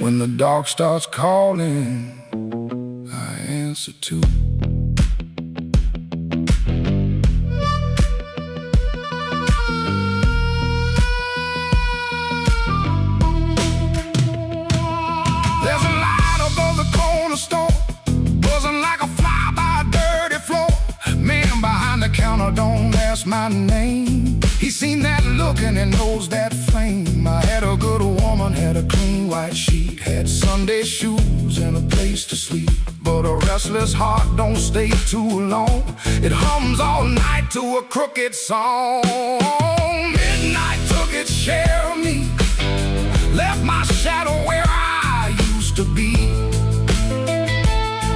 When the dark starts calling, I answer too. There's a light above the cornerstone, buzzing like a fly by a dirty floor. Man behind the counter don't ask my name. He seen that look and he knows that flame. I had a good woman, had a clean white sheet, had Sunday shoes and a place to sleep. But a restless heart don't stay too long. It hums all night to a crooked song. Midnight took its share of me, left my shadow where I used to be.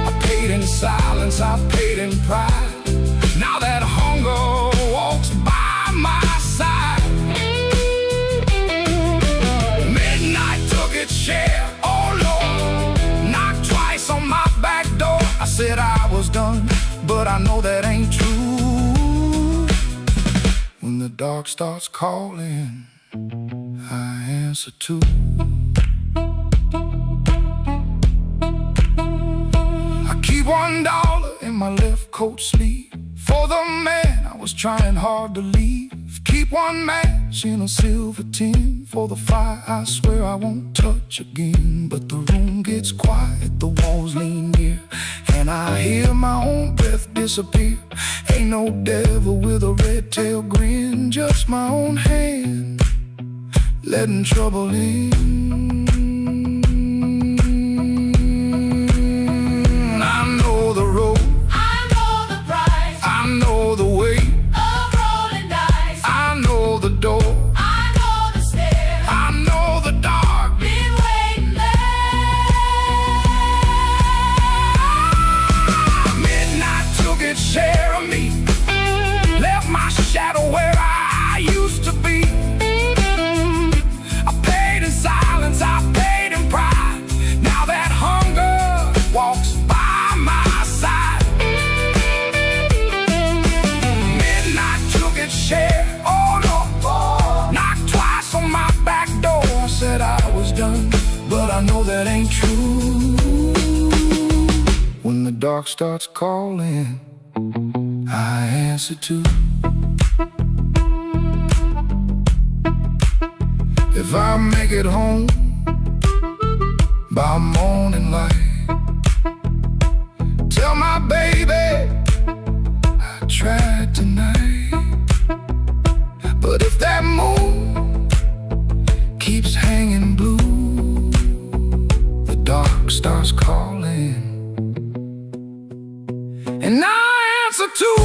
I paid in silence, I paid in pride. Now that hunger walks by my side. Midnight took its share, oh Lord, knocked twice on my back door. I said I was done, but I know that ain't true. When the dark starts calling, I answer too. I keep $1 in my left coat sleeve for the man I was trying hard to leave. Keep one match in a silver tin for the fire I swear I won't touch again. But the room gets quiet, the walls lean near, and I hear my own breath disappear. Ain't no devil with a red tail grin, just my own hand letting trouble in. I know the road, I know the price, I know the way, of rolling dice. I know the door, I know the stairs, I know the dark. been waiting there. Midnight took its share of me, left my shadow where I used to be. I paid in silence, I paid in pride. Now that hunger walks by my side. Midnight took its share, oh no, knocked twice on my back door. I said I was done, but I know that ain't true. When the dark starts calling, I answer too. If I make it home by morning light, tell my baby I tried tonight. But if that moon keeps hanging blue, the dark starts calling, and I answer too.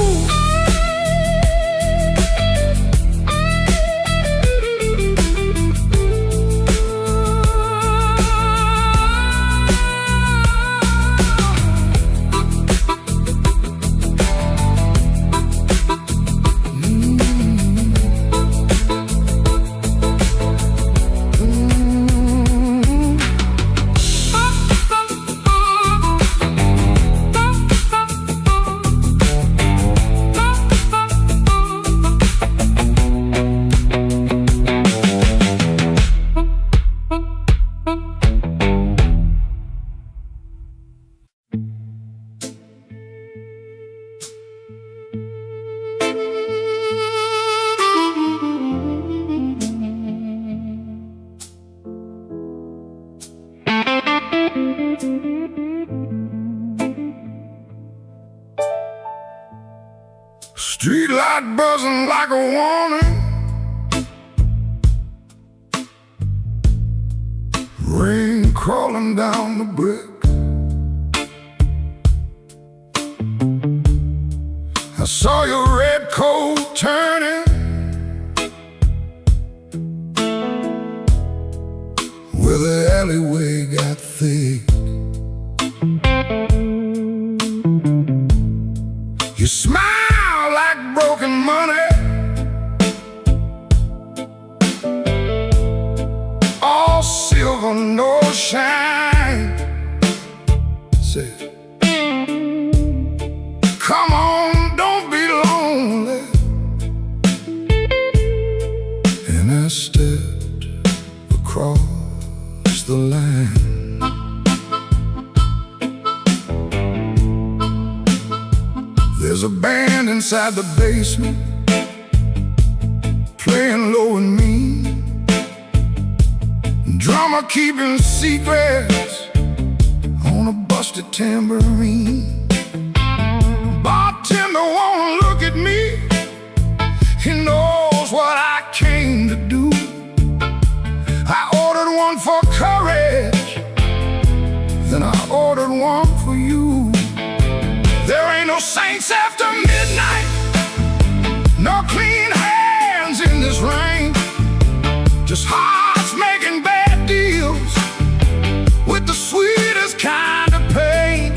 Street light buzzing like a warning, rain crawling down the brick. I saw your red coat turning where the alleyway got thick. You smile like broken money, all silver, no shine. Say, come on, don't be lonely. And I stepped across the line. There's a band inside the basement playing low and mean, drummer keeping secrets on a busted tambourine. Bartender won't look at me, he knows what I came to do. I ordered one for courage, then I ordered one for you. There ain't no saints after midnight, no clean hands in this rain, just hearts making bad deals with the sweetest kind of pain.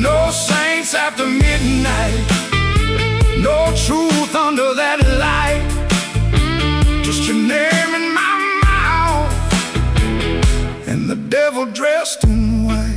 No saints after midnight, no truth under that light, just your name in my mouth and the devil dressed in white.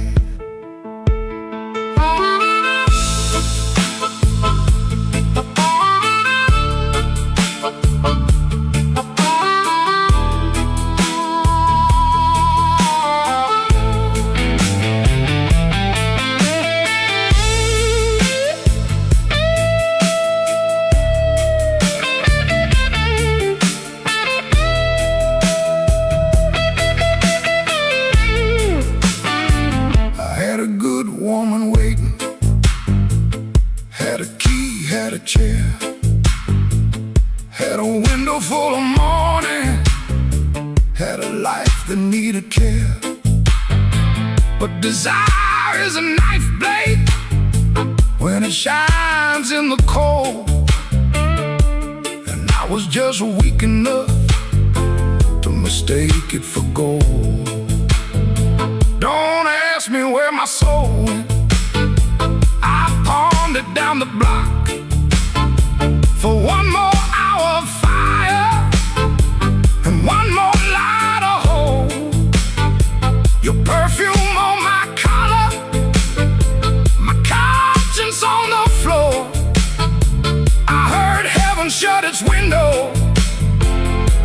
Woman waiting, had a key, had a chair, had a window full of morning, had a life that needed care. But desire is a knife blade when it shines in the cold, and I was just weak enough to mistake it for gold. Don't ask me where my soul went, I pawned it down the block for one more hour of fire and one more light of hope. Your perfume on my collar, my conscience on the floor. I heard heaven shut its window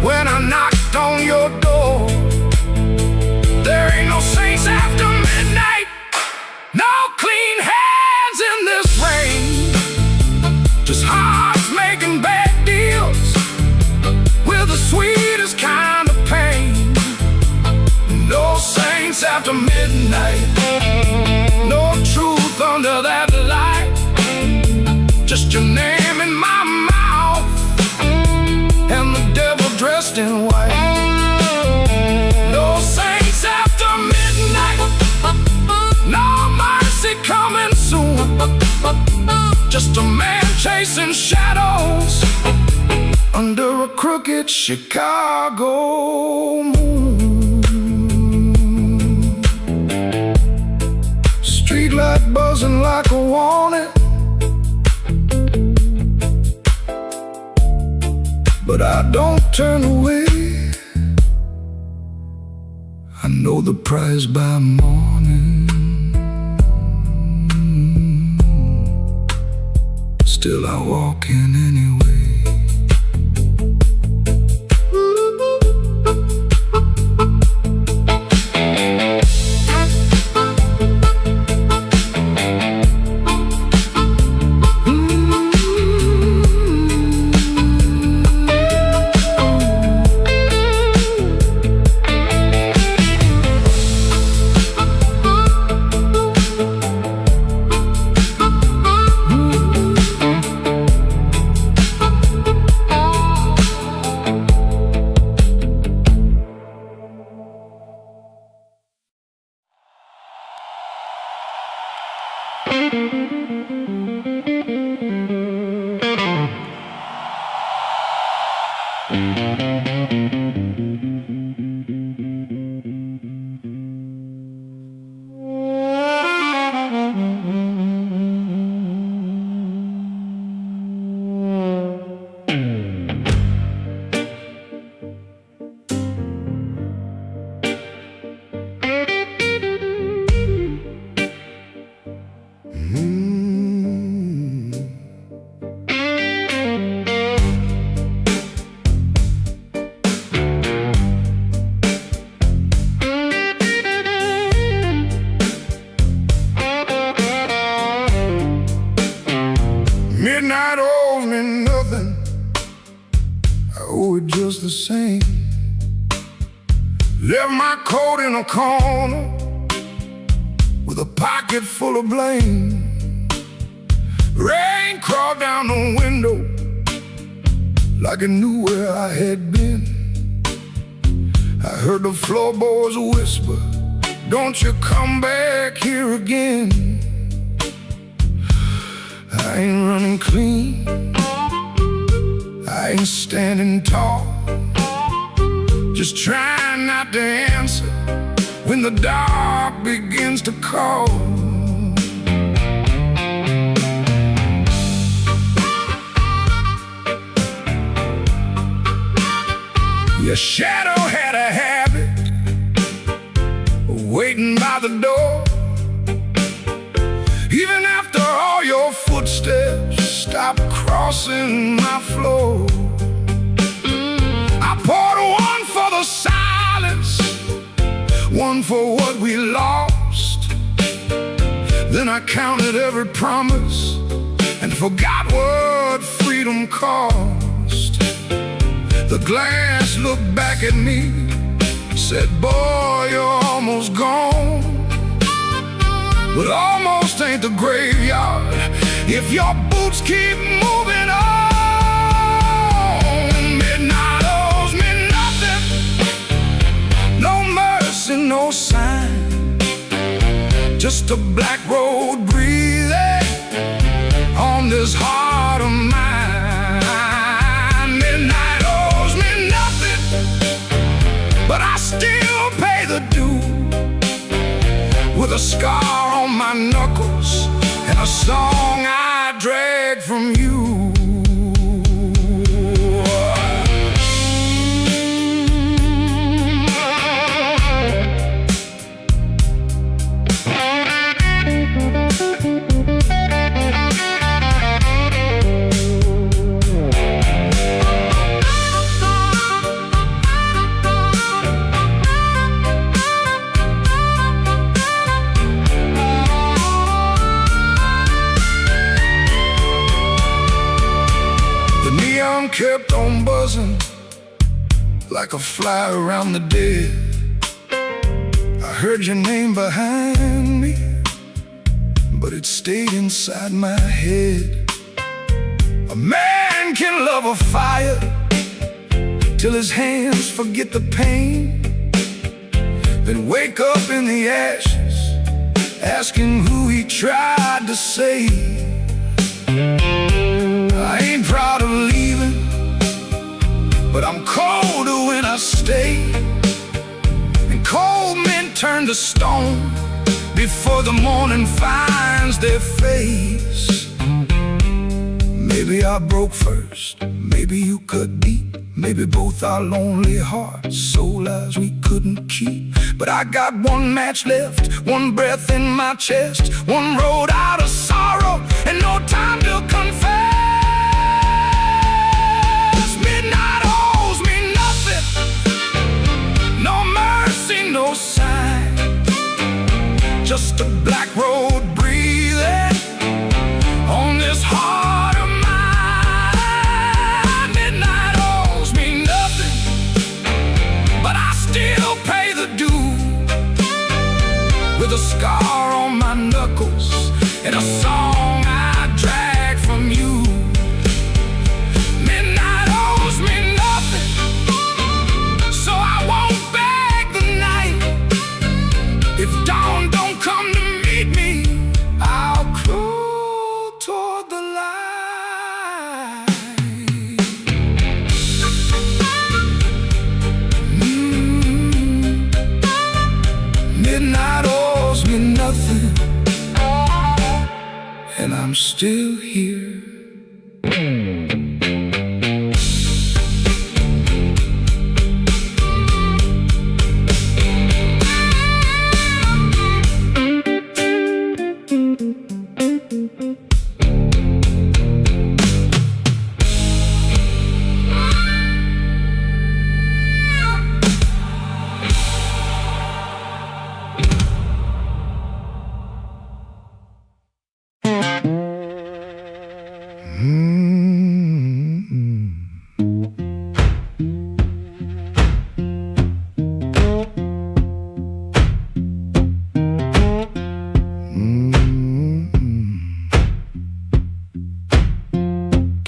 when I knocked on your door. There ain't no saints after midnight, no clean hands in this rain, just hearts making bad deals with the sweetest kind of pain. No saints after midnight, no truth under that light, just your name in my mouth and the devil dressed in white. No saints after midnight, no mercy coming soon, just a man chasing shadows under a crooked Chicago moon. Streetlight buzzing like a warning, but I don't turn away. I know the prize by morning, still I walk in anyway. Left my coat in a corner with a pocket full of blame. Rain crawled down the window like it knew where I had been. I heard the floorboards whisper, "Don't you come back here again." I ain't running clean, I ain't standing tall, just trying not to answer when the dark begins to call. Your shadow had a habit of waiting by the door. Even after all your footsteps stopped crossing my floor. I poured one for the silence, one for what we lost. Then I counted every promise and forgot what freedom cost. The glass looked back at me, said, "Boy, you're almost gone." But almost ain't the graveyard if your boots keep moving on. Midnight owes me nothing, no mercy, no sign, just a black road breathing on this heart of mine. Midnight owes me nothing, but I still pay the due, with a scar on my knuckles and a song I drag from you. Kept on buzzing like a fly around the dead. I heard your name behind me, but it stayed inside my head. A man can love a fire till his hands forget the pain, then wake up in the ashes asking who he tried to save. I ain't proud of leaving, but I'm colder when I stay. And cold men turn to stone before the morning finds their face. Maybe I broke first, maybe you cut deep, maybe both our lonely hearts, soul lives we couldn't keep. But I got one match left, one breath in my chest, one road out of sorrow, and no time to confess. Midnight owes me nothing, no mercy, no sign, just a black road breathing on this heart of mine. Midnight owes me nothing, but I still pay the due, with a scar on my knuckles and a song I drag from you. Midnight owes me nothing, so I won't beg the night. If dawn don't come to meet me, I'll crawl toward the light. Midnight owes me nothing, and I'm still here.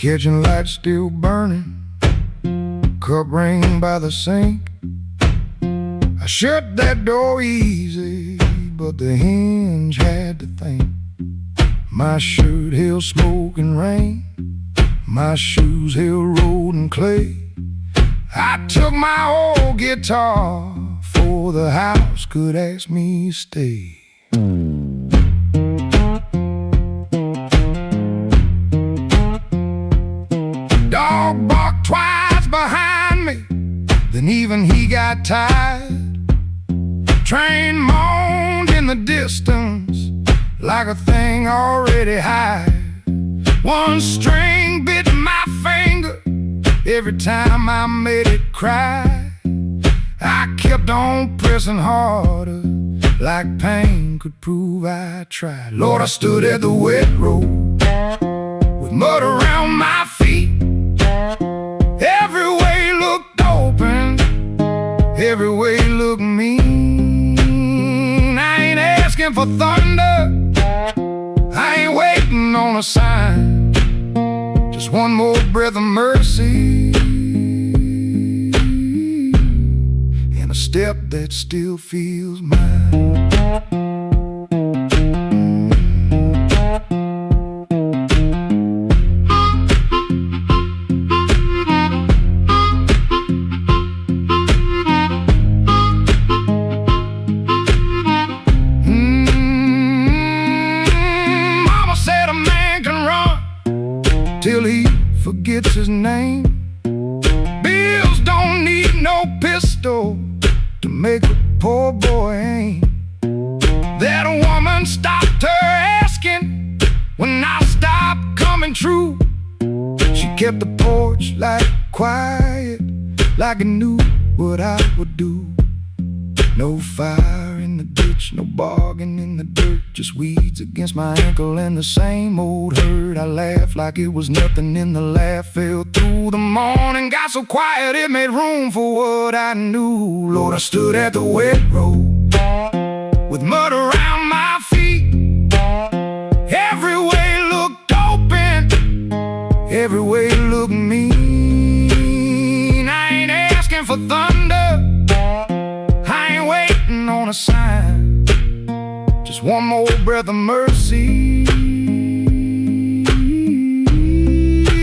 kitchen light still burning, cup ring by the sink. I shut that door easy, but the hinge had to think. My shirt held smoke and rain, my shoes held road and clay. I took my old guitar before the house could ask me to stay. Dog barked twice behind me, then even he got tired. Train moaned in the distance like a thing already hired. One string bit my finger every time I made it cry. I kept on pressing harder, like pain could prove I tried. Lord, I stood at the wet road with mud around my feet. Every way looked open, every way looked mean. I ain't asking for thunder, I ain't waiting on a sign. Just one more breath of mercy and a step that still feels mine. Till he forgets his name. Bills don't need no pistol to make a poor boy aim. That woman stopped her asking when I stopped coming true. She kept the porch light quiet, like it knew what I would do. No fire in the ditch, no bargain in the dirt, just weeds against my ankle and the same old hurt. I laughed like it was nothing, and the laugh fell through the morning. Got so quiet it made room for what I knew. Lord, I stood at the wet road with mud around my feet. Every way looked open, every way looked mean. I ain't asking for thunder, on a sign, just one more breath of mercy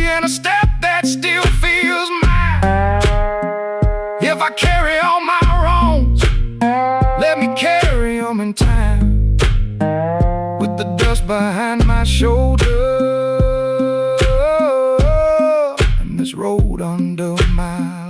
and a step that still feels mine. If I carry all my wrongs, let me carry them in time, with the dust behind my shoulder and this road under my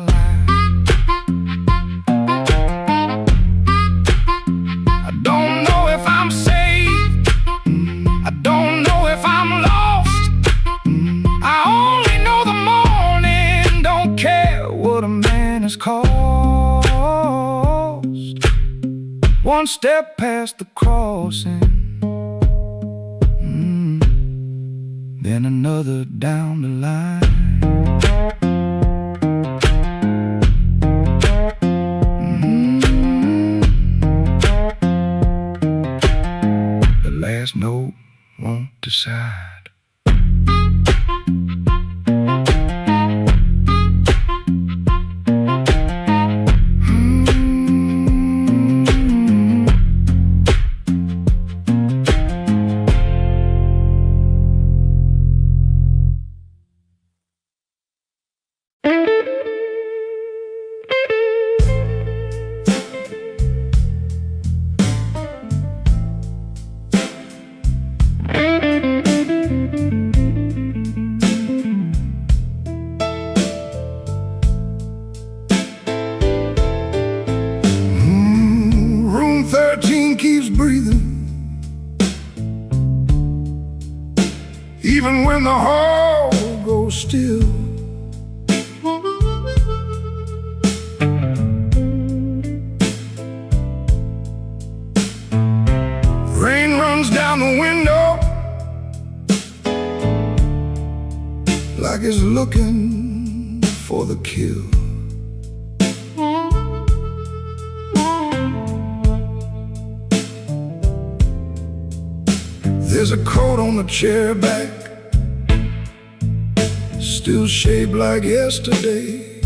cost. One step past the crossing, then another down the line. The last note won't decide. Keeps breathing, even when the hall goes still. Rain runs down the window like it's looking for the kill. There's a coat on the chair back, still shaped like yesterday,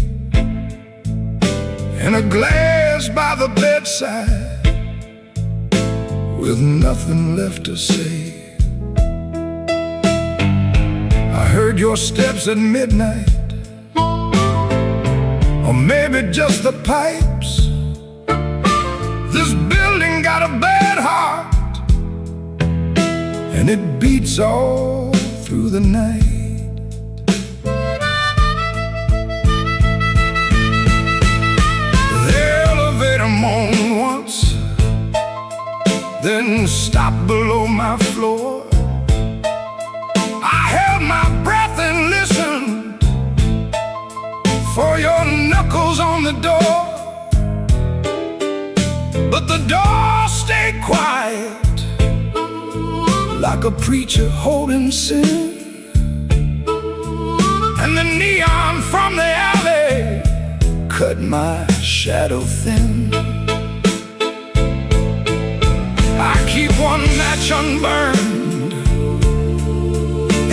in a glass by the bedside, with nothing left to say. I heard your steps at midnight, or maybe just the pipes. This building got a bad heart, and it beats all through the night. The elevator moaned once, then stopped below my floor. I held my breath and listened for your knuckles on the door, but the door stayed quiet, like a preacher holding sin. And the neon from the alley cut my shadow thin. I keep one match unburned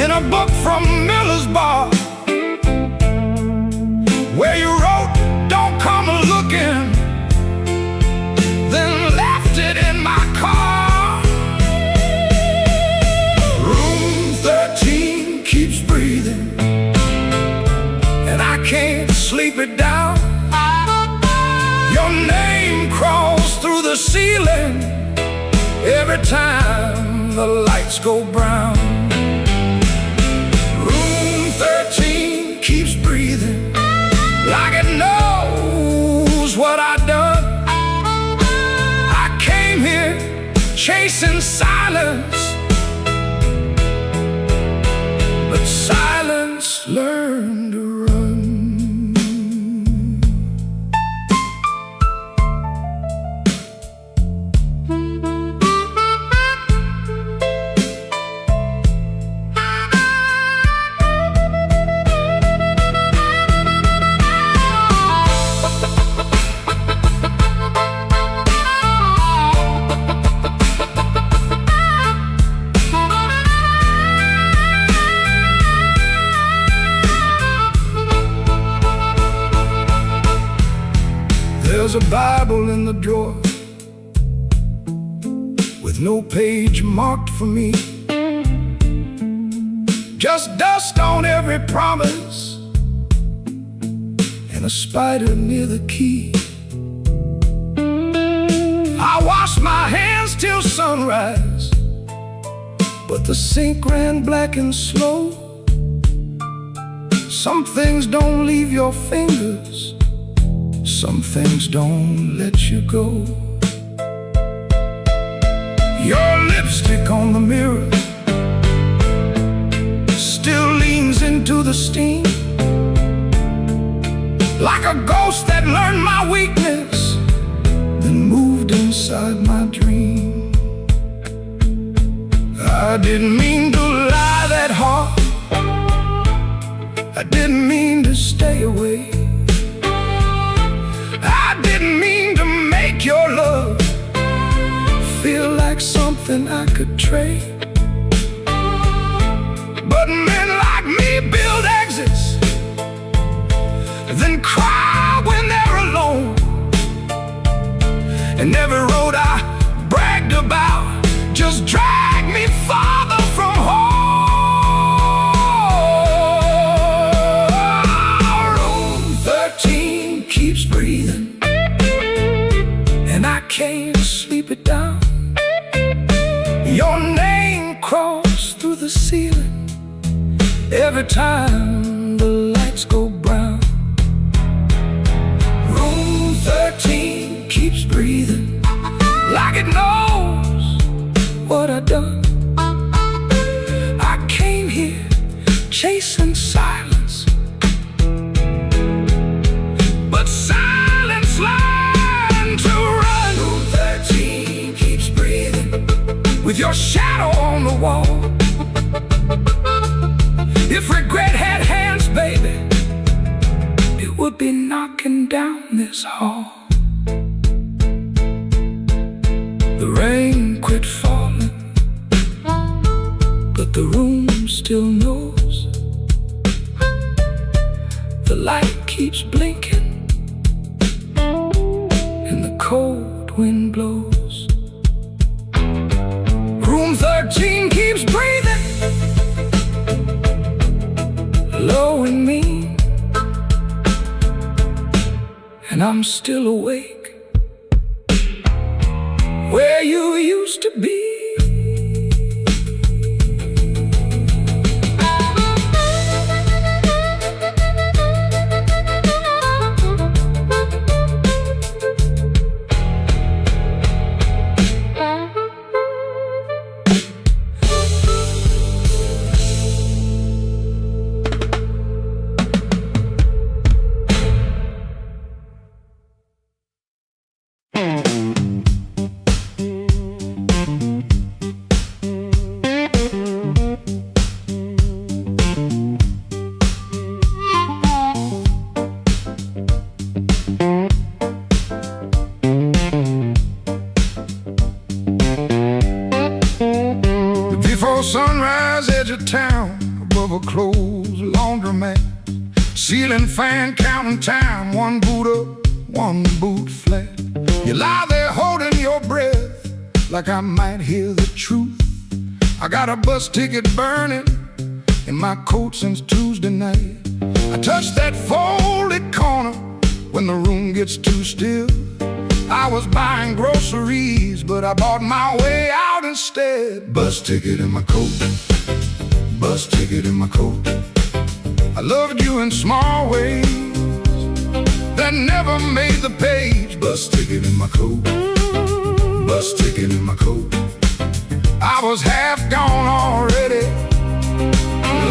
in a book from Miller's Bar, where you wrote, "Don't come looking," then left it in my car. Room 13 keeps breathing, and I can't sleep it down. Your name crawls through the ceiling every time the lights go brown. Room 13 keeps breathing, like it knows what I've done. I came here chasing silence, but silence learned to run. There's a Bible in the drawer with no page marked for me, just dust on every promise and a spider near the key. I washed my hands till sunrise, but the sink ran black and slow. Some things don't leave your fingers, some things don't let you go. Your lipstick on the mirror still leans into the steam, like a ghost that learned my weakness, then moved inside my dream. I didn't mean to lie that hard, I didn't mean to stay away, I didn't mean to make your love feel like something I could trade. But men like me build exits, then cry when they're alone. And every road I bragged about just dragged me farther from home. Room 13 keeps breathing, and I can't sleep it down. Your name crawls through the ceiling every time the lights go brown. Room 13 keeps breathing, like it knows what I've done. I came here chasing silence, but silence learned to run. Room 13 keeps breathing, with your shadow on the wall. If regret had hands, baby, it would be knocking down this hall. The rain quit falling, but the room still knows The light keeps blinking and the cold wind blows. Room 13 keeps breathing low and mean, and I'm still awake where you used to be. Before sunrise, edge of town, above a closed laundromat, ceiling fan counting time, one boot up, one boot flat. You lie there holding your breath, like I might hear the truth. I got a bus ticket burning in my coat since Tuesday night. I touch that folded corner when the room gets too still. I was buying groceries, but I bought my way out instead. Bus ticket in my coat, bus ticket in my coat. I loved you in small ways that never made the page. Bus ticket in my coat, bus ticket in my coat. I was half gone already,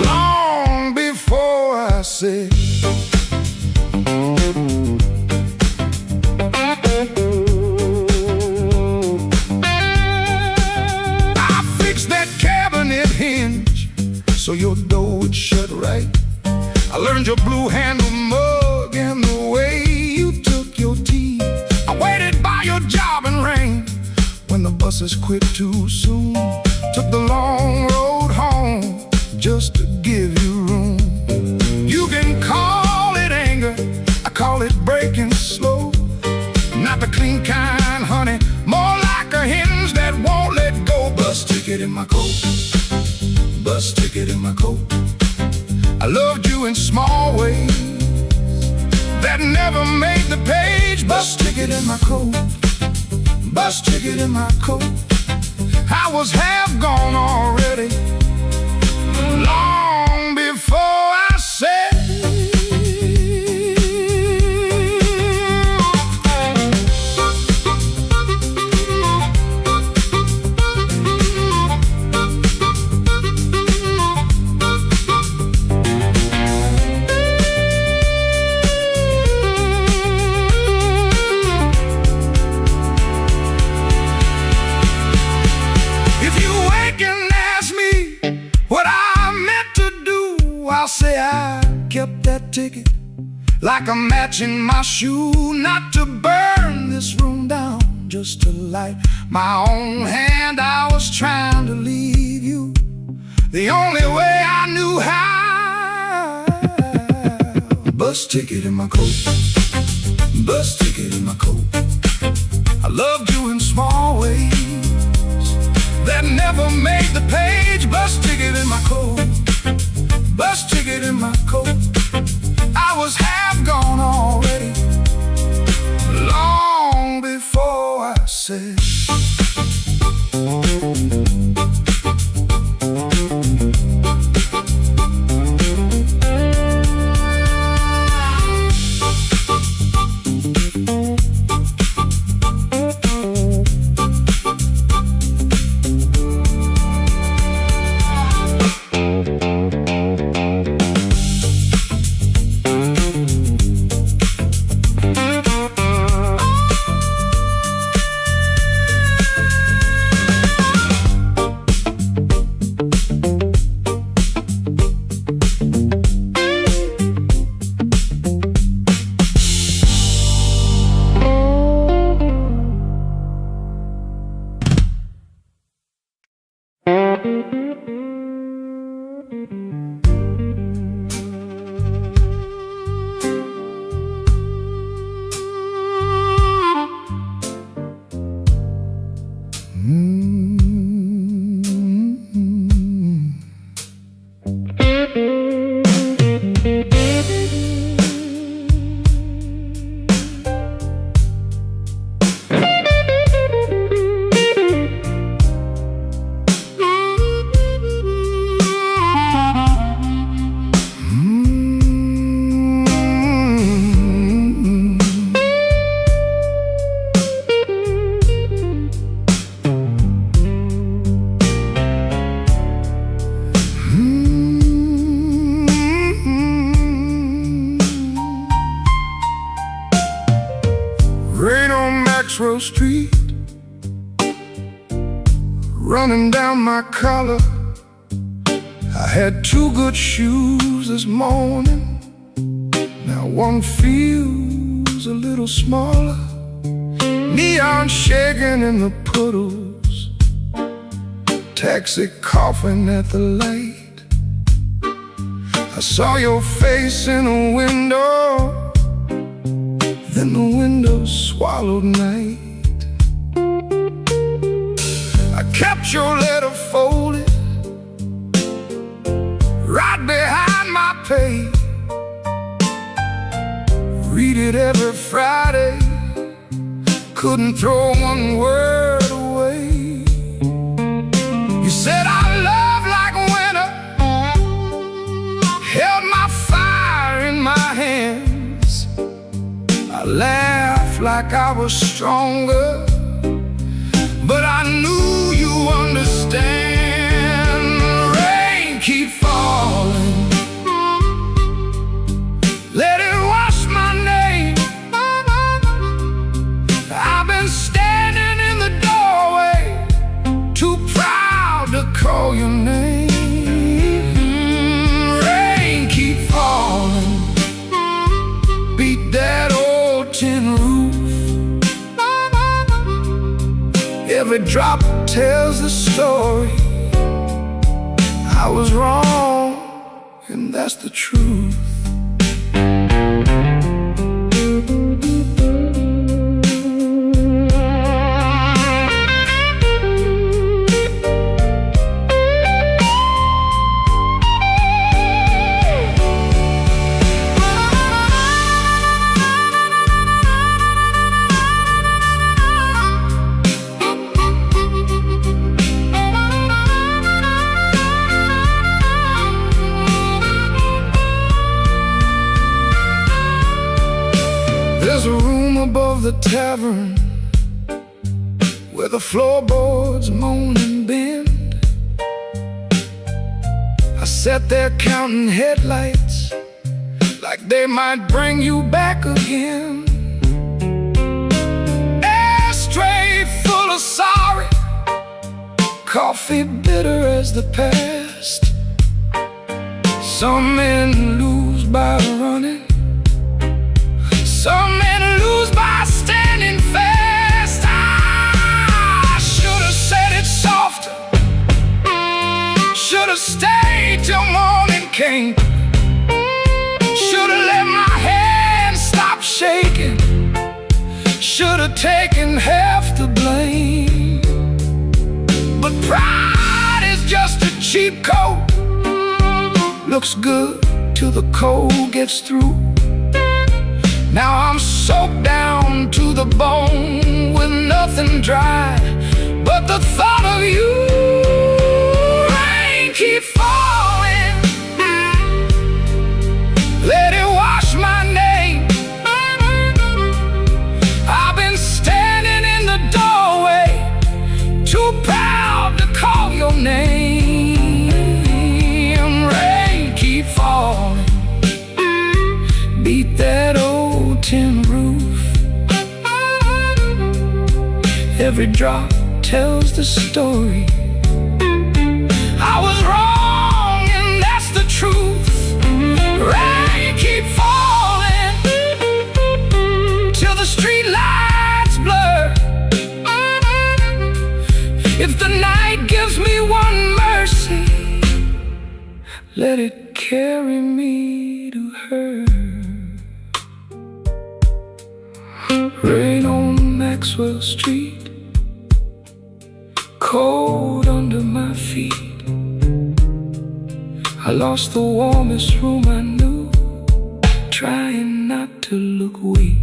long before I said. So your door would shut right. I learned your blue handle mug and the way you took your tea. I waited by your job in rain when the buses quit too soon. Took the long road home just to give you room. You can call it anger, I call it breaking slow. Not the clean kind, honey, more like a hinge that won't let go. Bus ticket in my coat, bus ticket in my coat. I loved you in small ways that never made the page. Bus ticket in my coat, bus ticket in my coat. I was half gone already, long before I said. I'll say I kept that ticket like a match in my shoe, not to burn this room down, just to light my own hand. I was trying to leave you the only way I knew how. Bus ticket in my coat, bus ticket in my coat. I loved you in small ways that never made the page. Bus ticket in my coat, bus ticket in my coat. I was half gone already, long before I said. Maxwell Street, running down my collar. I had two good shoes this morning. Now one feels a little smaller. Neon shaking in the puddles, taxi coughing at the light. I saw your face in a window, then the window swallowed night. I kept your letter folded right behind my page. Read it every Friday, couldn't throw one word away. You said our love like winter, held my fire in my hands. I laughed like I was stronger, but I knew you understand. Rain keep falling, let it wash my name. I've been standing in the doorway, too proud to call your name. Rain keep falling, beat that old tin roof. Every drop tells the story. I was wrong, and that's the truth. There's a room above the tavern where the floorboards moan and bend. I sat there counting headlights like they might bring you back again. Ashtray full of sorry, coffee bitter as the past. Some men lose by running, some men lose by standing fast. I should have said it softer, should have stayed till morning came. Should have let my hand stop shaking, should have taken half the blame. But pride is just a cheap coat, looks good till the cold gets through. Now I'm soaked down to the bone with nothing dry but the thought of you. Rain keep falling, let it wash my name. I've been standing in the doorway, too proud to call your name. Rain keep falling, beat that old tin roof. Every drop tells the story. I was wrong, and that's the truth. Rain keep falling till the street lights blur. If the night gives me one mercy, let it carry me to her. Rain on Maxwell Street, cold under my feet. I lost the warmest room I knew, trying not to look weak.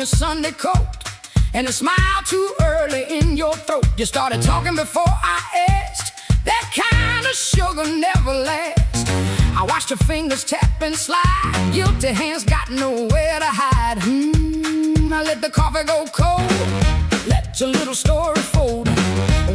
your Sunday coat and a smile too early in your throat. You started talking before I asked. That kind of sugar never lasts. I watched your fingers tap and slide. Guilty hands got nowhere to hide. I let the coffee go cold. Let your little story fold.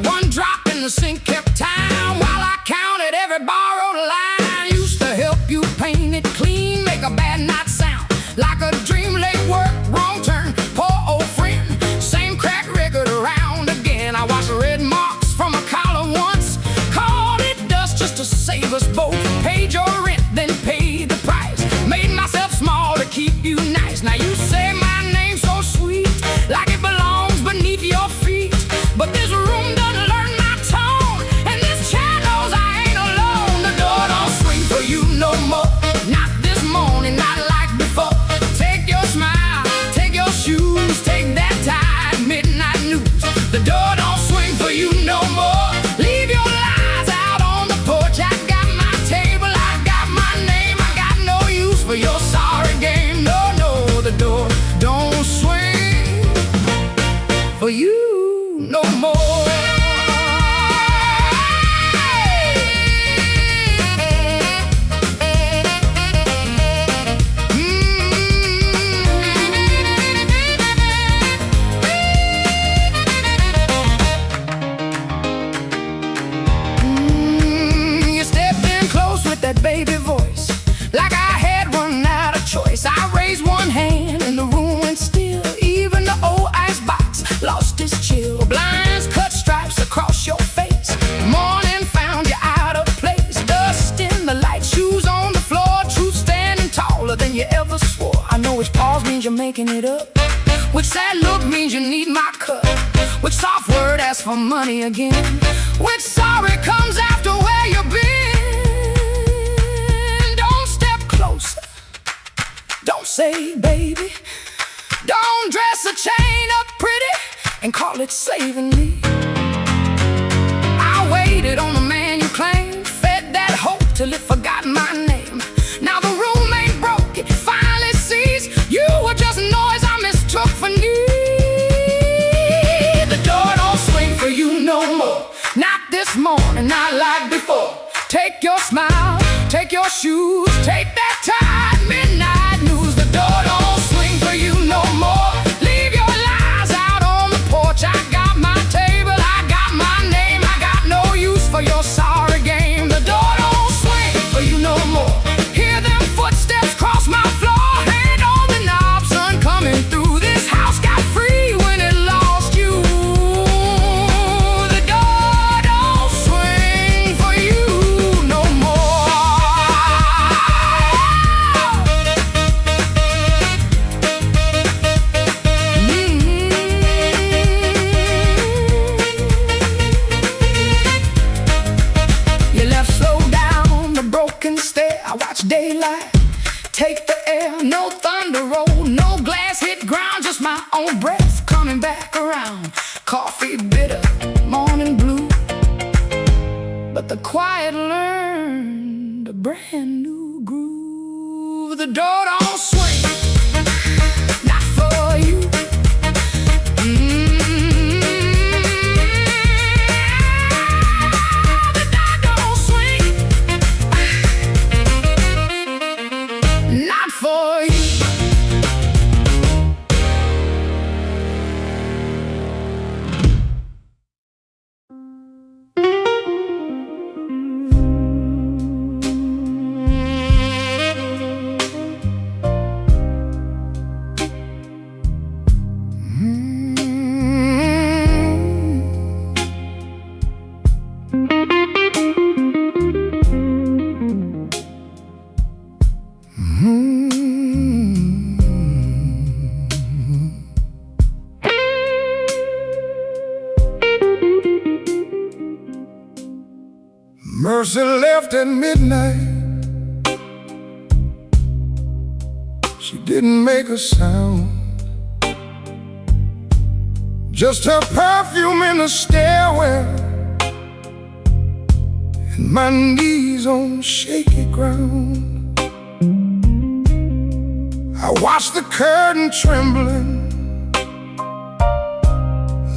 One drop in the sink kept time while I counted every borrowed line. Used to help you paint it clean, make a bad night sound like a dream. Late work, wrong turn, poor old friend. Same crack record around again. I watched red marks from a collar once. Called it dust just to save us both. Paid your rent, then paid the price. Made myself small to keep you nice. Now you say my name so sweet, like it belongs beneath your feet. But this room doesn't learn my tone, and this chair knows I ain't alone. The door don't swing for you no more. Not this morning, not like before. Take your smile, take your shoes, take that tie, midnight news. The door don't swing for you no more. Leave your lies out on the porch. I got my table, I got my name. I got no use for your sorry game. No, no, the door don't swing for you no more. You stepped in close with that baby voice, like I had run out of choice. I raised one hand and the room went still. Even the old icebox lost its chill. Blinds cut stripes across your face. Morning found you out of place. Dust in the light, shoes on the floor. Truth standing taller than you ever swore. I know which pause means you're making it up. Which sad look means you need my cup. Which soft word asks for money again. Which sorry comes after where you've been. Don't step closer. Don't say baby. Don't dress a chain up pretty and call it saving me. I waited on the man you claimed, fed that hope till it forgot my name. Now the room ain't broke, it finally sees you were just noise I mistook for need. The door don't swing for you no more. Not this morning, not like before. Take your smile, take your shoes, take that tie, midnight news. The door don't swing for you no more. Leave your lies out on the porch. I got my table, I got my name. I got no use for your sorry game. The door don't swing for you no more. Hear them footsteps cross my floor. Hand on the knob, sun coming through. This house got free when it lost you. The door don't swing for you no more. You left slow down the broken stair. I watched daylight take the air. No thunder roll, no glass hit ground. Just my own breath coming back around. Coffee bitter, morning blue. But the quiet learned a brand new groove. The door don't swing, not for you. The door don't swing, not for you. Mercy left at midnight. She didn't make a sound. Just her perfume in the stairwell, and my knees on shaky ground. I watched the curtain trembling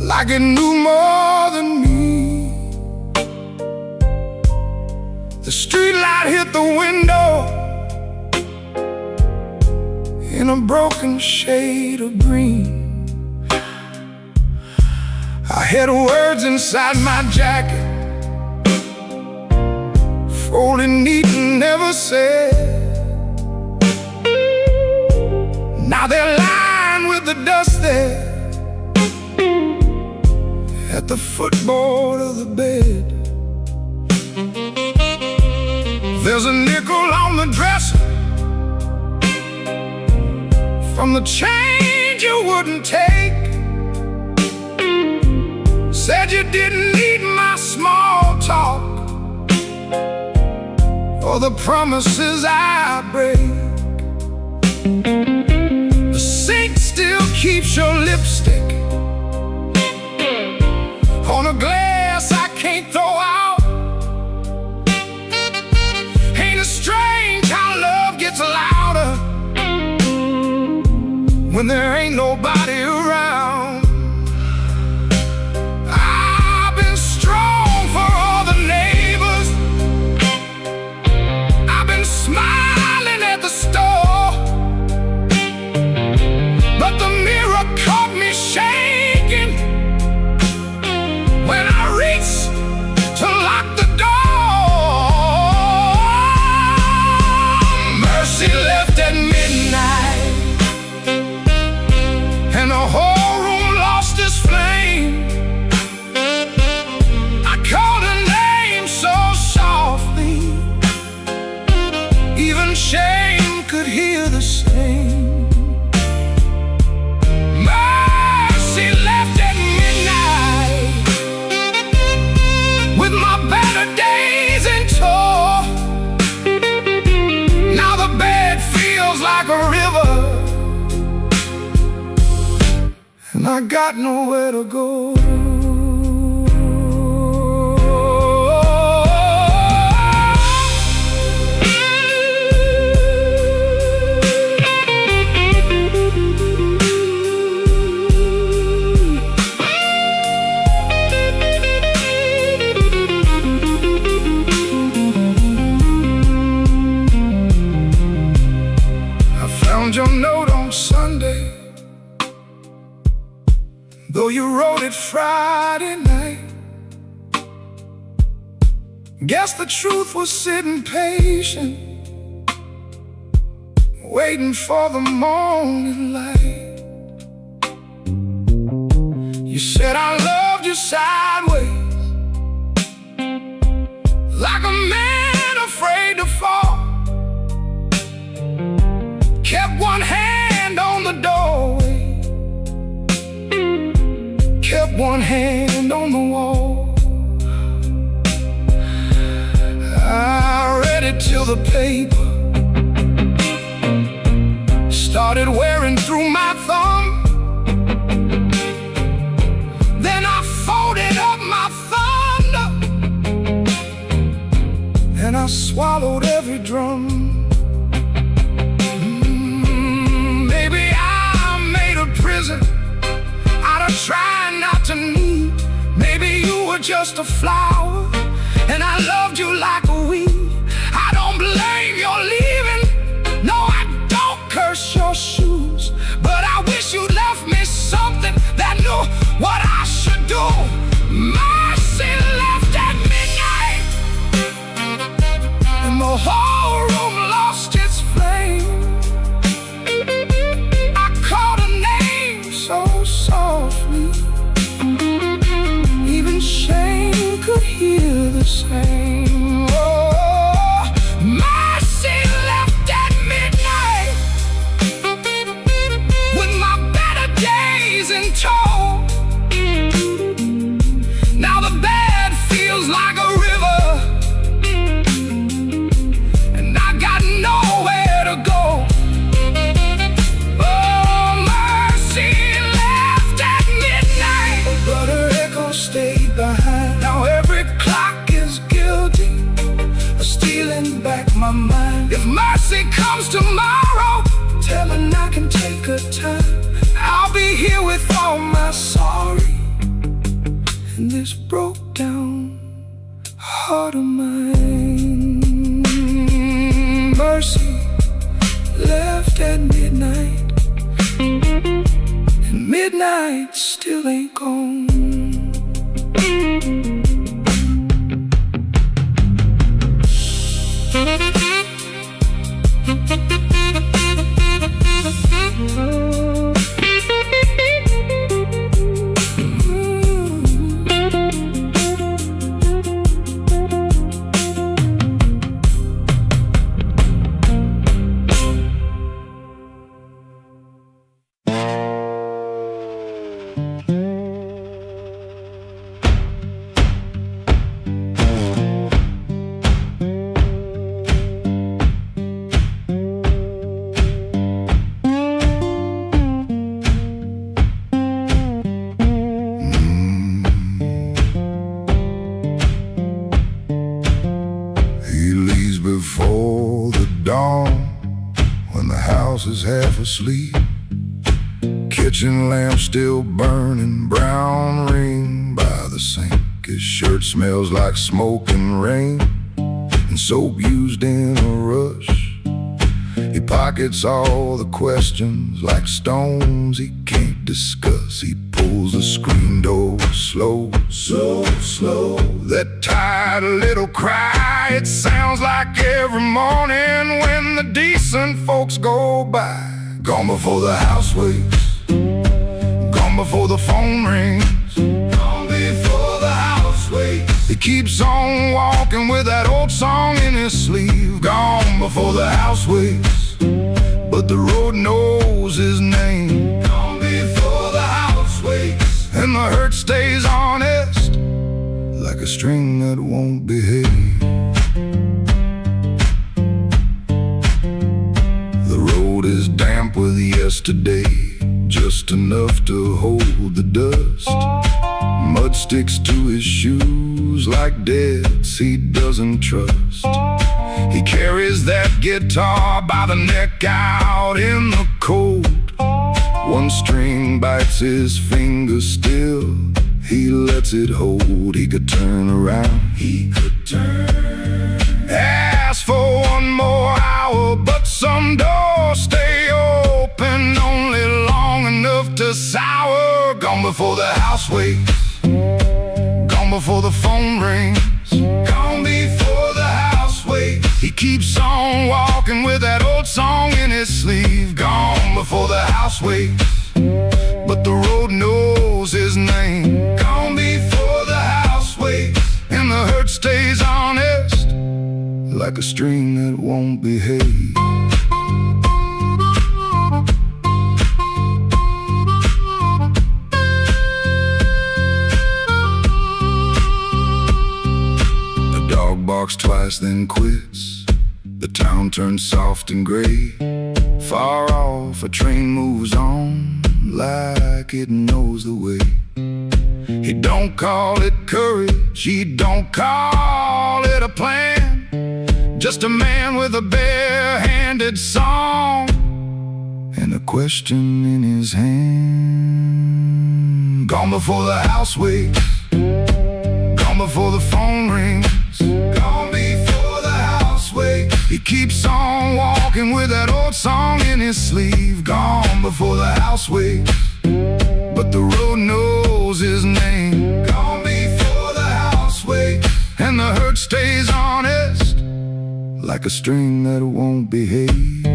like it knew more than me. The street light hit the window in a broken shade of green. I had words inside my jacket, folded neat and never said. Now they're lying with the dust there at the footboard of the bed. There's a nickel on the dresser from the change you wouldn't take. Said you didn't need my small talk or the promises I break. The sink still keeps your lipstick on a glass I can't throw out. Ain't it strange how love gets louder when there ain't nobody around? I've been strong for all the neighbors, I've been smiling at the store, but the mirror caught me shaking when I reached to lock the door. Mercy left at midnight, and the whole room lost its flame. I called her name so softly, even shame could hear the same. Mercy left at midnight with my better days in tow. Now the bed feels like a river, and I got nowhere to go. I found your note on Sunday, though you wrote it Friday night. Guess the truth was sitting patient, waiting for the morning light. You said I loved you sideways, like a man afraid to fall. Kept one hand on the doorway, kept one hand on the wall. I read it till the paper started wearing through my thumb. Then I folded up my thunder, and I swallowed every drum. Maybe I made a prison out of trying not to need. Maybe you were just a flower, and I loved you like a weed. I don't blame your leaving, no, I don't curse your shoes, but I wish you left me something that knew what I should do. Mercy left at midnight, and the whole room lost its flame. I called her name so softly, even shame could hear the same. Oh, this broke down heart of mine. Mercy left at midnight, and midnight still ain't gone. Before the dawn, when the house is half asleep, kitchen lamp still burning, brown ring by the sink. His shirt smells like smoke and rain, and soap used in a rush. He pockets all the questions like stones he can't discuss. He pulls the screen door slow, so slow. That tired little cry, it sounds like every morning when the decent folks go by. Gone before the house wakes, gone before the phone rings, gone before the house wakes. He keeps on walking with that old song in his sleeve. Gone before the house wakes, but the road knows his name. Gone before the house wakes, and the hurt stays honest, like a string that won't behave. The road is damp with yesterday, just enough to hold the dust. Mud sticks to his shoes like debts he doesn't trust. He carries that guitar by the neck out in the cold. One string bites his finger still, he lets it hold. He could turn around, he could turn, ask for one more hour, but some doors stay open only long enough to sour. Gone before the house wakes, gone before the phone rings, gone before the house wakes. He keeps on walking with that old song in his sleeve. Gone before the house wakes, but the road knows his name. Gone before the house wakes, and the hurt stays honest, like a string that won't behave. The dog barks twice then quits. The town turns soft and gray. Far off, a train moves on like it knows the way. He don't call it courage, he don't call it a plan, just a man with a bare-handed song and a question in his hand. Gone before the house wakes, gone before the phone rings, gone before the house wakes. He keeps on walking with that old song in his sleeve. Gone before the house wakes, but the road knows his name. Gone before the house wakes, and the hurt stays honest, like a string that won't behave.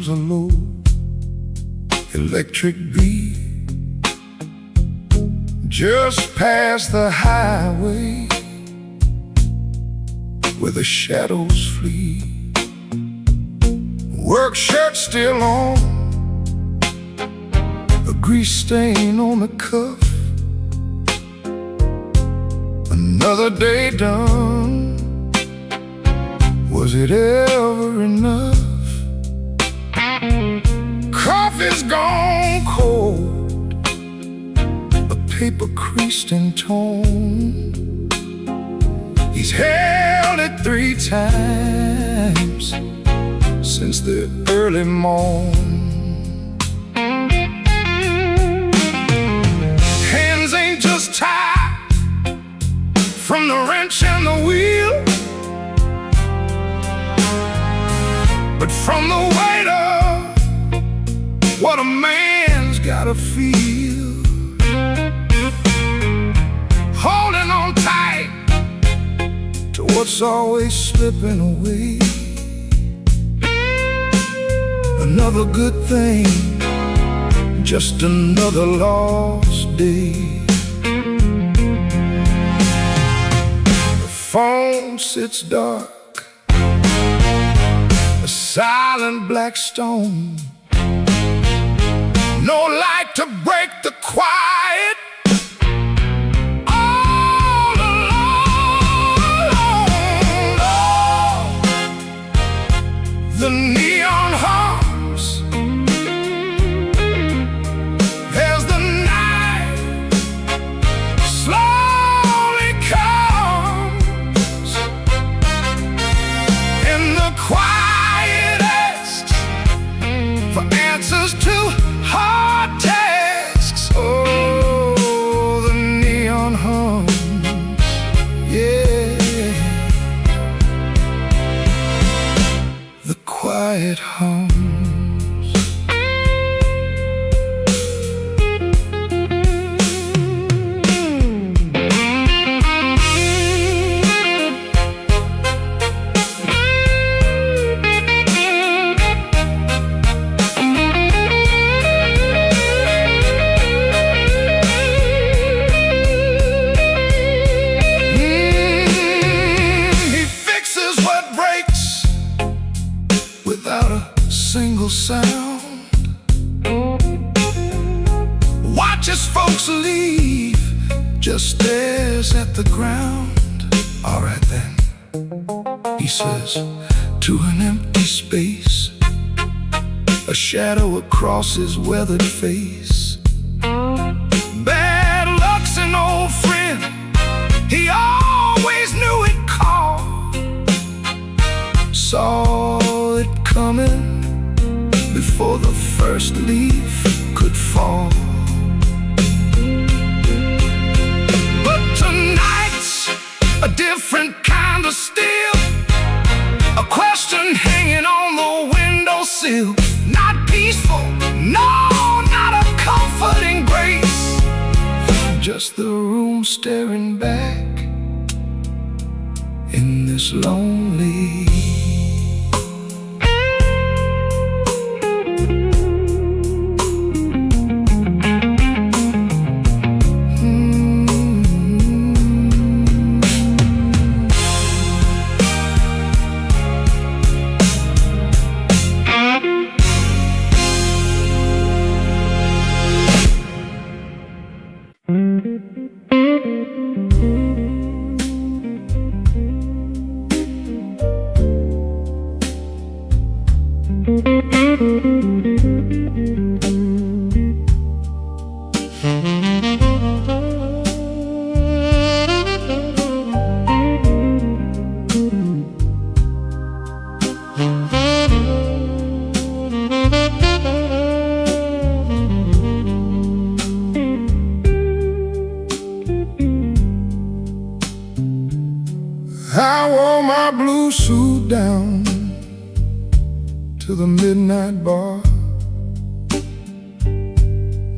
a low electric beat just past the highway where the shadows flee. Work shirt still on, a grease stain on the cuff. Another day done. Was it ever enough? Coffee's gone cold, a paper creased in tone. He's held it 3 times since the early morn. Hands ain't just tied from the wrench and the wheel, but from the weight of what a man's gotta feel. Holding on tight to what's always slipping away. Another good thing, just another lost day. The phone sits dark, a silent black stone. No light to break the quiet. All alone. Oh, the neon hums as the night slowly comes, and the quiet asks for answers to hard tasks. Oh, the neon hums, yeah, the quiet hums. Without a single sound, watches folks leave, just stares at the ground. All right then, he says to an empty space, a shadow across his weathered face. Bad luck's an old friend, he always knew it called. Saw it coming before the first leaf could fall. But tonight's a different kind of steel, a question hanging on the windowsill. Not peaceful, no, not a comforting grace, just the room staring back in this lonely. I wore my blue suit down to the midnight bar,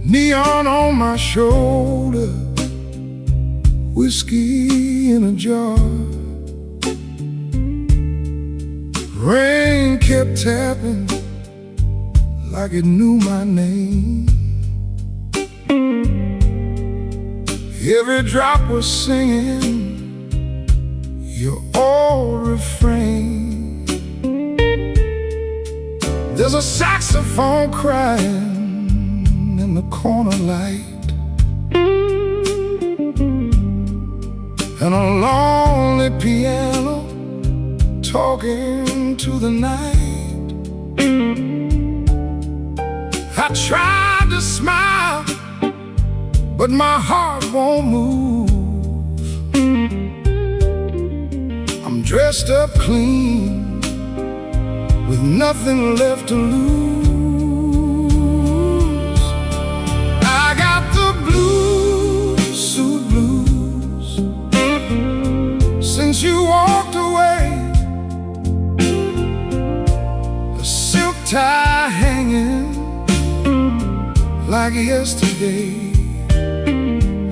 neon on my shoulder, whiskey in a jar. Rain kept tapping like it knew my name. Every drop was singing your old refrain. There's a saxophone crying in the corner light, and a lonely piano talking to the night. I tried to smile, but my heart won't move. I'm dressed up clean, with nothing left to lose. I got the blues, suit blues, since you walked away. The silk tie hanging like yesterday.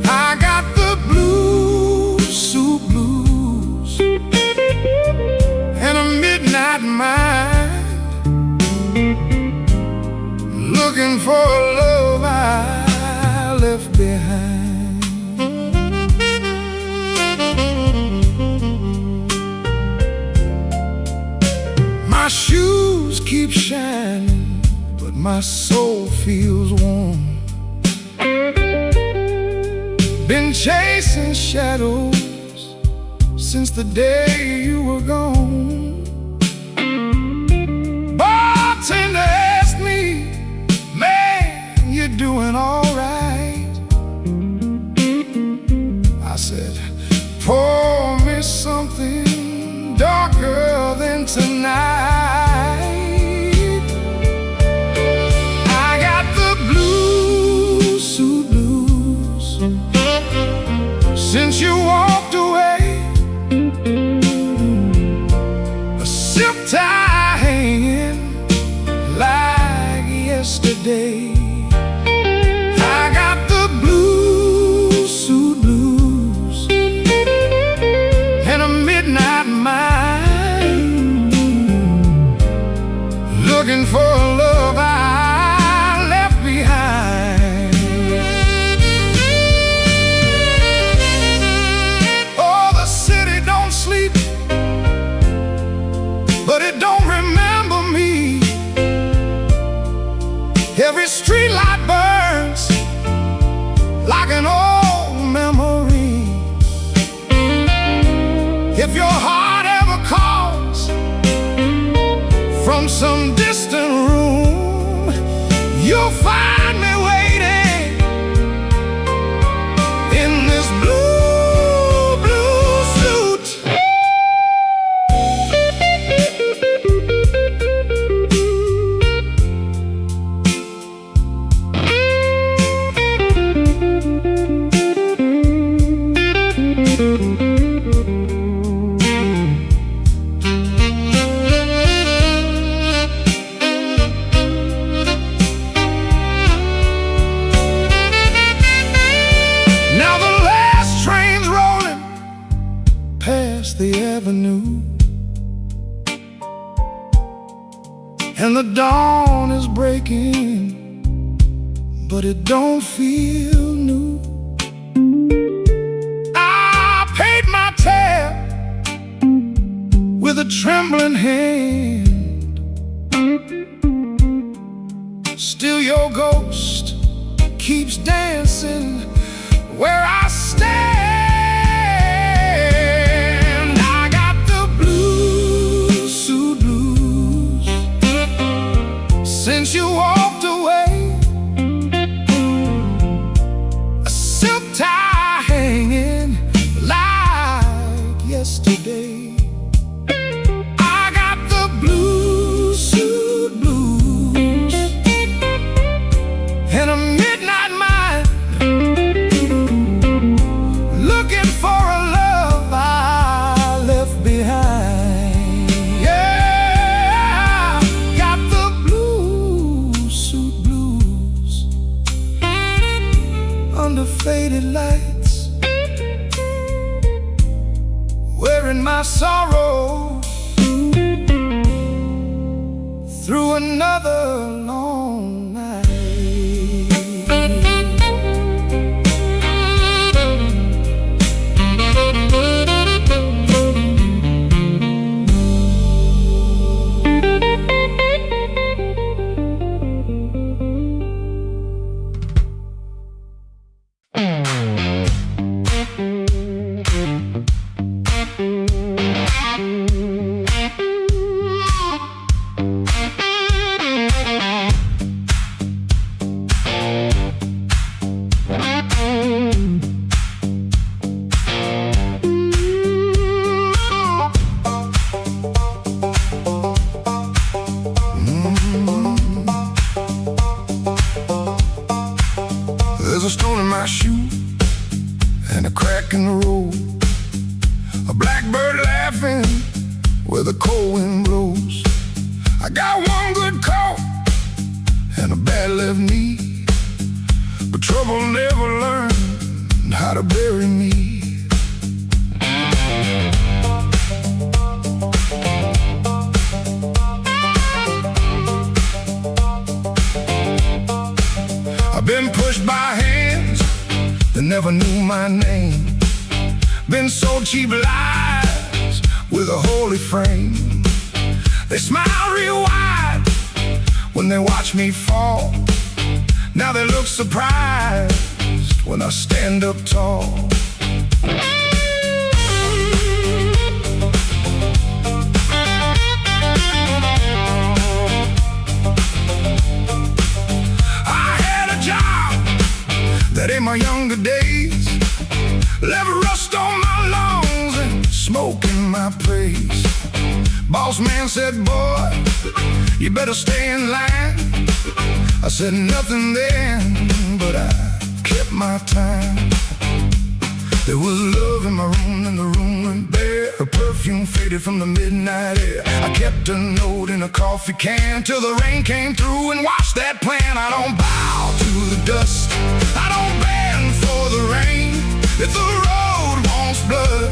I got the blues, suit blues, and a midnight mind, looking for a love I left behind. My shoes keep shining, but my soul feels warm. Been chasing shadows since the day you were gone. Bartender asked me, man, you're doing all right. I said, pour me something darker than tonight. I got the blues, suit blues, since you walked away. A silk tie hanging like yesterday. I got the blues, suit blues, and a midnight mind, looking for a love I left behind. Oh, the city don't sleep, but it don't remember me. Every street light burns like an old memory. If your heart ever calls from some distant room, you'll find me waiting in this blue, blue suit. Now the last train's rolling past the avenue, and the dawn is breaking, but it don't feel new. I paid my tab with a trembling hand. Still your ghost keeps dancing where I stand. I got the blues, suit blues, since you walked away. A silk tie hanging like yesterday. I got the blues, suit blues, and a midnight mind, looking for a love I left behind. Yeah, got the blues, suit blues, under faded lights, wearing my sorrow through another long night. There's a stone in my shoe and a crack in the road, a blackbird laughing where the cold wind blows. I got one good coat and a bad left knee, but trouble never learned how to bury me. I've been pushed by hands that never knew my name, been sold cheap lies with a holy frame. They smile real wide when they watch me fall. Now they look surprised when I stand up tall. That in my younger days left rust on my lungs and smoke in my praise. Boss man said, boy, you better stay in line. I said nothing then, but I kept my time. There was love in my room and the room went bare. Her perfume faded from the midnight air. I kept a note in a coffee can till the rain came through and washed that plan. I don't bow to the dust, I don't bend for the rain. If the road wants blood,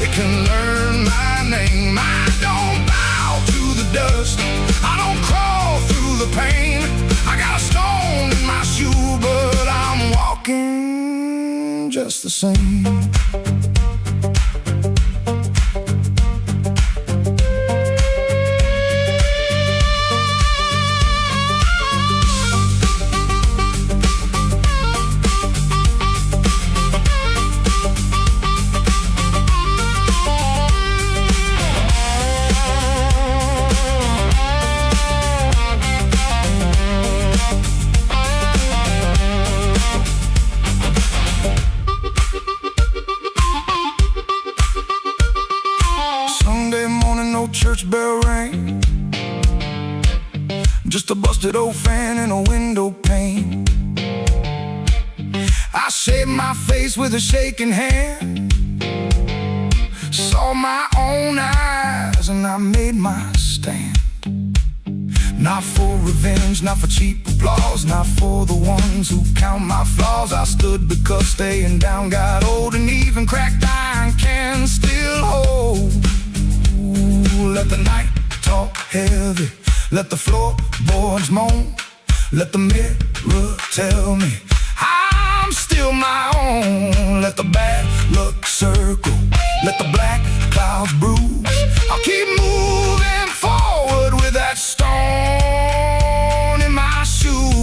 it can learn my name. I don't bow to the dust, I don't crawl through the pain. I got a stone in my shoe, but I'm walking just the same. Church bell rang, just a busted old fan and a window pane. I shaved my face with a shaking hand, saw my own eyes and I made my stand. Not for revenge, not for cheap applause, not for the ones who count my flaws. I stood because staying down got old, and even cracked iron can still hold. Let the night talk heavy, let the floorboards moan, let the mirror tell me I'm still my own. Let the bad luck circle, let the black clouds bruise. I'll keep moving forward with that stone in my shoe.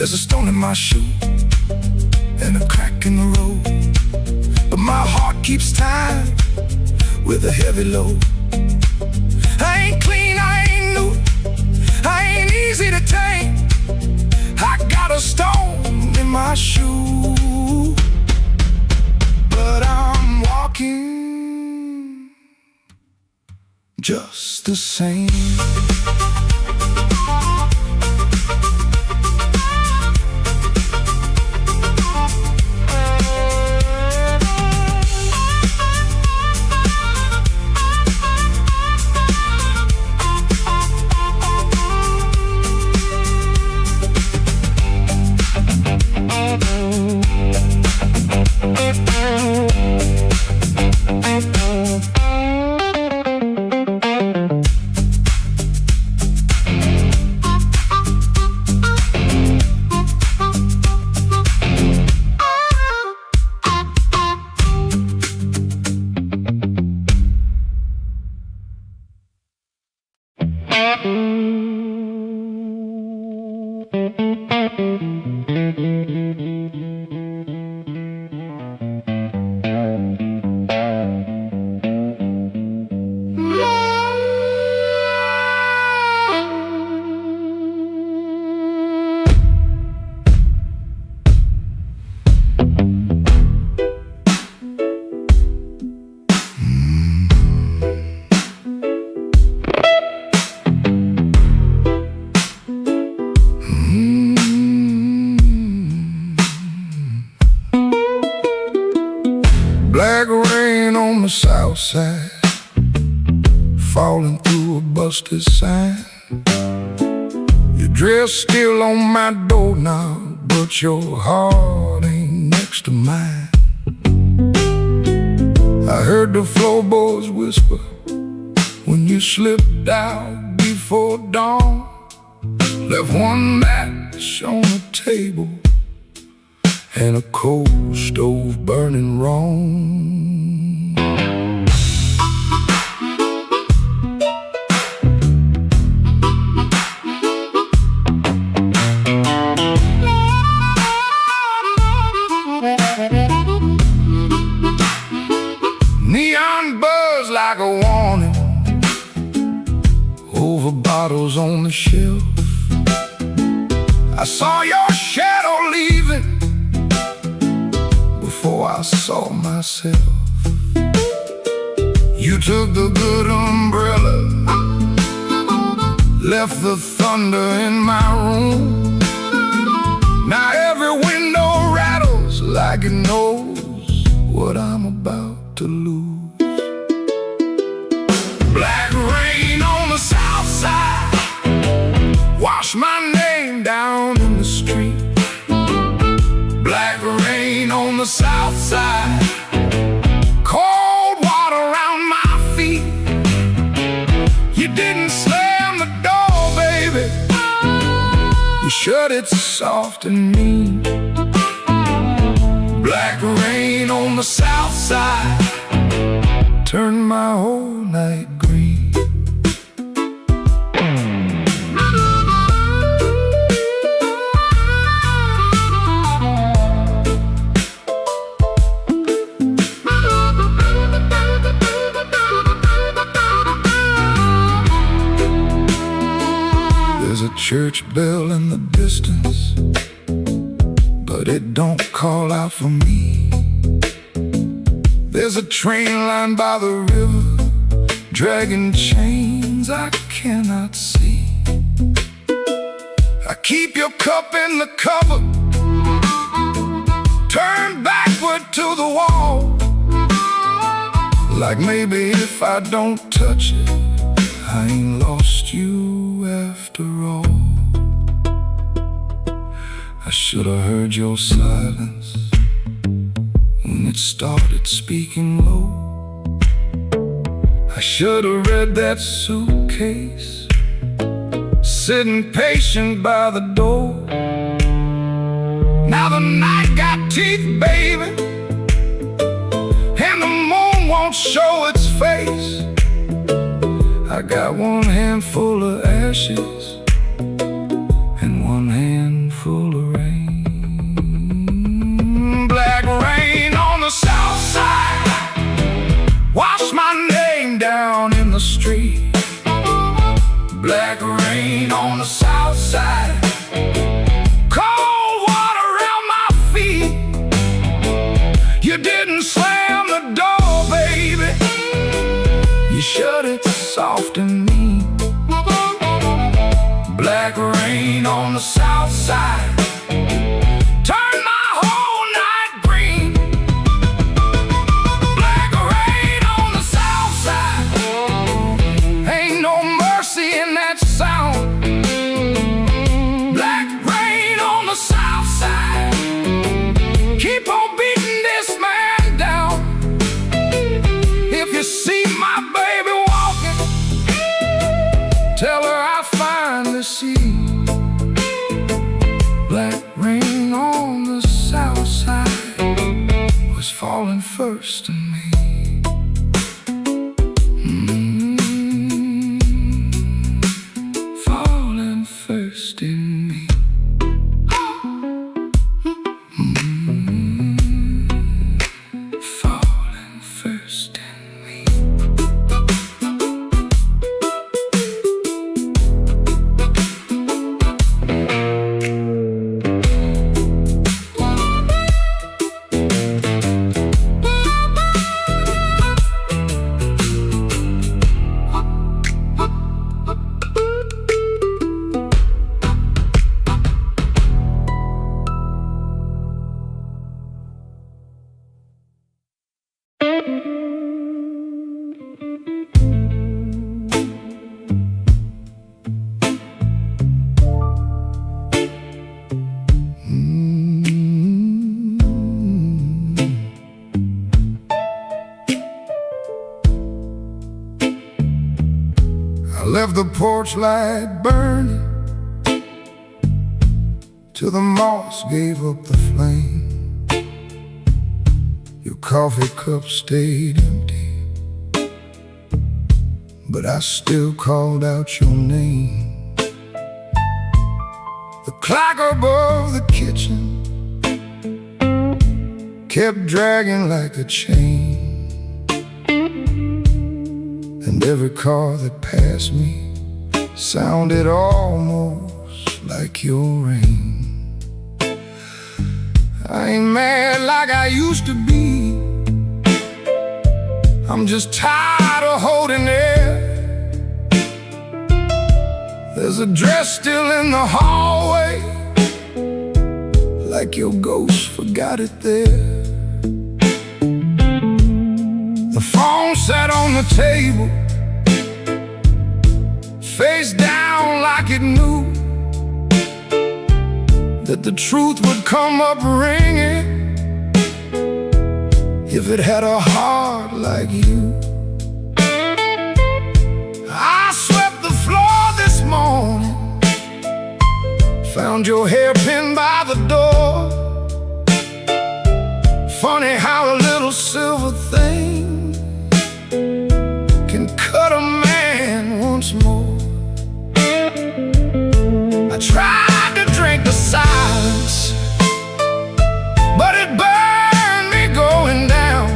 There's a stone in my shoe and a crack in the road, but my heart keeps time with a heavy load. I ain't clean, I ain't new, I ain't easy to tame. I got a stone in my shoe, but I'm walking just the same. Black rain on the south side, falling through a busted sign. Your dress still on my doorknob, but your heart ain't next to mine. I heard the floorboards whisper when you slipped out before dawn. Left one match on the table and a coal stove burning wrong. Neon buzz like a warning over bottles on the shelf. I saw your shadow leaving before I saw myself. You took the good umbrella, left the thunder in my room. Now every window rattles like it knows what I'm about to lose. Black rain on the south side, wash my name down in the street. Black rain on the south side, cold water around my feet. You didn't slam the door, baby, you shut it soft and mean. Black rain on the south side, turned my whole night green. There's a church bell in the distance, but it don't call out for me. There's a train line by the river, dragging chains I cannot see. I keep your cup in the cupboard, turned backward to the wall. Like maybe if I don't touch it, I ain't lost you after all. I should have heard your silence when it started speaking low. I should have read that suitcase, sitting patient by the door. Now the night got teeth, baby, and the moon won't show its face. I got one handful of ashes and one handful of rain. was falling first to me. Falling first in me. Falling first in me. I left the porch light burning till the moss gave up the flame. Your coffee cup stayed empty, but I still called out your name. The clock above the kitchen kept dragging like a chain, and every car that passed me sounded almost like your rain. I ain't mad like I used to be, I'm just tired of holding it. There's a dress still in the hallway, like your ghost forgot it there. The phone sat on the table, face down like it knew that the truth would come up ringing if it had a heart like you. I swept the floor this morning, found your hairpin by the door. Funny how a little silver thing can cut a man once more. I tried to drink the silence, but it burned me going down.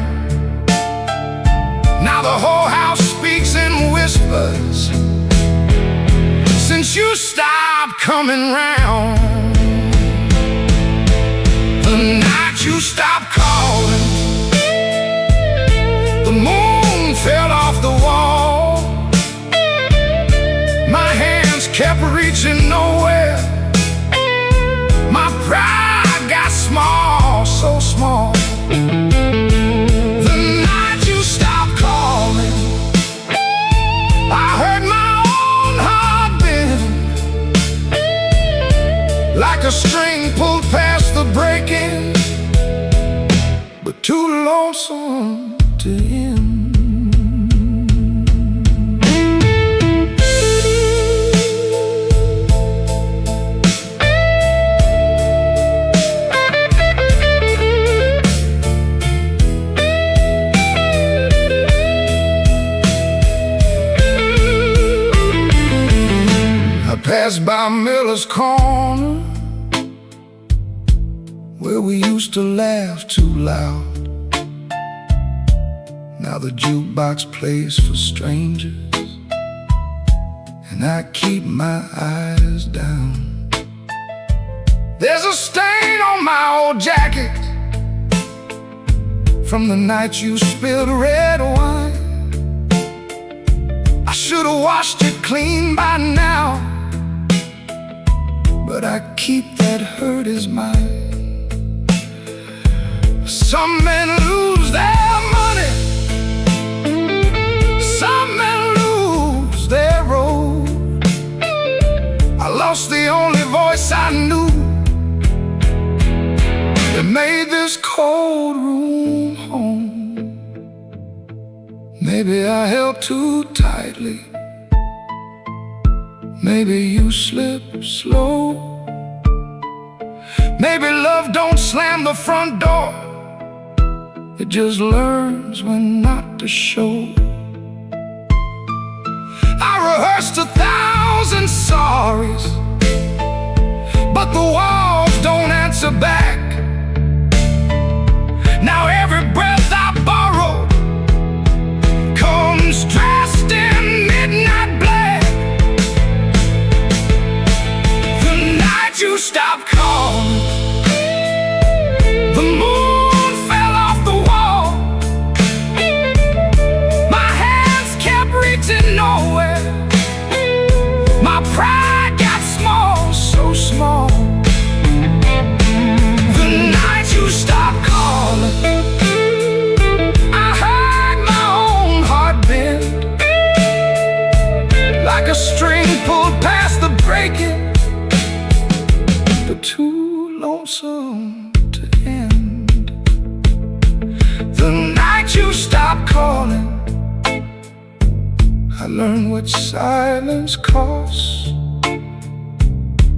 Now the whole house speaks in whispers since you stopped coming round. The night you stopped calling, the moon fell off the wall. My hands kept reaching nowhere, my pride got small, so small. The night you stopped calling, I heard my own heart bend, like a string pulled past the breaking, but too lonesome to end. Passed by Miller's Corner, where we used to laugh too loud. Now the jukebox plays for strangers, and I keep my eyes down. There's a stain on my old jacket from the night you spilled red wine. I should've washed it clean by now, but I keep that hurt as mine. Some men lose their money, some men lose their road. I lost the only voice I knew that made this cold room home. Maybe I held too tightly, maybe you slip slow. Maybe love don't slam the front door just learns when not to show. I rehearsed 1,000 sorries, but the walls don't answer back. Now every breath I borrow comes dressed in midnight black. The night you stopped calling, the moon fell off the wall. My hands kept reaching nowhere. My pride got small, so small. The night you stopped calling, I heard my own heart bend, like a string pulled past the breaking, but too lonesome to end. The night you stopped calling, I learned what silence costs.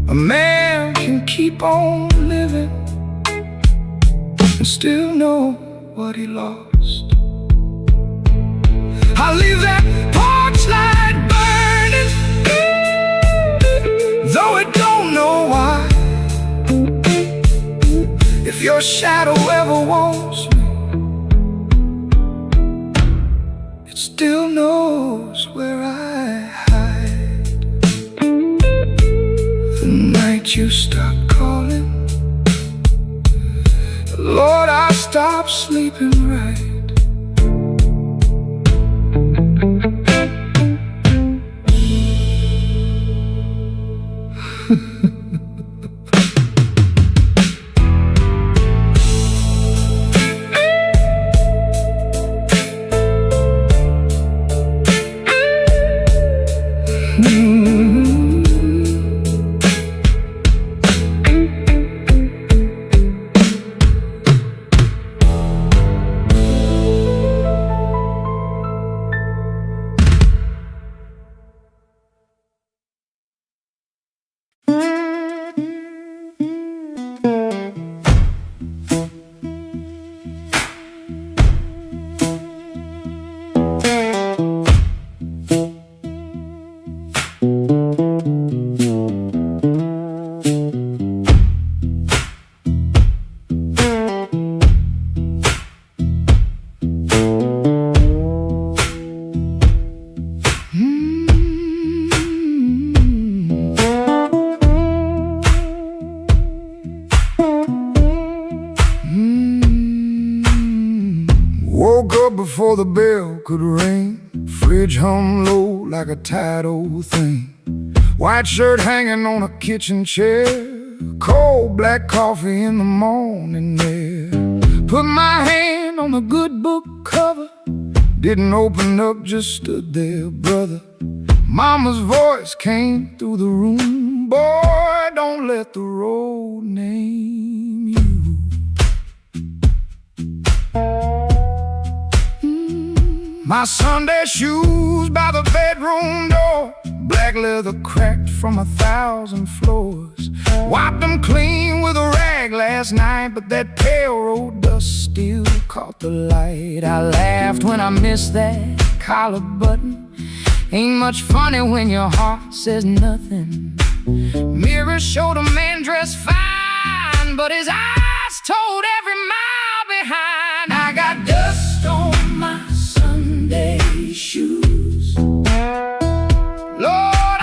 A man can keep on living and still know what he lost. I leave that porch light burning, though it don't know why. If your shadow ever wants me, it still knows where I hide. The night you stopped calling, Lord, I stopped sleeping right. Woke up before the bell could ring. Fridge hum low like a tired old thing. White shirt hanging on a kitchen chair. Cold black coffee in the morning air. Put my hand on the good book cover. Didn't open up, just stood there, brother. Mama's voice came through the room. Boy, don't let the road name you. My Sunday shoes by the bedroom door. Black leather cracked from 1,000 floors. Wiped them clean with a rag last night, but that pale road dust still caught the light. I laughed when I missed that collar button. Ain't much funny when your heart says nothing. Mirror showed a man dressed fine, but his eyes told every mile behind. I got dust on my Sunday shoes. Lord,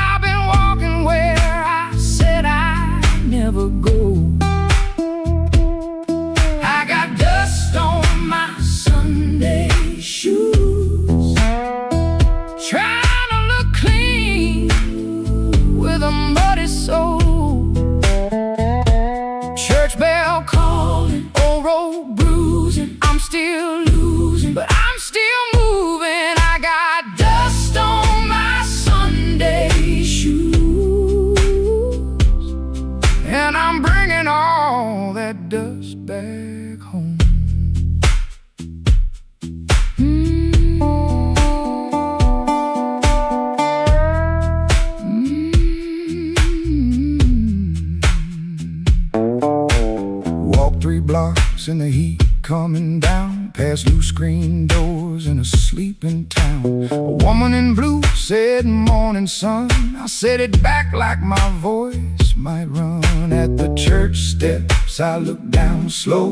I've been walking where I said I'd never go. I got dust on my Sunday shoes. Trying to look clean with a muddy soul. Church bell calling, old road bruising. I'm still losing, but I'm still moving. I got dust on my Sunday shoes, and I'm bringing all that dust back home. Walk 3 blocks in the heat coming down. past loose screen doors in a sleeping town. A woman in blue said, "Morning, sun." I said it back like my voice might run. At the church steps I looked down slow,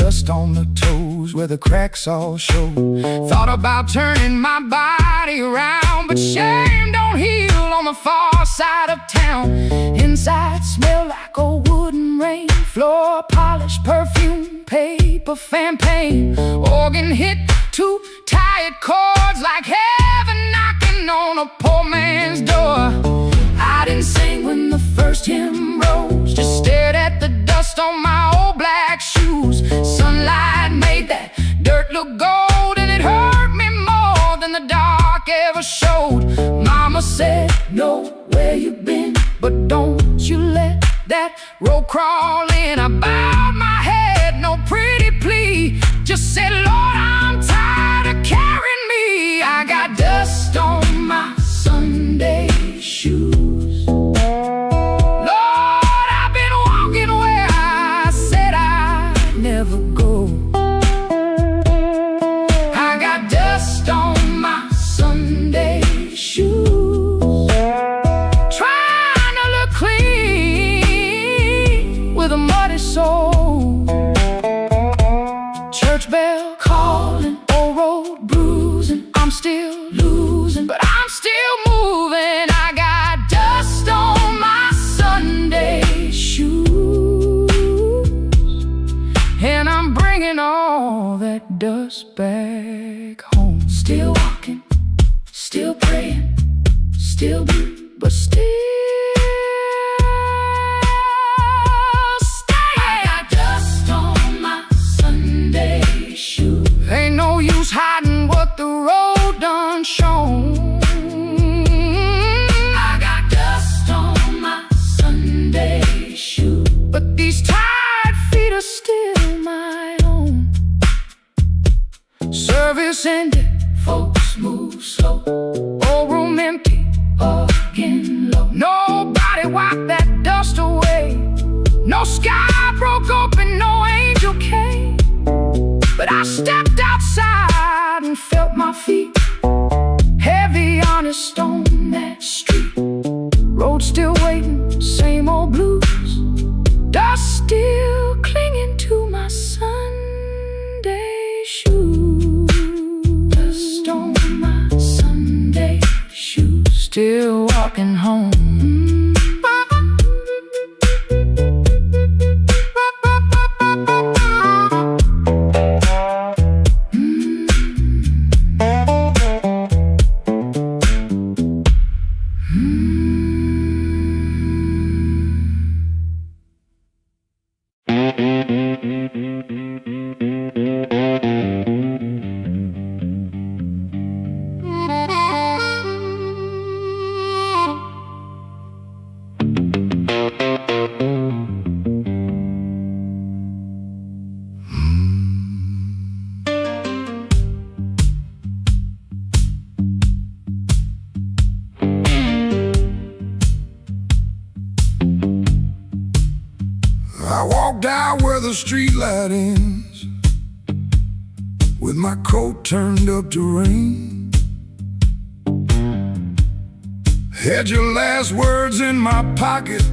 dust on the toes where the cracks all show. Thought about turning my body around, but shame don't heal on the far side of town. Inside smelled like a wooden rain, floor polish, perfume, paper, fan paint. Organ hit two tired chords like heaven knocking on a poor man's door. I didn't sing when the first hymn rose, just stared at the dust on my old black shoes. Sunlight made that dirt look gold, and it hurt me more than the dark ever showed. Mama said, "Know where you've been, but don't you let that road crawl in." I bowed my head, no pretty plea, just said, "Lord, I'm tired of carrying me." I got dust on my Sunday shoes. Lord, I've been walking where I said I'd never go. I got dust on my Sunday shoes, trying to look clean with a muddy soul. Church bell calling, old road bruising. I'm still losing, but I'm still moving. I got dust on my Sunday shoes, and I'm bringing all that dust back home. Still walking, still praying, still blue, but still staying. I got dust on my Sunday shoes. Ain't no use hiding what the road done shown. I got dust on my Sunday shoes, but these tired feet are still my own. Service ended, folks move slow. Old room empty, organ low. Nobody wiped that dust away. No sky broke open, no angel came. But I stepped outside and felt my feet heavy on a stone that street. Road still waiting, same old blues. Dust still clinging to my Sunday shoes. Dust on my Sunday shoes, still walking home. I walked out where the street light ends, with my coat turned up to rain. Had your last words in my pocket,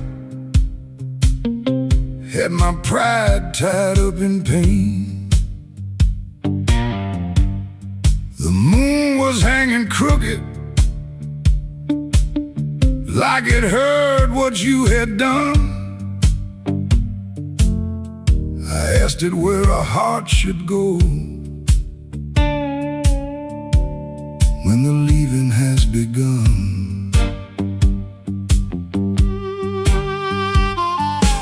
had my pride tied up in pain. The moon was hanging crooked, like it heard what you had done. I asked it where a heart should go when the leaving has begun.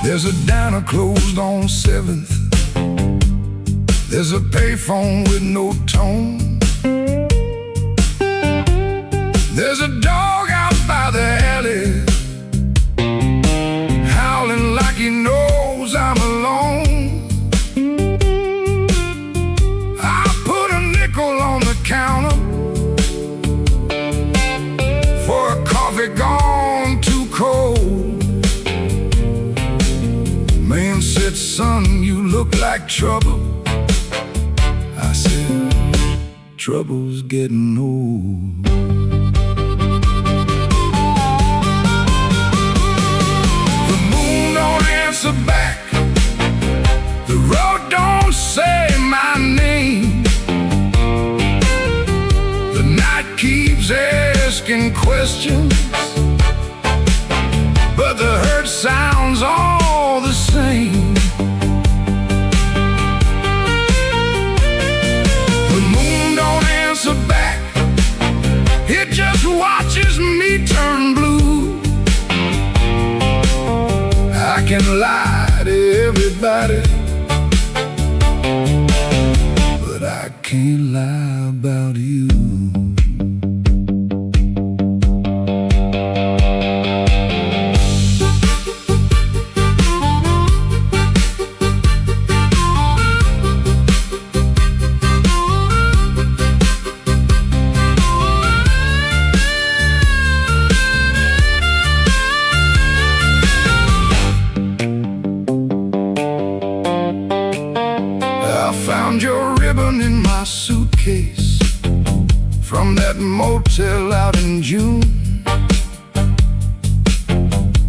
There's a diner closed on 7th. There's a payphone with no tone. There's a dog out by the alley, howling like he knows I'm alone. I put a nickel on the counter for a coffee gone too cold. Man said, "Son, you look like trouble." said, trouble's getting old. The moon don't answer back, the road don't say my name. The night keeps asking questions, but the hurt sounds all the same. The moon don't answer back, it just watches me turn blue. I can lie to everybody, but I can't lie about you. Found your ribbon in my suitcase from that motel out in June.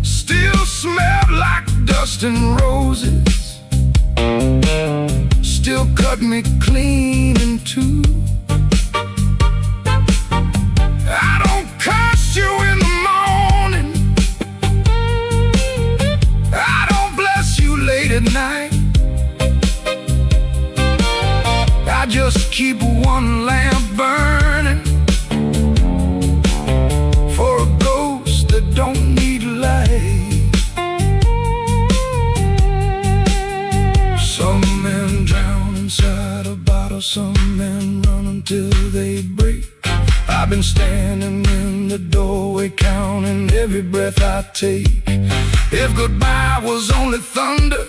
Still smelled like dust and roses, still cut me clean in two. I don't curse you in the morning, I don't bless you late at night. I just keep one lamp burning for a ghost that don't need light. Some men drown inside a bottle, some men run until they break. I've been standing in the doorway counting every breath I take. If goodbye was only thunder,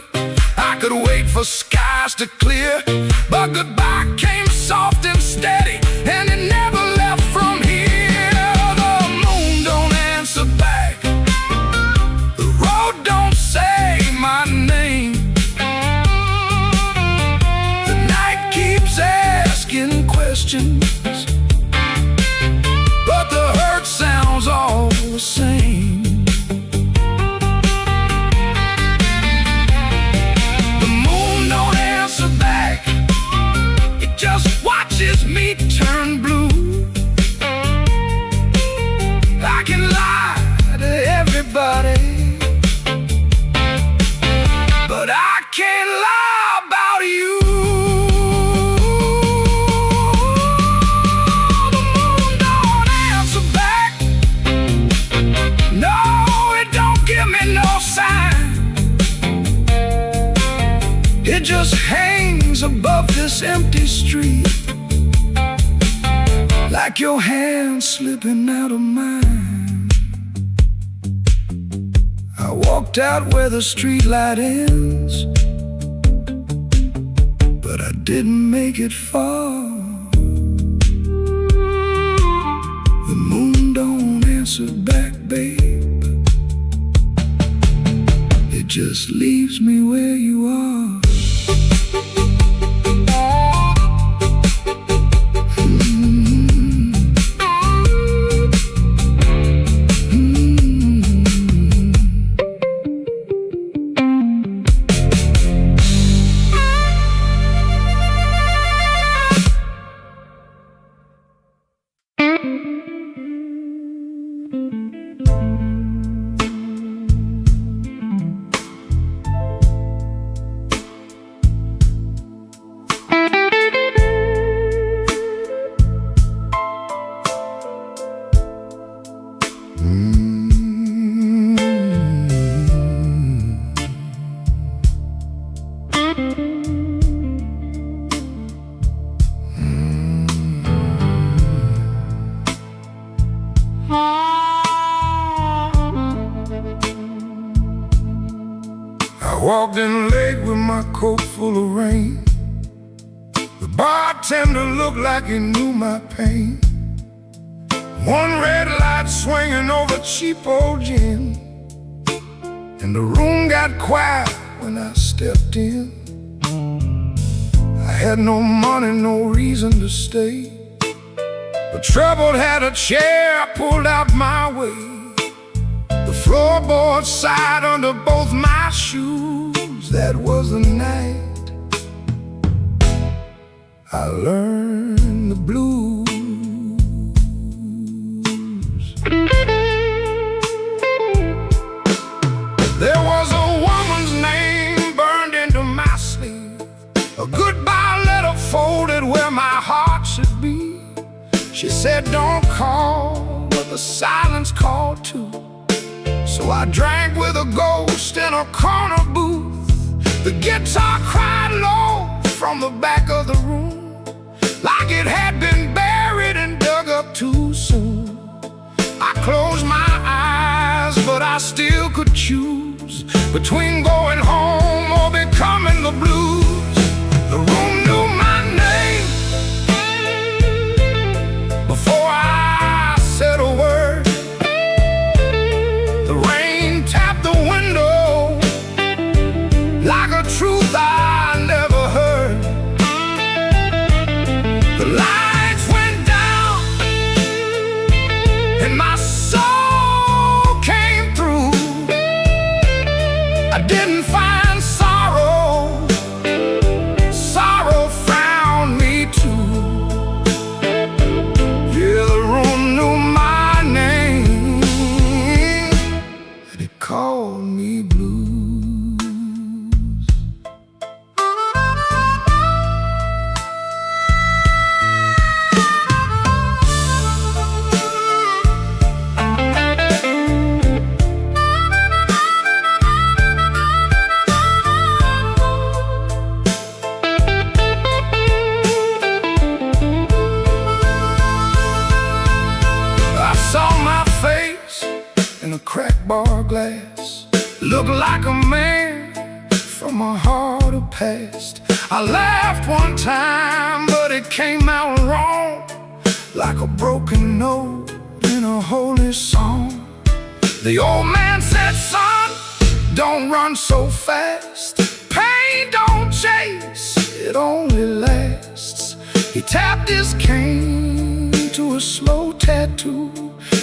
I could wait for skies to clear, but goodbye came soft and steady, and it never left from here. The moon don't answer back, the road don't say my name. The night keeps asking questions, but the hurt sounds all the same. Just watches me turn blue. I can lie to everybody, but I can't lie about you. The moon don't answer back, no, it don't give me no sign. It just hangs above this empty street, like your hand slipping out of mine. I walked out where the street light ends, but I didn't make it far. The moon don't answer back, babe, it just leaves me where you are. Walked in late with my coat full of rain. The bartender looked like he knew my pain. One red light swinging over cheap old gin, and the room got quiet when I stepped in. I Had no money, no reason to stay. The trouble had a chair pulled out my way. The floorboard side under both my shoes. That was the night I learned the blues. There was a woman's name burned into my sleeve, a goodbye letter folded where my heart should be. She said don't call, but the silence called too. So I drank with a ghost in a corner booth. The guitar cried low from the back of the room, like it had been buried and dug up too soon. I closed my eyes, but I still could choose between going home or becoming the blues. The room knew my name before I said a word. The rain tapped the window like a truth I never heard. The lights went down and my soul came through. I didn't find sorrow, sorrow found me too. Yeah, the room knew my name and it called me blues. Cracked bar glass looked like a man from a harder past. I laughed one time, but it came out wrong, like a broken note in a holy song. The old man said, son, don't run so fast. Pain don't chase, it only lasts. He tapped his cane to a slow tattoo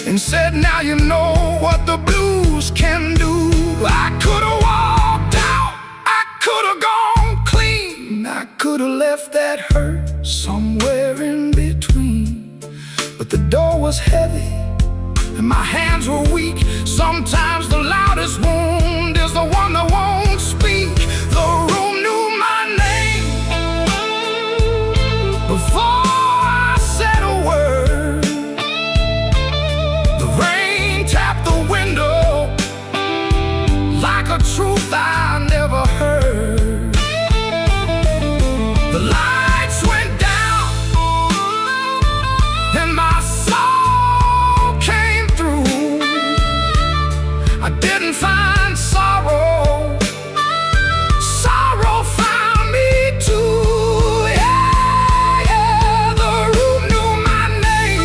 and said, now you know what the blues can do. I could've walked out, I could've gone clean, I could've left that hurt somewhere in between. But the door was heavy and my hands were weak. Sometimes the loudest wound is the one that won't speak. The room knew my name before I said a word. The rain tapped the window like a truth I never heard. The lights went down and my soul came through. I didn't find sorrow, sorrow found me too. Yeah, yeah, the room knew my name.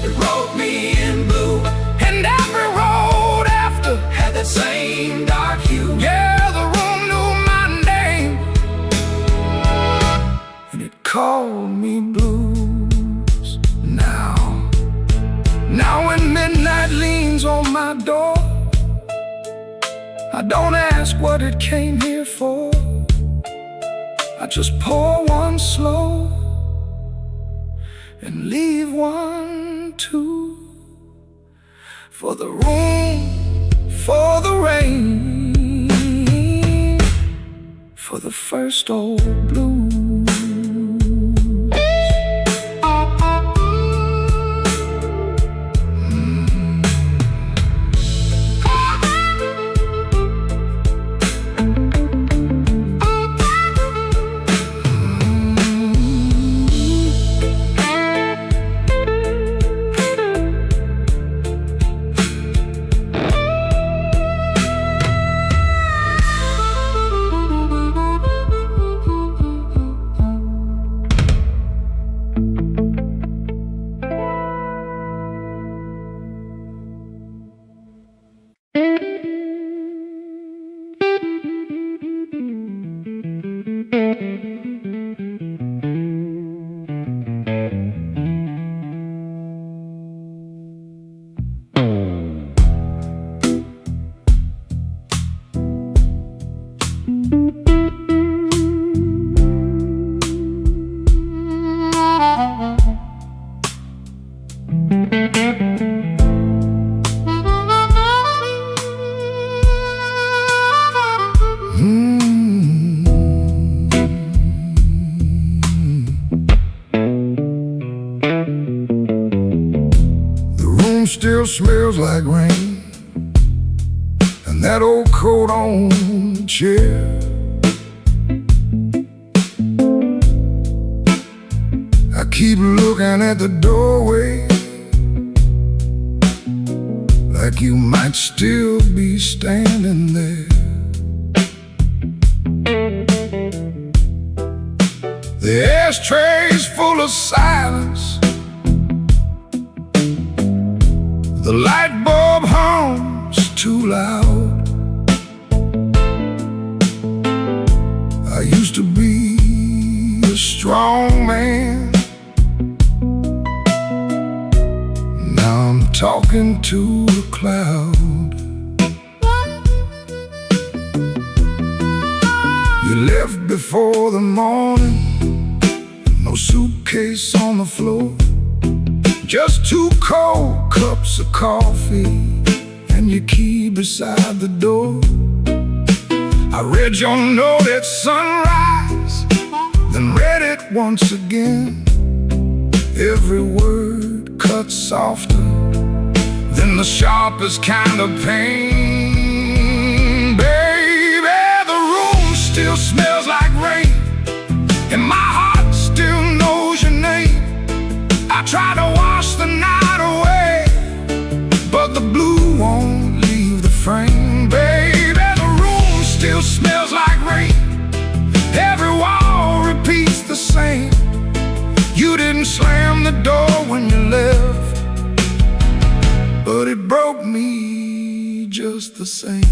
It wrote me in blue, and every road after had that same dark hue. Yeah, the room knew my name, and it called me blues. Now when midnight leans on my door, I don't ask what it came here for. I just pour one slow and leave one too. For the room, for the rain, for the first old blues. still smells like rain, and that old coat on the chair. I keep looking at the doorway, like you might still be standing there. The ashtray's full of silence, the light bulb hums too loud. I used to be a strong man, now I'm talking to a cloud. You left before the morning, no suitcase on the floor, just 2 cold cups of coffee and your key beside the door. I read your note at sunrise, then read it once again. Every word cut softer than the sharpest kind of pain. Baby, the room still smells like rain, and my heart still knows your name. I try to wash the night away, but the blue won't leave the frame. Baby, the room still smells like rain, every wall repeats the same. You didn't slam the door when you left, but it broke me just the same.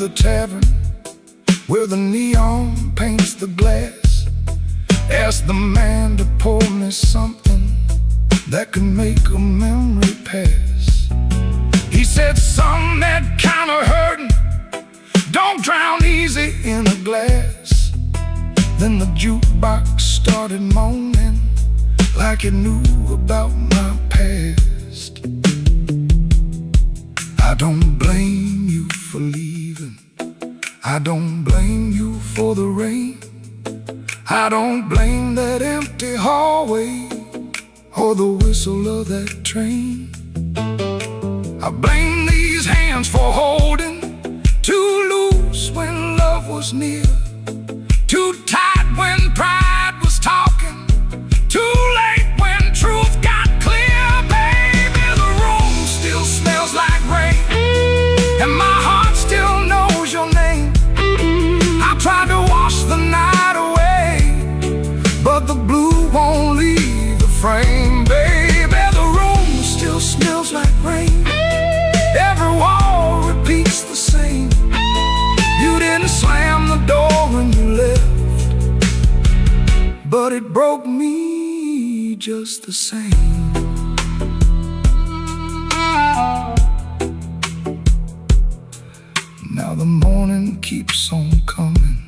The tavern where the neon paints the glass, asked the man to pour me something that could make a memory pass. He said, "Son, that kind of hurting don't drown easy in a glass." Then the jukebox started moaning like it knew about my past. I don't blame you for leaving, I don't blame you for the rain, I don't blame that empty hallway or the whistle of that train. I blame these hands for holding too loose when love was near, too tight when pride was talking, too late when truth got clear. Baby, the room still smells like rain, and my heart still knows your name. I tried to wash the night away, but the blue won't leave the frame. Baby, the room still smells like rain, every wall repeats the same. You didn't slam the door when you left, but it broke me just the same. Now the morning keeps on coming,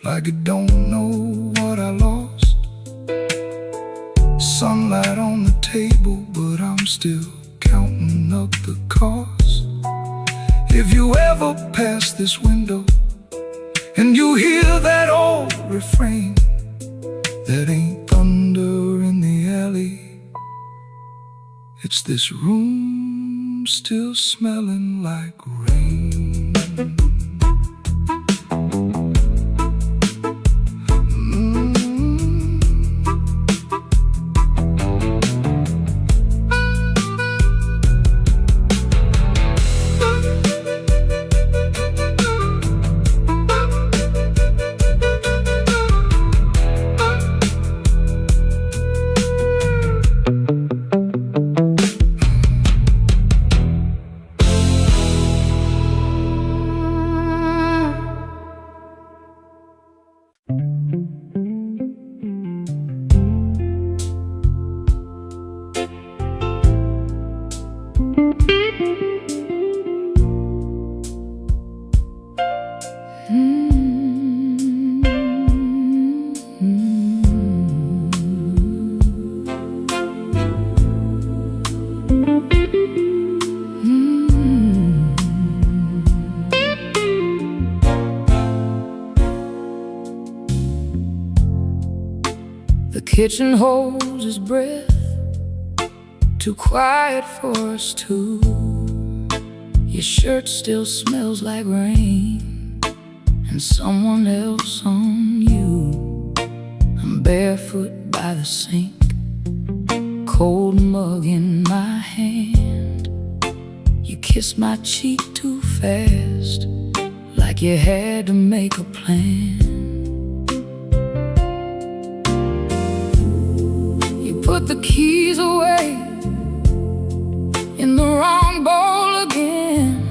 like it don't know what I lost. Sunlight on the table, but I'm still counting up the cost. If you ever pass this window and you hear that old refrain, that ain't thunder in the alley, it's this room still smelling like rain. kitchen holds his breath, too quiet for us two. Your shirt still smells like rain and someone else on you. I'm barefoot by the sink, cold mug in my hand. You kiss my cheek too fast, like you had to make a plan. You put the keys away in the wrong bowl again.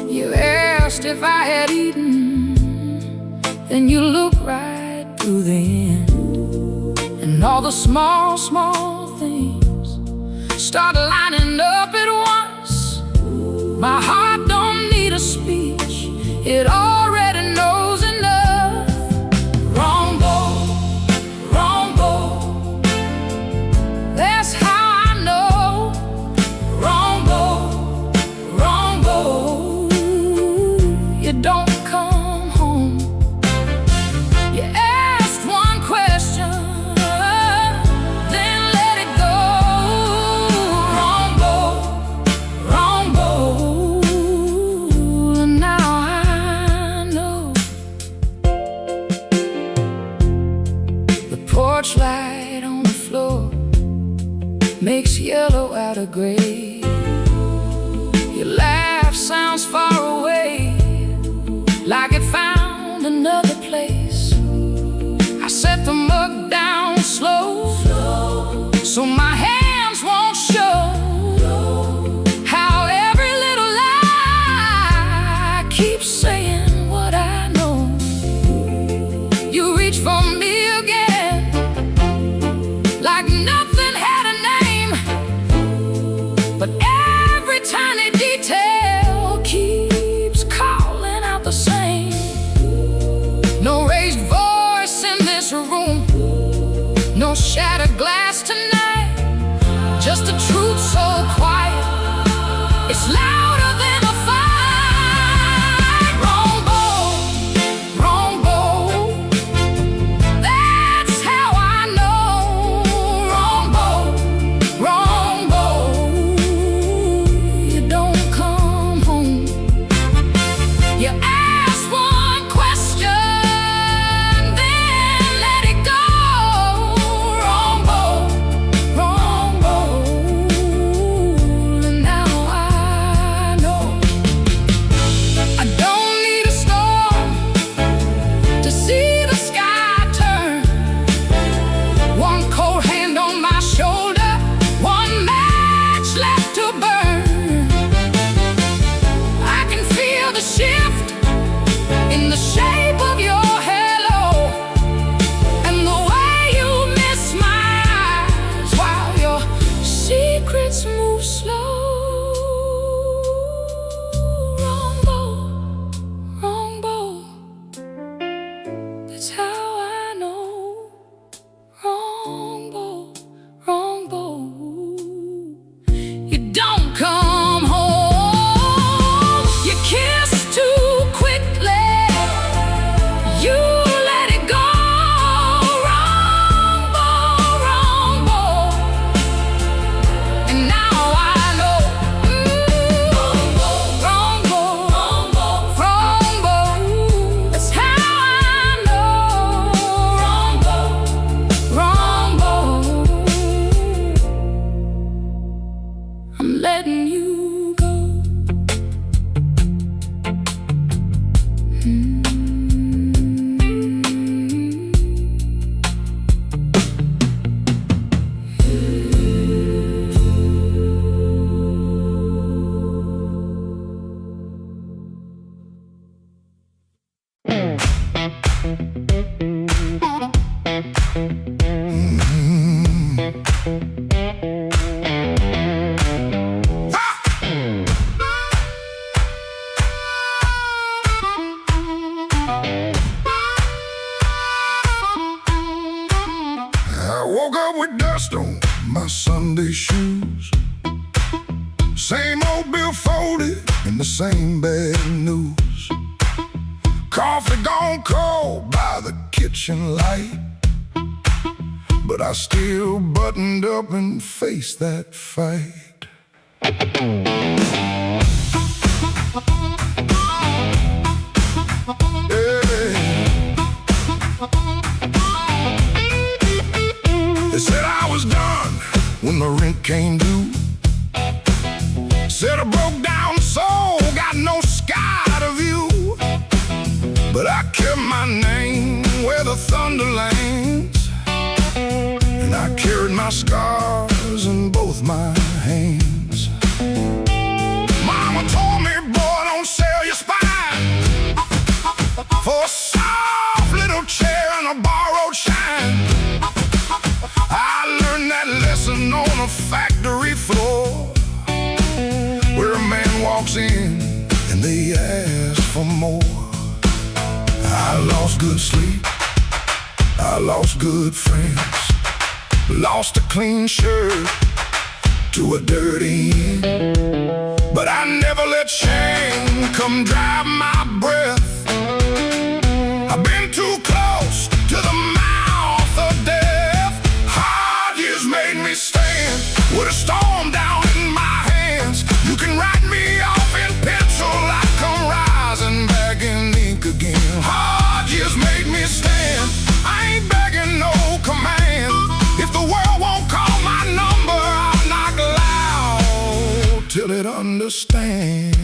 You asked if I had eaten, then you look right through the end. And all the small, small things start lining up at once. My heart don't need a speech, it already knows enough. Wrong bowl, wrong bowl, that's how I know. Wrong bowl, wrong bowl, you don't come home. You asked one question, then let it go. Wrong bowl, wrong bowl, and now I know. The porch light on the floor makes yellow out of gray. Your laugh sounds far away, like it found another place. I set the mug down slow, so my hands won't show how every little lie keeps saying what I know. You reach for me again, like nothing had a name, but every tiny detail keeps calling out the same. No raised voice in this room, no shattered glass tonight, just a truth so quiet, it's louder than a fight. Wrong bowl, wrong bowl, that's how I know. Wrong bowl, wrong bowl, you don't come home. You ask one question, then let it go. Wrong bowl, and now I know. I don't need a storm to see the sky turn. One cold hand on my shoulder, one match left to burn. I can feel the shift in the shape of your halo, and the way you miss my eyes while your secrets move slow. Wrong bowl, that's how I know. Wrong bowl, you don't come home. You kiss too quickly, you let it go. Wrong bowl, and now I know. Wrong bowl, that's how I know. Wrong bowl, I'm letting you go. I woke up with dust on my Sunday shoes, same old bill folded in the same bad news. Coffee gone cold by the kitchen light. but I still buttoned up and faced that fight. They said I was done when the rent came due. Said I broke down soul, got no sky to view. But I kept my name where the thunder lands, and I carried my scars in both my hands. Mama told me, boy, don't sell your spine for a soft little chair and a borrowed shine. I learned that lesson on a factory floor, where a man walks in and they ask for more. I lost good sleep, I lost good friends, lost a clean shirt to a dirty end. But I never let shame come drive my breath. I've been too close to the mouth of death. Hard years made me stand with a storm down in my hands. You can write me off in pencil, I come rising back in ink again. Hard years made me stand, I ain't begging no command. If the world won't call my number, I'll knock loud till it understands.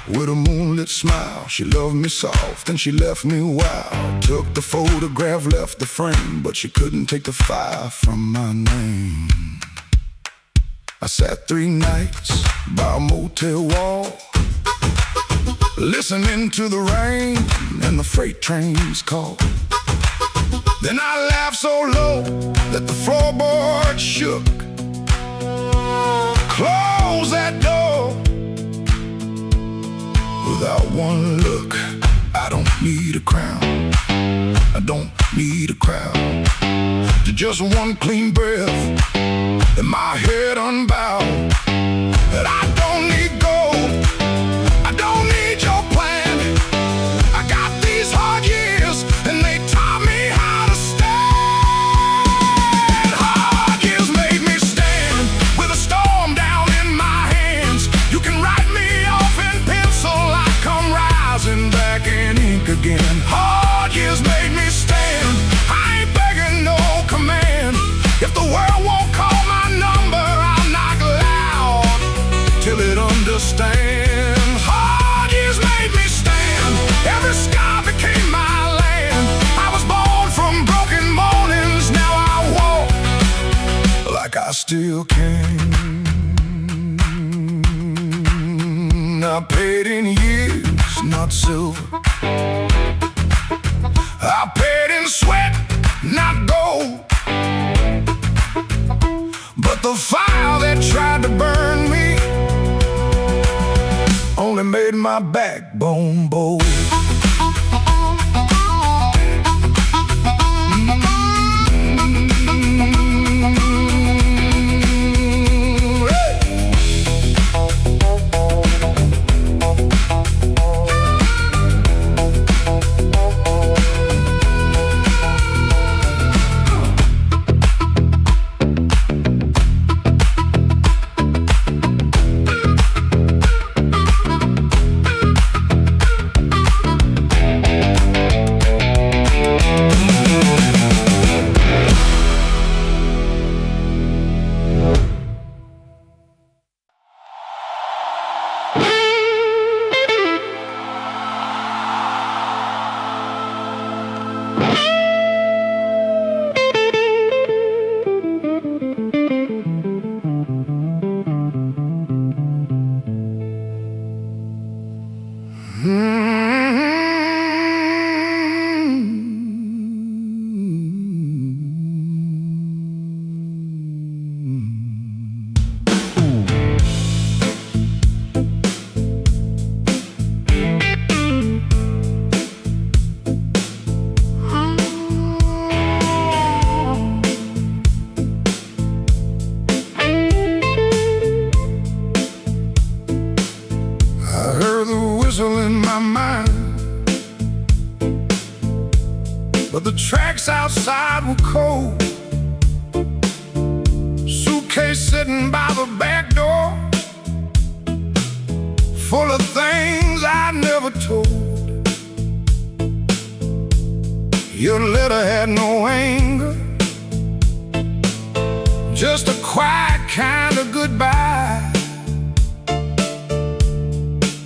With a moonlit smile, she loved me soft and she left me wild. Took the photograph, left the frame, but she couldn't take the fire from my name. I sat 3 nights by a motel wall, listening to the rain and the freight trains call. Then I laughed so low that the floorboard shook. Close that door. Without one look, I don't need a crown, I don't need a crowd, to just one clean breath and my head unbowed. And I don't need gold, I don't need your plan. I got these hard years and they taught me how to stand. Hard years made me stand with a storm down in my hands. You can write me off in pencil, come rising back in ink again. Hard years made me stand, I ain't begging no command. If the world won't call my number, I'll knock loud till it understands. Hard years made me stand, every scar became my land. I was born from broken mornings, now I walk like I still can. I paid in years, not silver. I paid in sweat, not gold. But the fire that tried to burn me only made my backbone bold. pencil in my mind, but the tracks outside were cold. Suitcase sitting by the back door, full of things I never told. Your letter had no anger, just a quiet kind of goodbye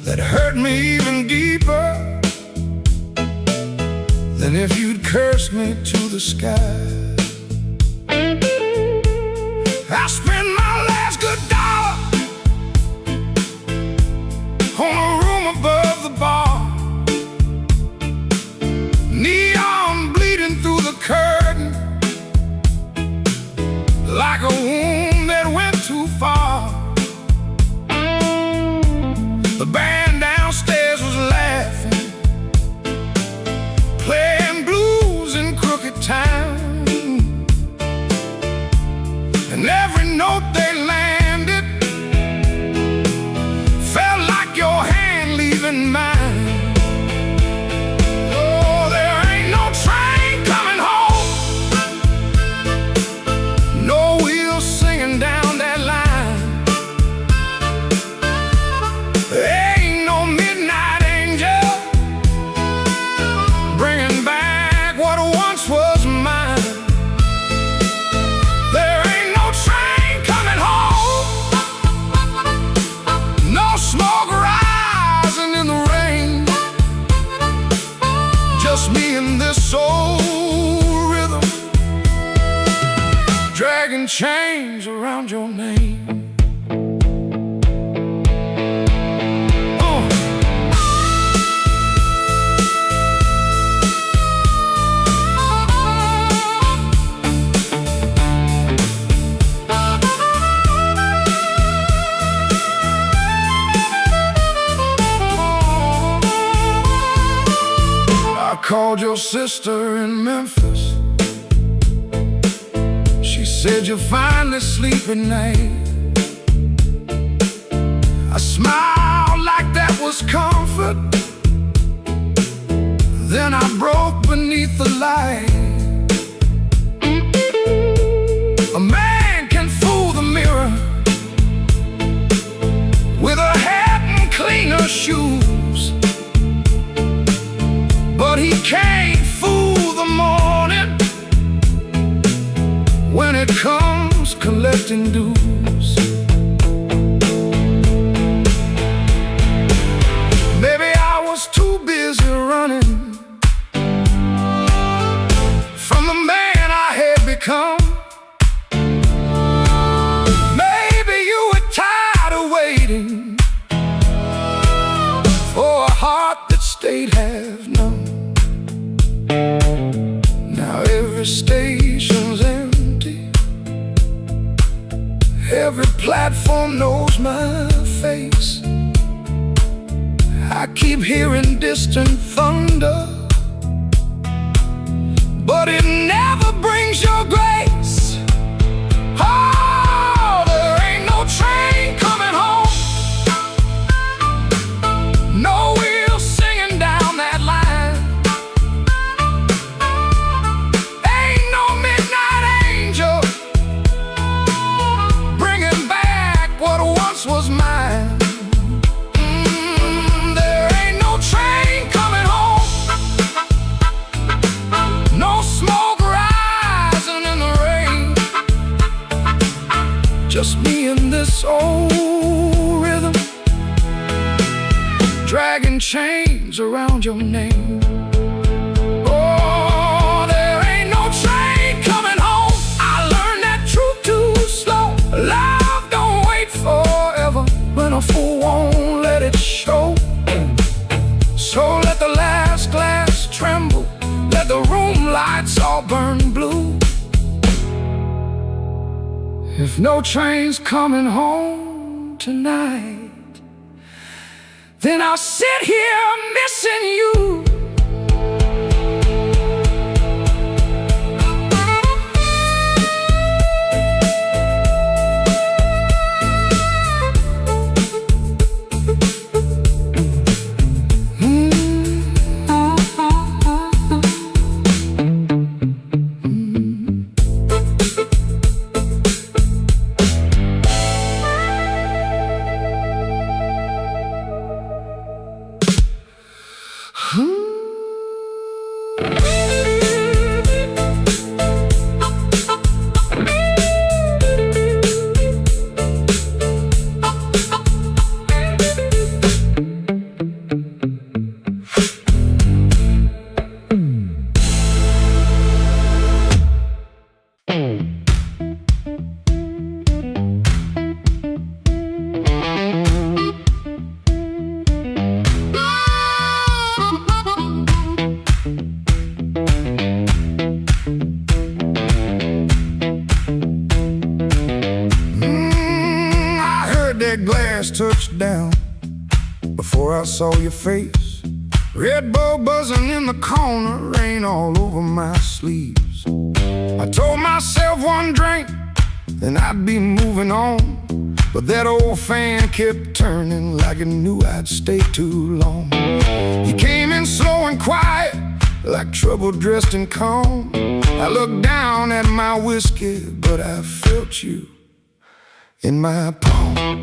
that hurt me even deeper than if you'd cursed me to the sky. I spent my last good dollar on a room above the bar, neon bleeding through the curtain like a wound that went too far. The band downstairs was laughing, playing blues in crooked time, and every note they landed felt like your hand leaving mine. Oh, there ain't no train coming home, no wheels singing down that line. Ain't no midnight angel bringing back what once was mine. There ain't no train coming home, no smoke rising in the rain, just me and this soul rhythm, dragging chains around your name. I called your sister in Memphis. She said you'll finally sleep at night. I smiled like that was comfort, then I broke beneath the light. A man can fool the mirror with a hat and cleaner shoes, but he can't fool the morning when it comes collecting dues. Maybe I was too busy running from the man I had become. Maybe you were tired of waiting for a heart that stayed half numb. Now every station's empty, every platform knows my face. I keep hearing distant thunder, but it never brings your grace. Oh, there ain't no train coming home, no wheels singing down that line. Ain't no midnight angel bringing back what once was mine. There ain't no train coming home, no smoke rising in the rain, just me and this old rhythm, dragging chains around your name. Oh, there ain't no train coming home. I learned that truth too slow. Love don't wait forever when a fool won't let it show. So let the last glass tremble, let the room lights all burn blue. If no train's coming home tonight, then I'll sit here missing you. touched down before I saw your face. Red Bull buzzing in the corner, rain all over my sleeves. I told myself one drink, then I'd be moving on. But that old fan kept turning like it knew I'd stay too long. You came in slow and quiet, like trouble dressed in calm. I looked down at my whiskey, but I felt you in my palm.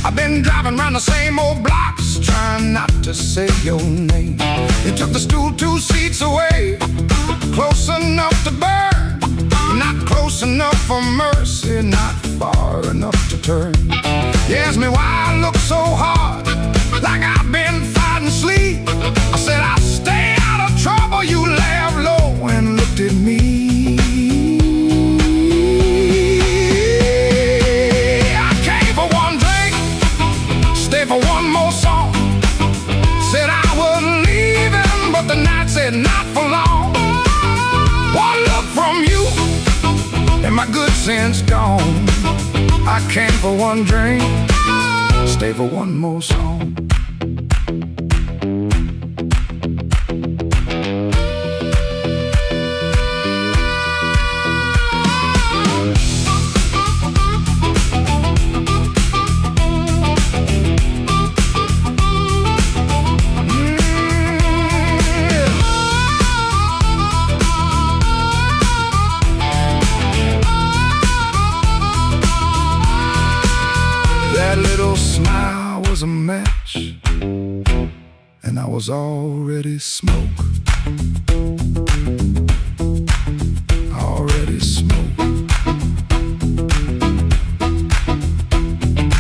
I've been driving around the same old blocks, trying not to say your name. You took the stool 2 seats away, close enough to burn, not close enough for mercy, not far enough to turn. You asked me why I look so hard, like I've been fighting sleep. I said I'll stay out of trouble. You laughed low and looked at me. For one more song, said I was leaving, but the night said not for long. One look from you, and my good sense gone. I came for one drink, stay for one more song. That little smile was a match, and I was already smoke. Already smoke.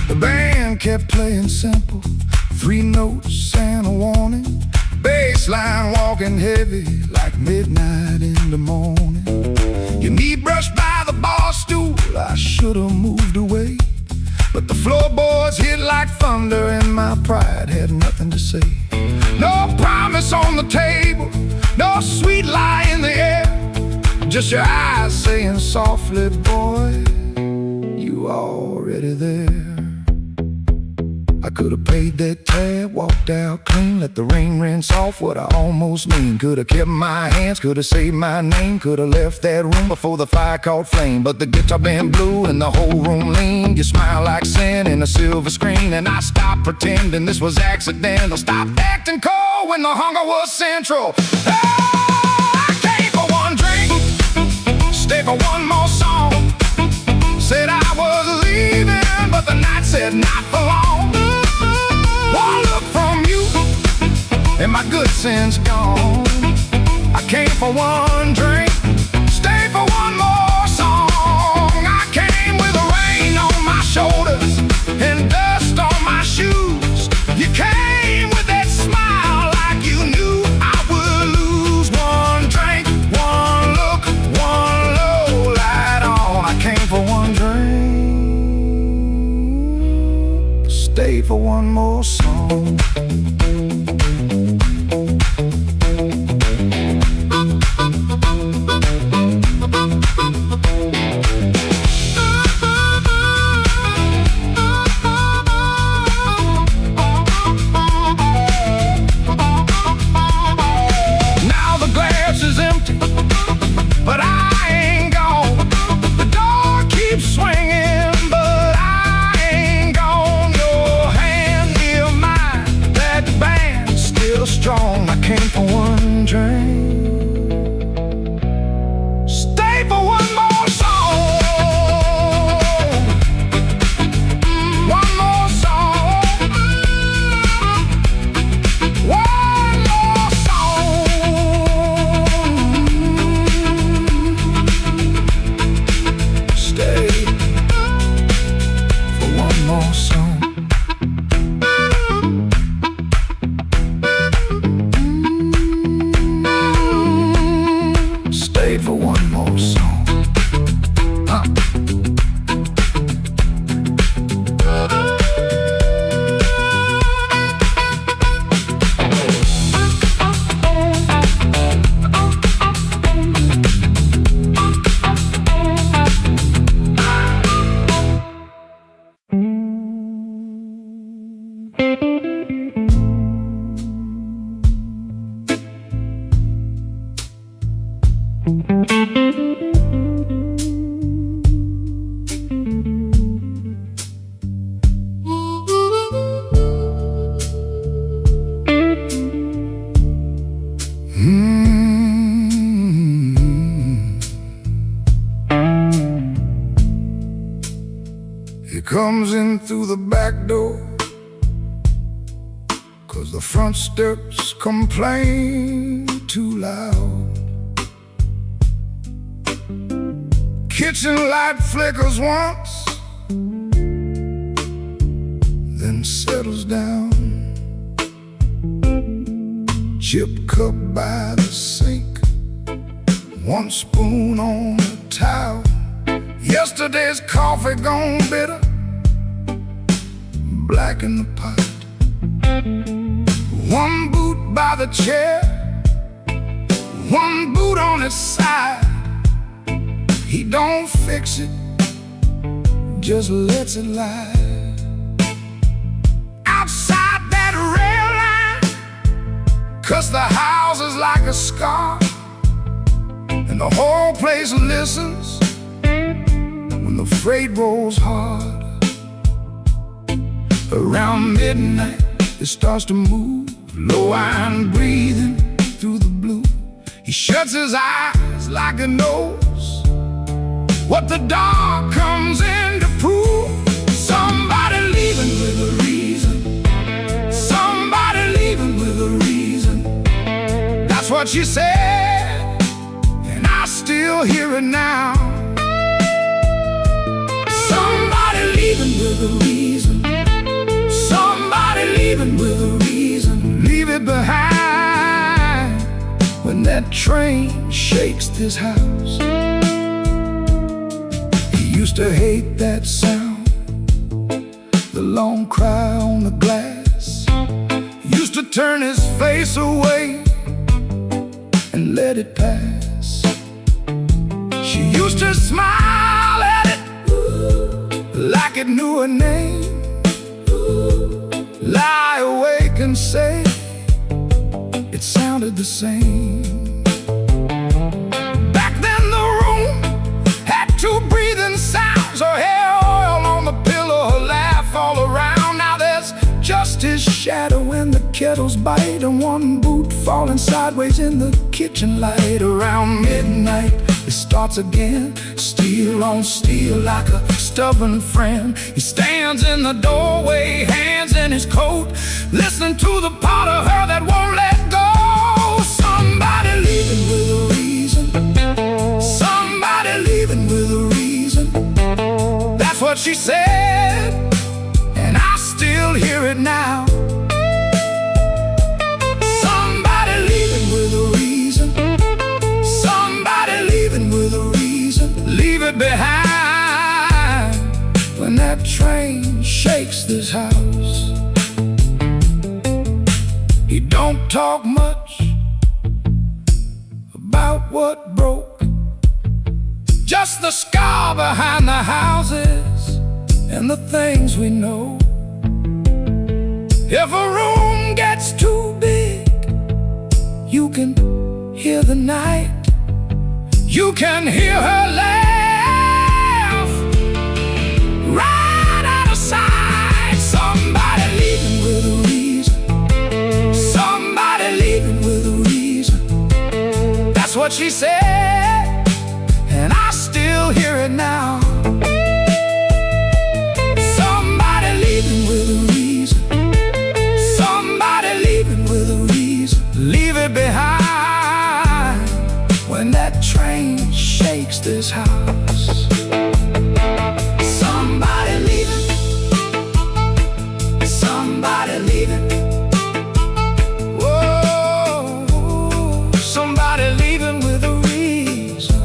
The band kept playing simple, 3 notes and a warning. Bass line walking heavy like midnight in the morning. Your knee brushed by the bar stool, I should've moved away. But the floorboards hit like thunder, and my pride had nothing to say. No promise on the table, no sweet lie in the air, just your eyes saying softly, boy, you already there. I could've paid that tab, walked out clean, let the rain rinse off what I almost mean. Could've kept my hands, could've saved my name, could've left that room before the fire caught flame. But the guitar band blew and the whole room leaned. You smile like sin in a silver screen, and I stopped pretending this was accidental. Stopped acting cold when the hunger was central. Oh, I came for one drink, stay for one more song. Said I was leaving, but the night said not for long. One look from you, and my good sense gone. I came for one drink, stay for one more song. I came with the rain on my shoulders and dust on my shoes. You came with that smile like you knew I would lose. One drink, one look, one low light on. I came for one drink, stay for one more song. He comes in through the back door, 'cause the front steps complain too loud. Kitchen light flickers once, then settles down. Chip cup by the sink, one spoon on the towel. Yesterday's coffee gone bitter, black in the pot. One boot by the chair, one boot on its side. He don't fix it, just lets it lie. Outside that rail line, 'cause the house is like a scar, and the whole place listens when the freight rolls hard. Around midnight it starts to move, low iron breathing through the blue. He shuts his eyes like he knows what the dark comes in to prove. Somebody leaving with a reason, somebody leaving with a reason. That's what she said, and I still hear it now. Somebody leaving with a reason, somebody leaving with a reason. Leave it behind when that train shakes this house. He used to hate that sound, the long cry on the glass. Used to turn his face away and let it pass. She used to smile at it like it knew her name. Lie awake and say it sounded the same. Back then the room had two breathing sounds, her hair oil on the pillow, her laugh all around. Now there's just his shadow and the kettle's bite, and one boot falling sideways in the kitchen light. Around midnight it starts again, steel on steel like a stubborn friend. He stands in the doorway, hands in his coat, listening to the part of her that won't let go. Somebody leaving with a reason, somebody leaving with a reason. That's what she said, and I still hear it now. Somebody leaving with a reason, somebody leaving with a reason. Leave it behind when that train shakes this house. He don't talk much about what broke, just the scar behind the houses and the things we know. If a room gets too big, you can hear the night, you can hear her laugh right out of sight. Somebody leaving with a reason, somebody leaving with a reason. That's what she said, and I still hear it now. Somebody leaving with a reason, somebody leaving with a reason. Leave it behind when that train shakes this house. Somebody leaving, somebody leaving. Whoa, somebody leaving with a reason.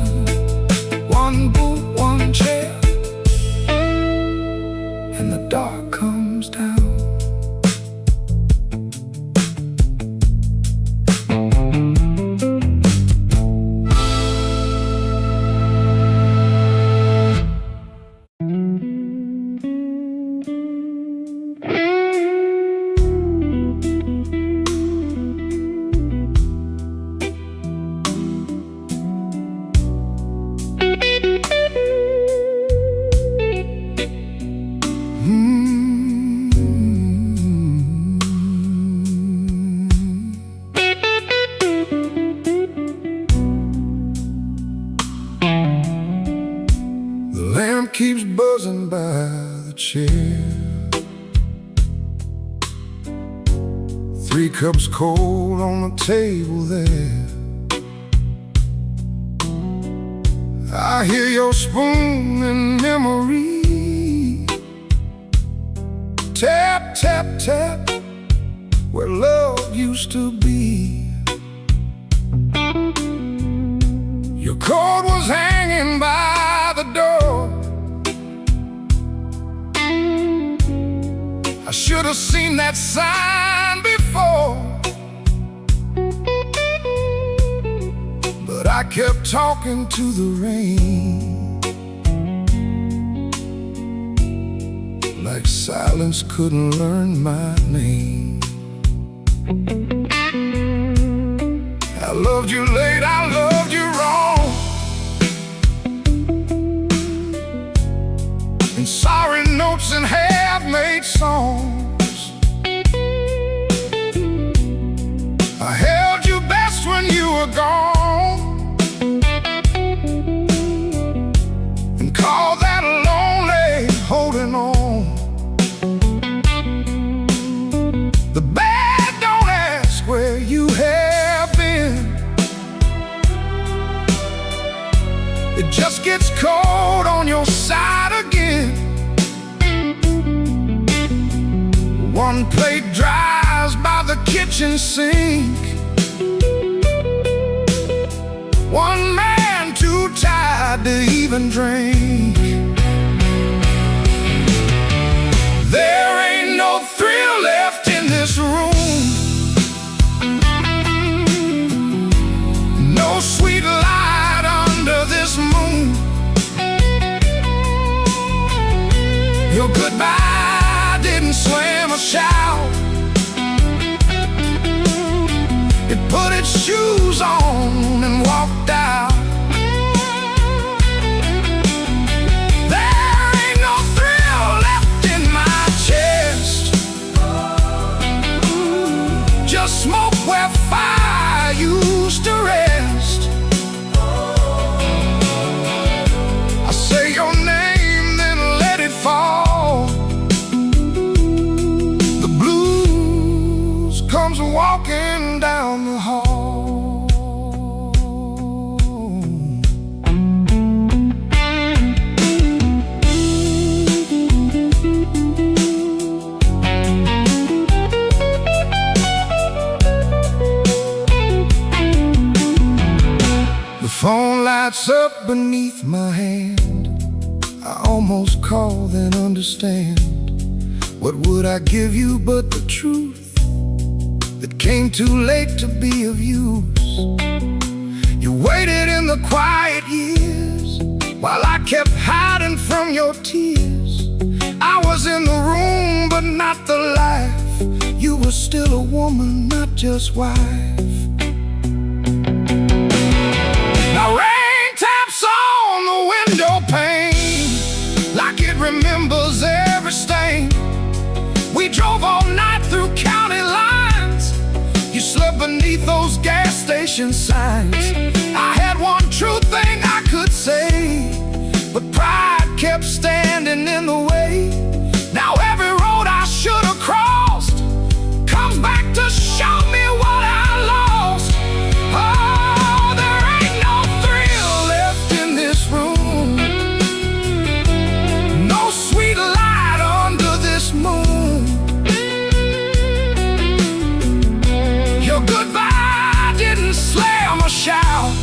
One boot, one chair, and the dark comes down. keeps buzzing by the chair. 3 cups cold on the table there. I hear your spoon in memory. Tap, tap, tap, where love used to be. Your coat was hanging by the door. I should have seen that sign before, but I kept talking to the rain, like silence couldn't learn my name. I loved you late, I loved you wrong, in sorry notes and half-made songs. I held you best when you were gone, and called that lonely holding on. The bad don't ask where you have been. It just gets cold on your side again. One plate dries by the kitchen sink. One man too tired to even drink. There ain't no thrill left in this room, no sweet light under this moon. Your goodbye didn't slam a shout. It put its shoes on and walked out. There ain't no thrill left in my chest, just smoke where fire used to rest. I say your name, then let it fall. The blues comes walking down the hall. The phone lights up beneath my hand. I almost call, then understand. What would I give you but the truth that came too late to be of use? You waited in the quiet years while I kept hiding from your tears. I was in the room but not the life. You were still a woman, not just wife. Now rain taps on the window pane like it remembers every stain. We drove all night through county lines. You slept beneath those gas station signs. I had one true thing I could say, but pride kept standing in the way. Now every road I should have crossed comes back to show me what I lost. Oh, there ain't no thrill left in this room, no sweet light under this moon. Your goodbye didn't slam a shout.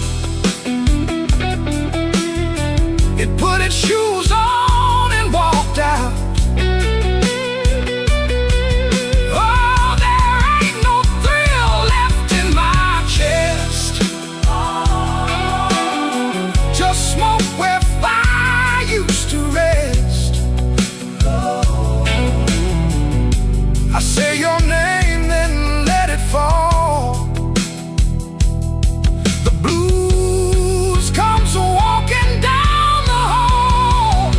It put its shoes on and walked out. Oh, there ain't no thrill left in my chest, just smoke where fire used to rest. I say your name, then let it fall. The blues comes walking down the hall.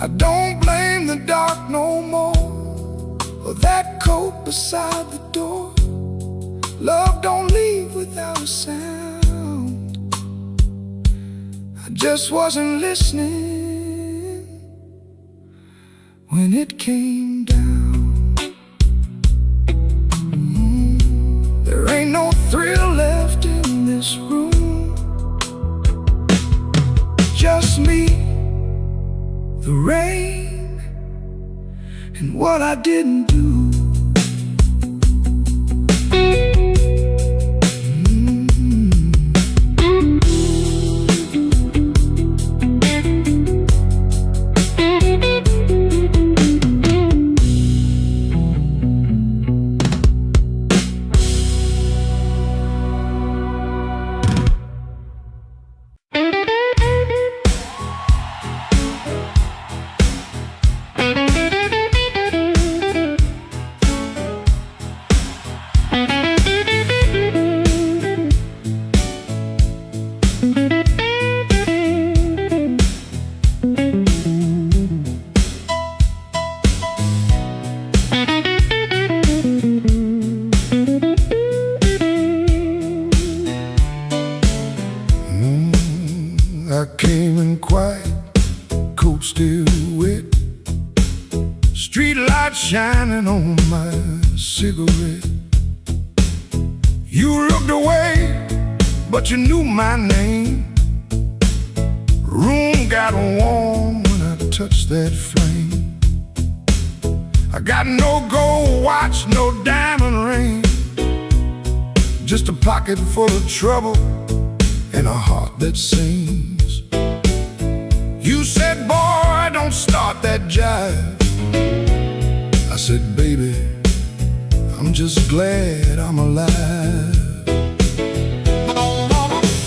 I don't blame the dark no more, or that coat beside the door. Love don't leave without a sound. I just wasn't listening when it came down. There ain't no thrill left in this room. Just me, the rain, and what I didn't do. I came in quiet, coat still wet, street light shining on my cigarette. You looked away, but you knew my name. Room got warm when I touched that flame. I got no gold watch, no diamond ring, just a pocket full of trouble and a heart that sings. You said, boy, don't start that jive. I said, baby, I'm just glad I'm alive.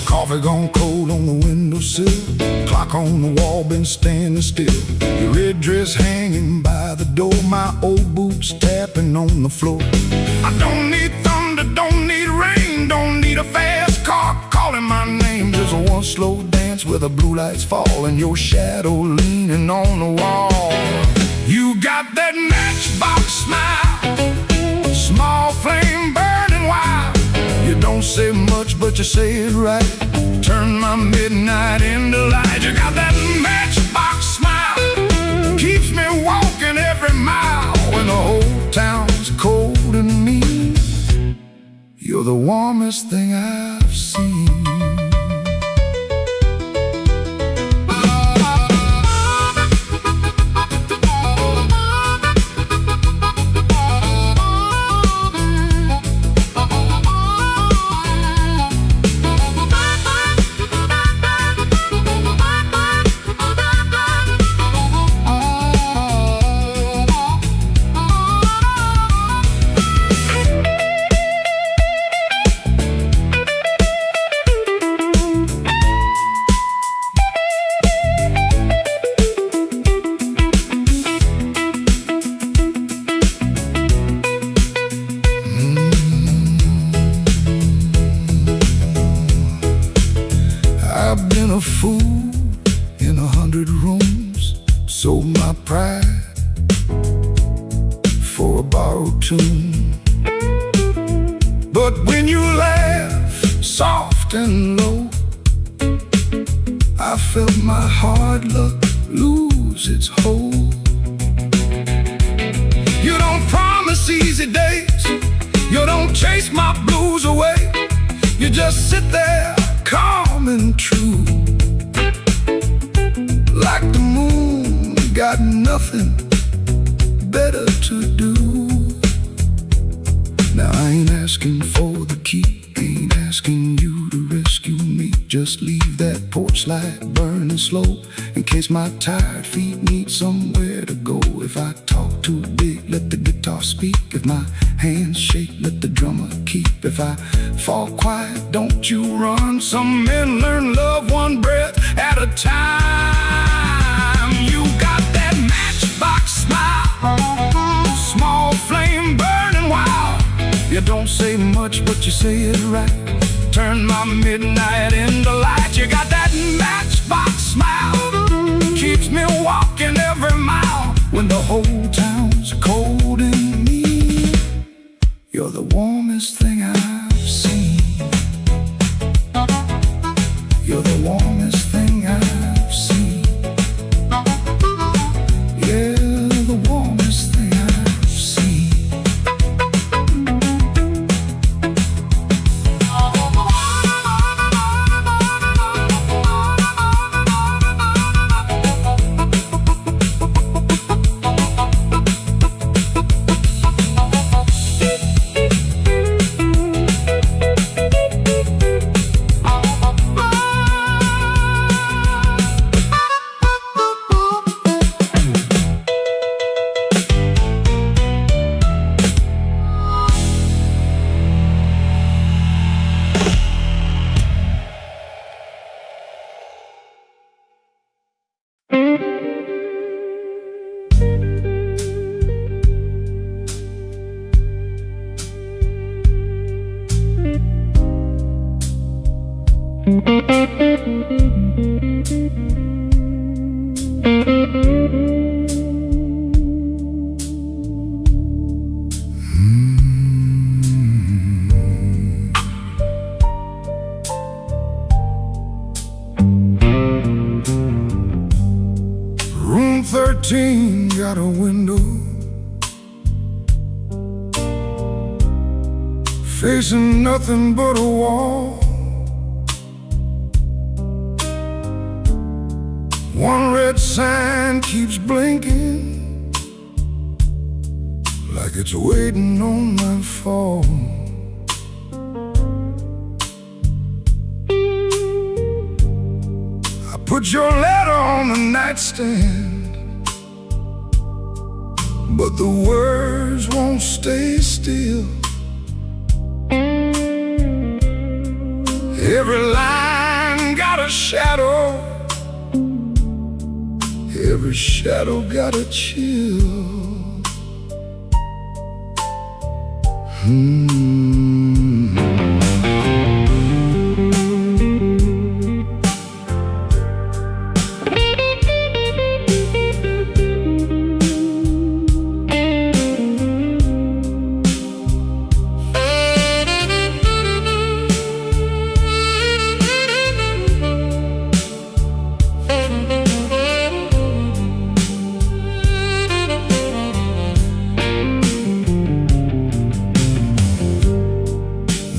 Coffee gone cold on the windowsill, clock on the wall been standing still. Your red dress hanging by the door, my old boots tapping on the floor. I don't need thunder, don't need rain, don't need a fast car calling my name. Just one slow dance where the blue lights fall and your shadow leaning on the wall. You got that matchbox smile, small flame burning wild. You don't say much, but you say it right. Turn my midnight into light. You got that matchbox smile, keeps me walking every mile. When the whole town's cold and mean, you're the warmest thing I've seen. I've been a fool in 100 rooms, sold my pride for a borrowed tune. But when you laugh soft and low, I felt my hard luck lose its hold. You don't promise easy days, you don't chase my blues away. You just sit there calm and true, like the moon, got nothing better to do. Now I ain't asking for the key, ain't asking you to rescue me. Just leave that porch light burning slow, in case my tired feet need somewhere to go. If I talk too big, let the guitar speak. If my hands shake, let the drummer keep. If I fall quiet, don't you run. Some men learn love one breath at a time. You got that matchbox smile, small flame burning wild. You don't say much, but you say it right. Turn my midnight into light. You got that matchbox smile, keeps me walking every whole town's cold in me. You're the warmest thing I've seen. You're the warmest thing I've seen. Yeah, the warmest thing I've seen. Room 13 got a window facing nothing but a wall. One red sign keeps blinking like it's waiting on my fall. I put your letter on the nightstand, but the words won't stay still. Every line got a shadow, every shadow got a chill.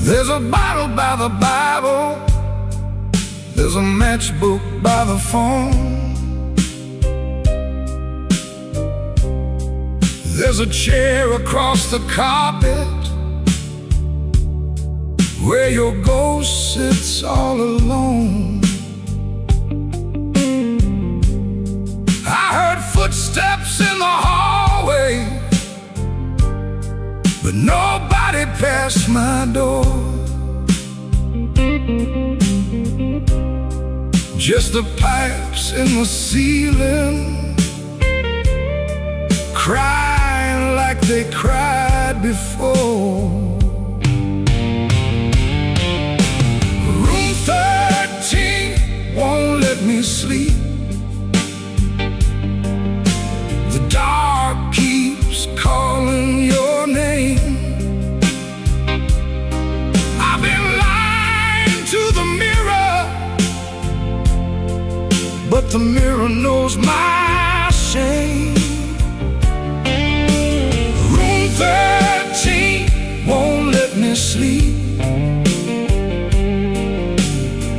There's a bottle by the Bible, there's a matchbook by the phone, there's a chair across the carpet where your ghost sits all alone. I heard footsteps in the hallway, but nobody passed my door. Just the pipes in the ceiling, crying like they cried before. Room 13 won't let me sleep. The dark keeps calling your name. I've been lying to the mirror, but the mirror knows my shame. Room 13 won't let me sleep.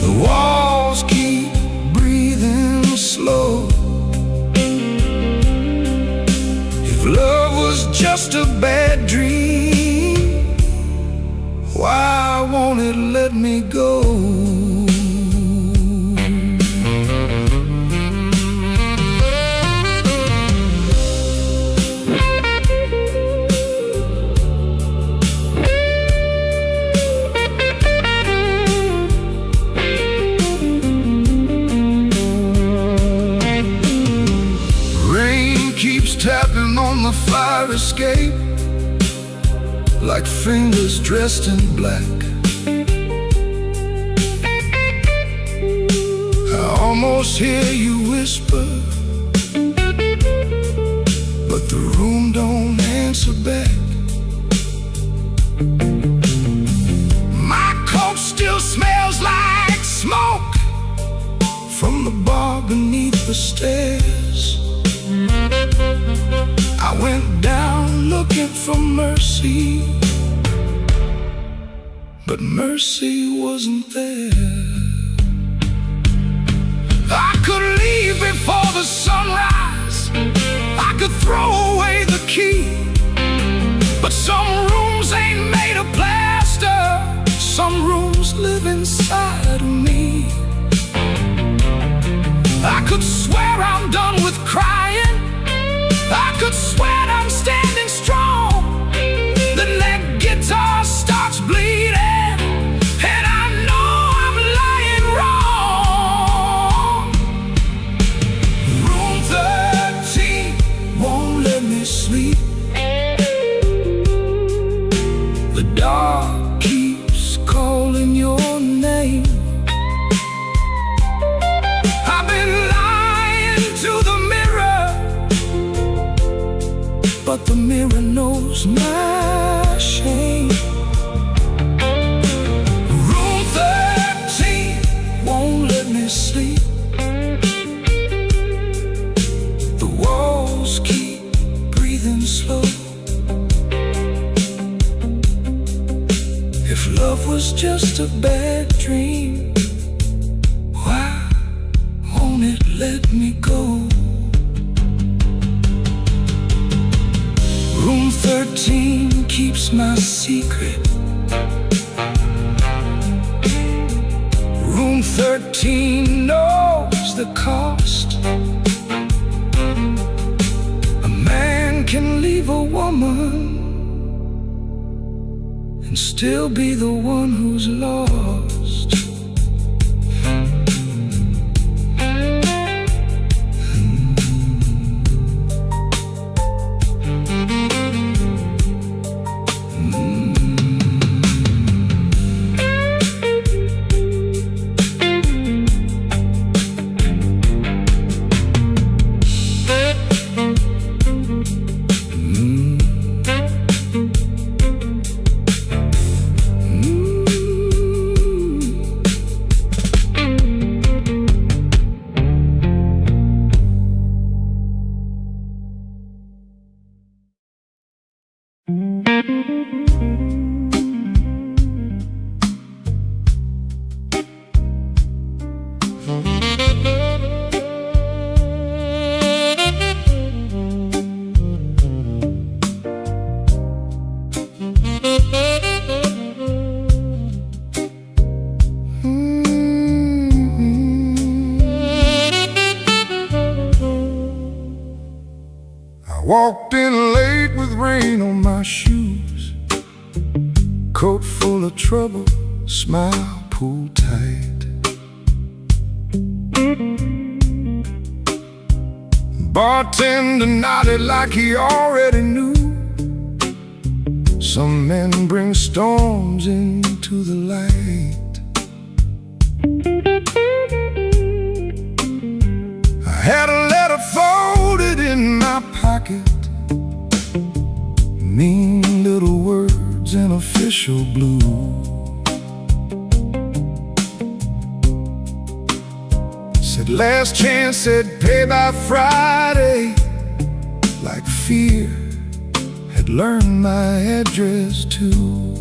The walls keep breathing slow. If love was just a bad dream, why won't it let me go? Tapping on the fire escape like fingers dressed in black. I almost hear you whisper, but the stairs. I went down looking for mercy, but mercy wasn't there. I could leave before the sunrise, I could throw away the key, but some rooms ain't made of plaster, some rooms live inside of me. I could swear I'm done with crying, I could swear I'm standing strong. Then that guitar starts bleeding, and I know I'm lying wrong. Room 13 won't let me sleep. The dark keeps calling your name. I've been lying to the mirror, but the mirror knows my shame. Room 13 won't let me sleep. The walls keep breathing slow. If love was just a bad dream, why won't it let me go? Room 13 keeps my secret. Room 13 knows the cost. A man can leave a woman and still be the one who's lost. Walked in late with rain on my shoes, coat full of trouble, smile pulled tight. Bartender nodded like he already knew. Some men bring storms into the light. I had a letter folded in my pocket, mean little words in official blue. Said last chance, said pay by Friday. Like fear had learned my address too.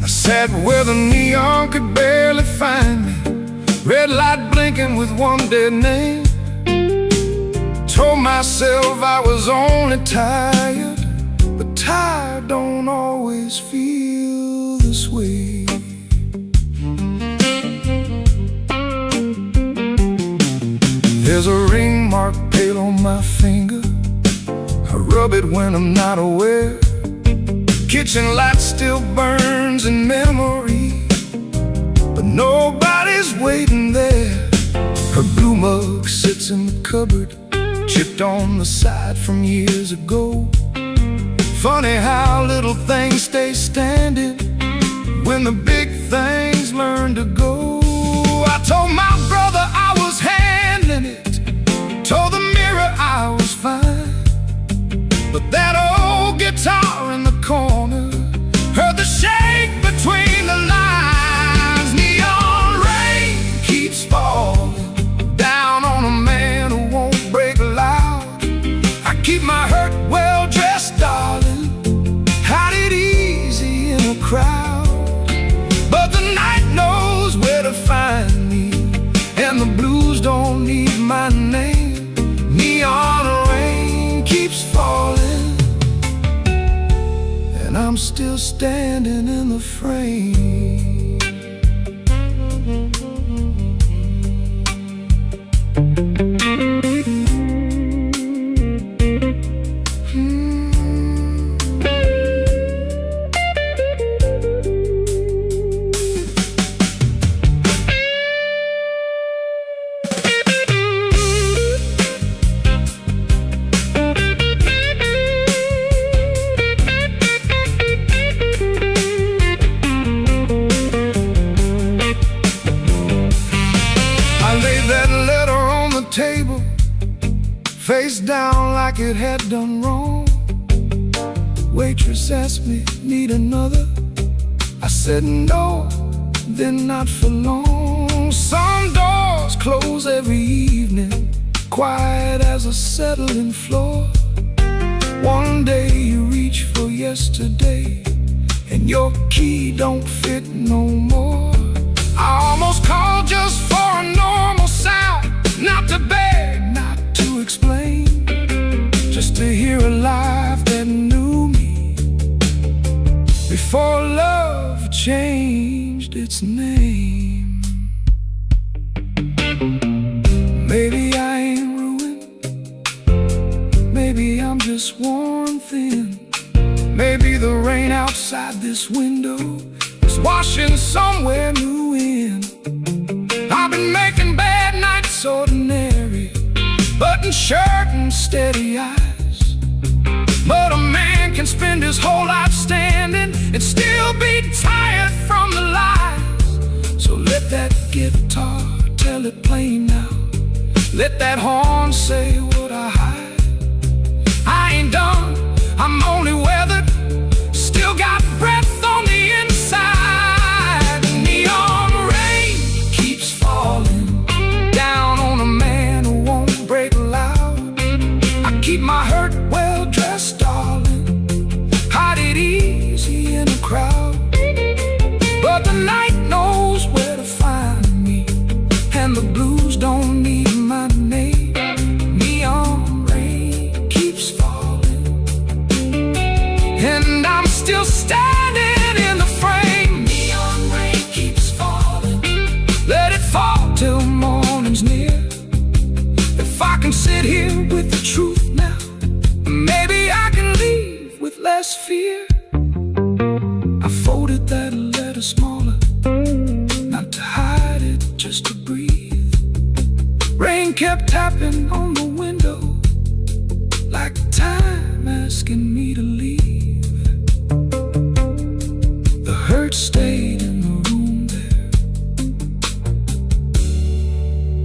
I sat where the neon could barely find me, red light blinking with one dead name. Told myself I was only tired, but tired don't always feel this way. There's a ring mark pale on my finger, I rub it when I'm not aware. Kitchen light still burns in memory, but nobody's waiting there. Her blue mug sits in the cupboard, chipped on the side from years ago. Funny how little things stay standing when the big things learn to go. I told my brother I was handling it, told the mirror I was fine, but that old guitar in the corner heard the shake between the lines. Neon standing in the frame. Table, face down like it had done wrong. Waitress asked me, need another? I said no, then not for long. Some doors close every evening, quiet as a settling floor. One day you reach for yesterday, and your key don't fit no more. I almost called just for a normal sound, not to beg, not to explain, just to hear a life that knew me before love changed its name. Maybe I ain't ruined, maybe I'm just worn thin. Maybe the rain outside this window is washing somewhere new in. I've been making bad nights ordinary, button shirt and steady eyes. But a man can spend his whole life standing and still be tired from the lies. So let that guitar tell it plain now, let that horn say what I hide. I ain't done, I'm only weathered, still got breath on the inside. Neon rain keeps falling down on a man who won't break loud. I keep my hurt well dressed, darling, hide it easy in a crowd. But the night knows where to find me, and the blues don't need my name. Neon rain keeps falling, and I'm still standing in the frame. Neon rain keeps falling, let it fall till morning's near. If I can sit here with the truth now, maybe I can leave with less fear. I folded that letter smaller, not to hide it, just to breathe. Rain kept tapping on the window, like time asking me to leave. The hurt stayed in the room there,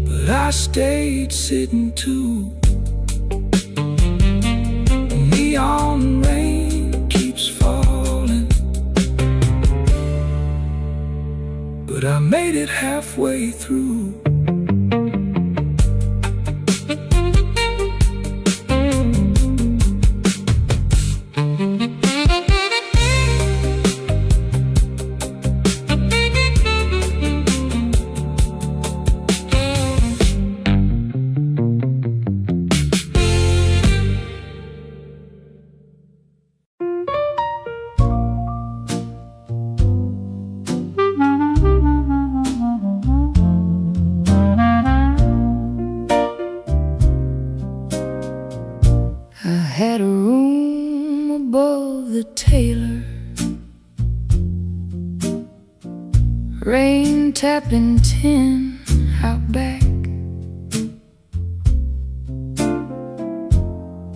but I stayed sitting too. Neon rain keeps falling, but I made it halfway through. Had a room above the tailor, rain tapping tin out back.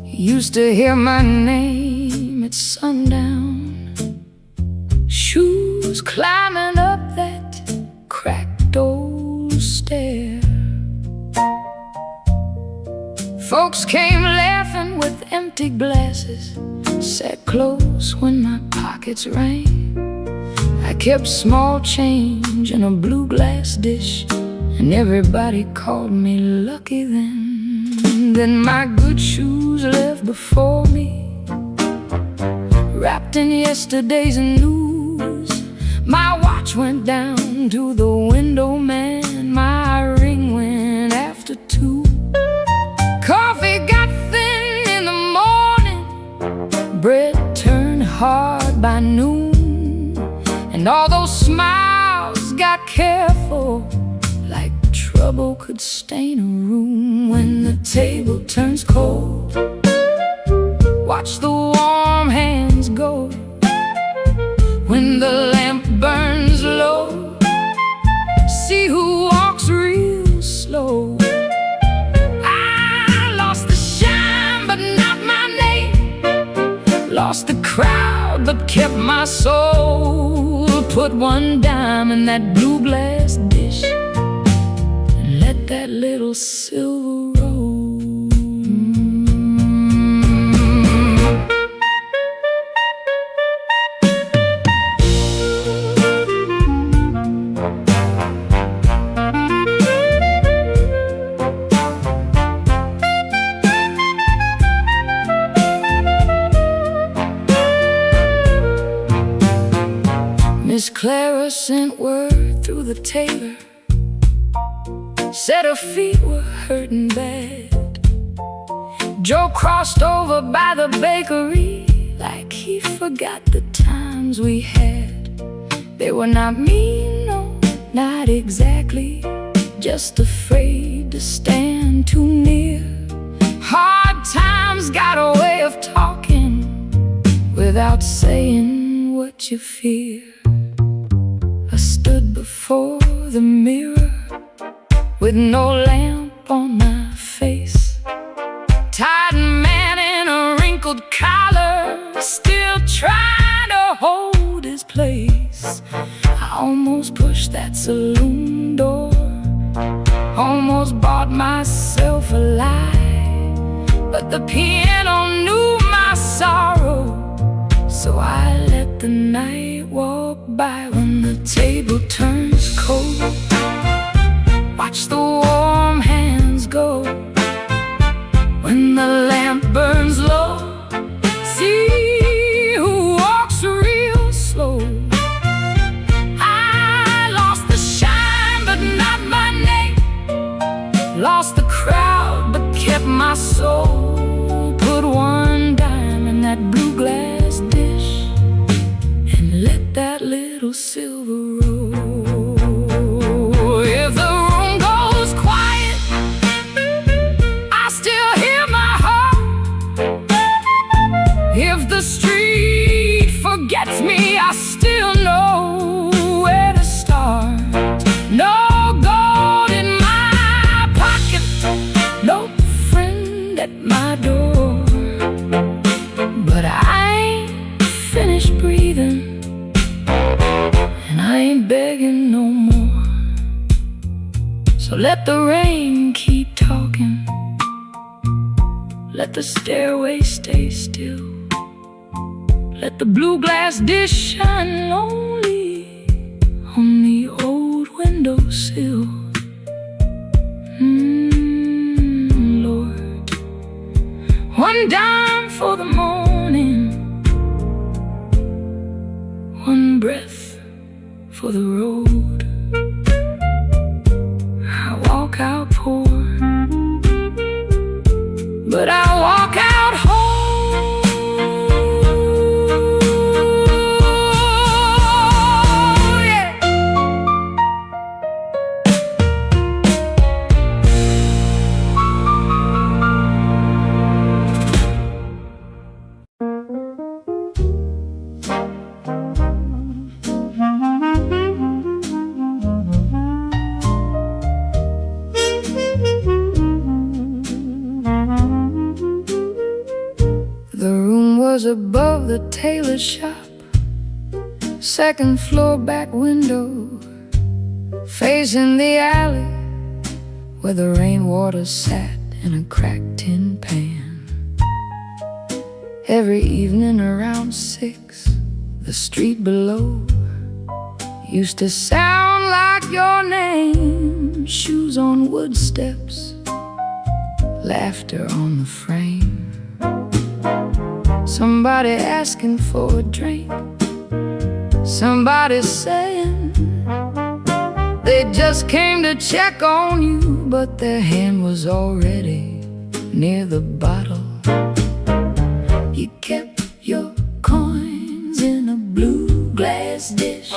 Used to hear my name at sundown, shoes climbing up that cracked old stair. Folks came laughing with empty glasses, sat close when my pockets rang. I kept small change in a blue glass dish, and everybody called me lucky then. Then my good shoes left before me, wrapped in yesterday's news. My watch went down to the window man, my ring went after 2. Coffee got thin in the morning, bread turned hard by noon. And all those smiles got careful, like trouble could stain a room. When the table turns cold, watch the warm hands go. When the lamp burns low, see who walks real slow. I lost the shine, but not my name. Lost the crowd, but kept my soul. Put one dime in that blue glass dish and let that little silver roll. Miss Clara sent word through the tailor, said her feet were hurting bad. Joe crossed over by the bakery like he forgot the times we had. They were not mean, no, not exactly, just afraid to stand too near. Hard times got a way of talking without saying what you fear. I stood before the mirror with no lamp on my face. Tired man in a wrinkled collar, still trying to hold his place. I almost pushed that saloon door, almost bought myself a lie. But the piano knew my sorrow, so I let the night walk by. When the table turns cold, watch the warm hands go. When the lamp burns low, see who walks real slow. I lost the shine, but not my name. Lost the crowd, but kept my soul. Put one dime in that blue glass dish and let that little silver roll. If the room goes quiet, I still hear my heart. If the street forgets me, I still know where to start. No gold in my pocket, no friend at my door, but I ain't finished breathing, and I ain't begging no more. So let the rain keep talking, let the stairway stay still, let the blue glass dish shine lonely on the old windowsill. Lord, one dime for the morning, one breath for the road. I walk out poor, but I walk out whole. Yeah. The room was above the tailor shop, second floor back window, facing the alley where the rainwater sat in a cracked tin pan. Every evening around 6, the street below used to sound like your name. Shoes on wood steps, laughter on the frame. Somebody asking for a drink, somebody saying they just came to check on you, but their hand was already near the bottle. You kept your coins in a blue glass dish,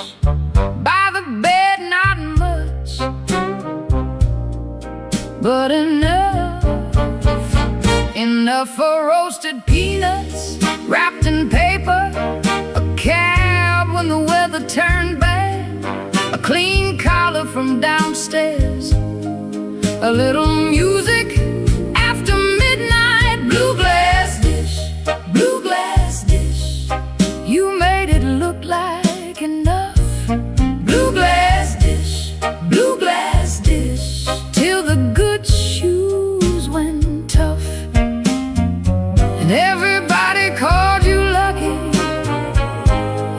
but enough for roasted peanuts wrapped in paper, a cab when the weather turned bad, a clean collar from downstairs, a little music after midnight, blue glass dish, blue glass dish. You made it look like enough, blue glass dish, blue glass dish, till the good shoes went tough. And everybody called you lucky,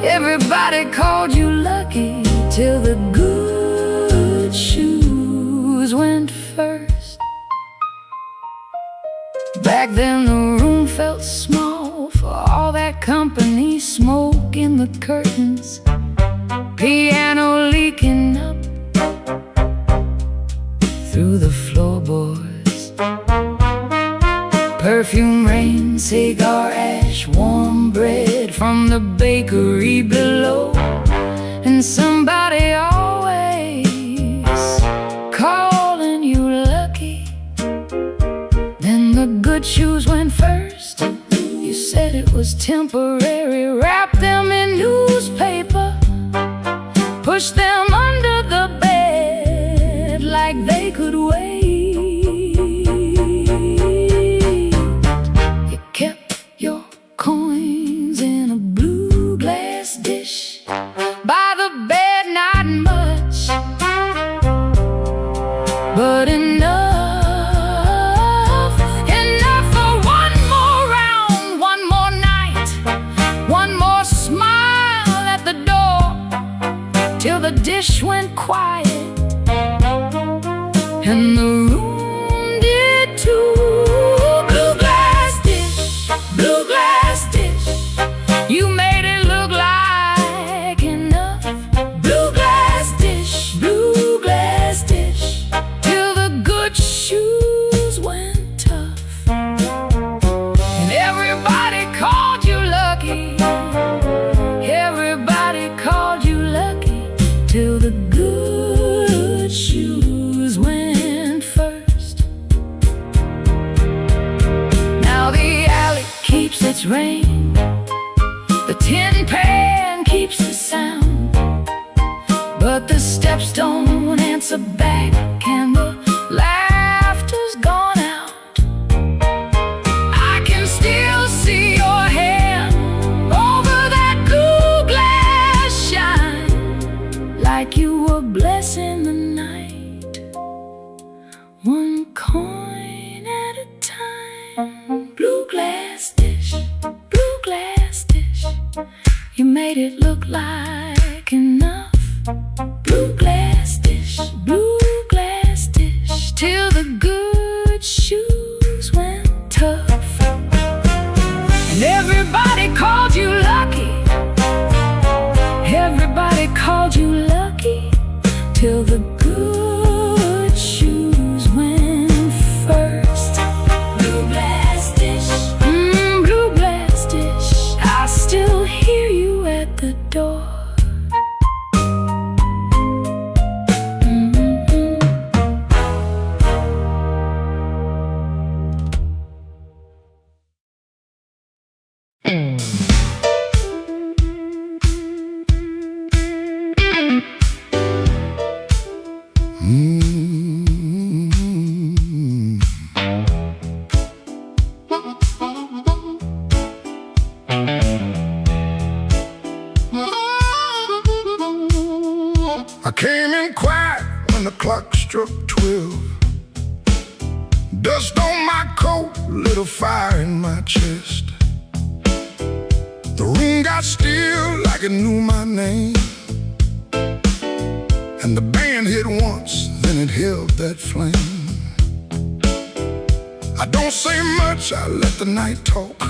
everybody called you lucky, till the good shoes went first. Back then the room felt small for all that company, smoke in the curtains, piano leaking up through the floorboards, perfume rain, cigar ash, warm bread from the bakery below, and somebody always calling you lucky. Then the good shoes went first. You said it was temporary, wrap them in newspaper, push them under the bed like they could wait. You kept your coins in a blue glass dish by the bed, not much, but enough for one more round, one more night, one more smile at the door, till the dish went quiet and the room did too. Blue glass dish, blue glass dish, you made it look like enough, blue glass dish, blue glass dish, till the good shoes went tough. And everybody called you lucky, everybody called you lucky, till the good shoes went first. Now the alley keeps its rain, the tin pan keeps the sound, but the steps don't answer back and the laughter's gone out. I can still see your hand over that blue glass shine, like you were blessing the night, one coin at a time. Blue glass dish, blue glass dish, you made it look like enough, blue glass dish, blue glass dish, till the good shoes went tough. And everybody called you lucky, everybody called you lucky, till the good shoes went first. Blue glass dish, blue glass dish, I still hear you at the door. I came in quiet when the clock struck 12. Dust on my coat, lit a fire in my chest. The room got still like it knew my name, and the band hit once, then it held that flame. I don't say much, I let the night talk.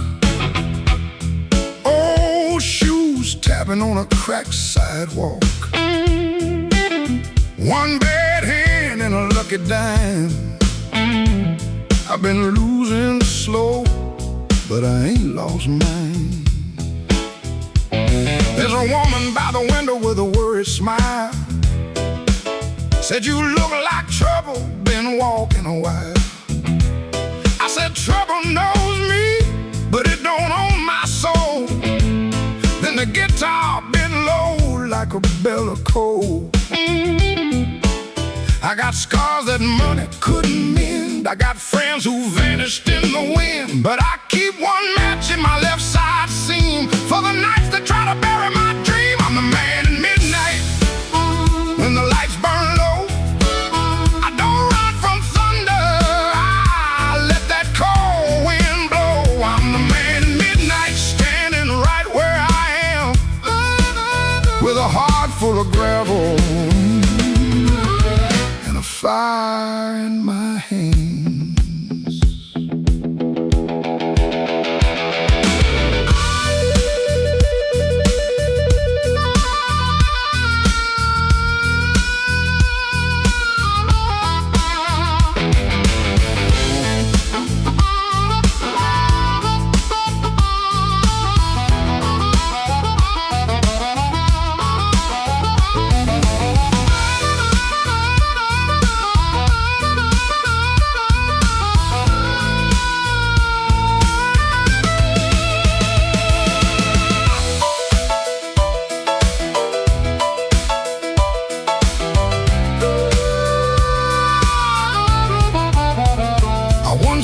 Old shoes tapping on a cracked sidewalk, one bad hand and a lucky dime. I've been losing slow, but I ain't lost mine. There's a woman by the window with a worried smile, said you look like trouble, been been walking a while. I said, trouble knows me, but it don't own my soul. Then the guitar been low like a bell of coal. I got scars that money couldn't mend. I got friends who vanished in the wind, but I keep one match in my left side seam for the nights that try to bury my dream. I'm the man in midnight when the lights burn low. I don't run from thunder, I let that cold wind blow. I'm the man in midnight, standing right where I am, with a heart full of gravel and a fire in my hands.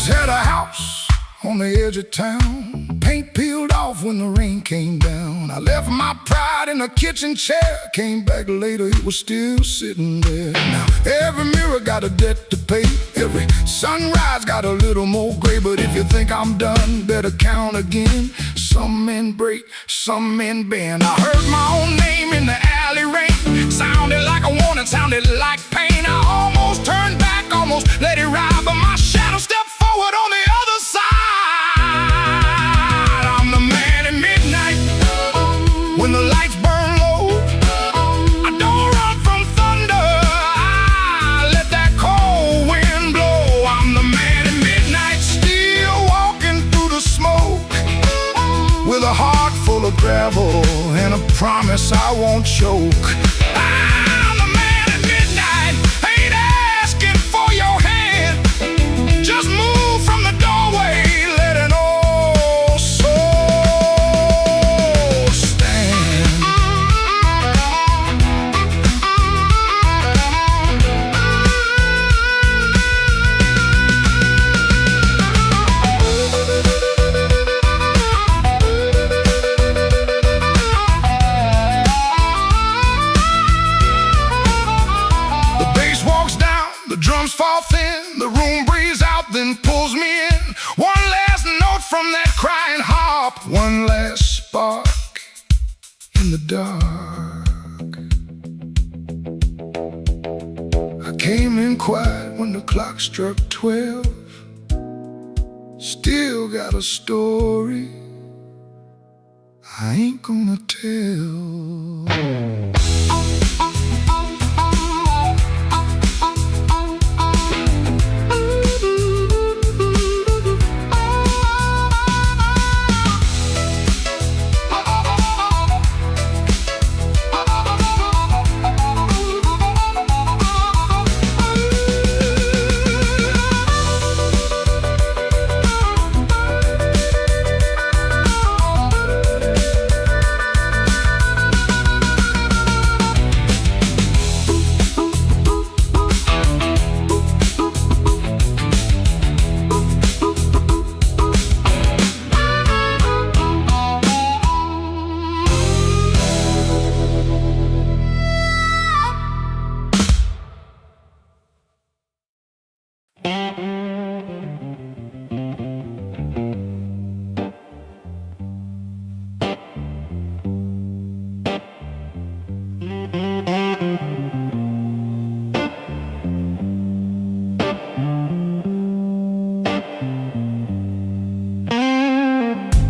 Had a house on the edge of town, paint peeled off when the rain came down. I left my pride in a kitchen chair, came back later, it was still sitting there. Now every mirror got a debt to pay, every sunrise got a little more gray. But if you think I'm done, better count again. Some men break, some men bend. I heard my own name in the alley rain, sounded like a warning, sounded like pain. I almost turned back, almost let it ride, but my shadow stepped forward on the other side. I'm the man at midnight when the lights burn low. I don't run from thunder, I let that cold wind blow. I'm the man at midnight, still walking through the smoke, with a heart full of gravel and a promise I won't choke. I'm the man at midnight, ain't asking for your hand, just move from the doorway, let an old soul stand. The bass walks down, the drums fall thin, the room breathes out, then pulls me in. One last note from that crying harp, one last spark in the dark. I came in quiet when the clock struck 12. Still got a story I ain't gonna tell.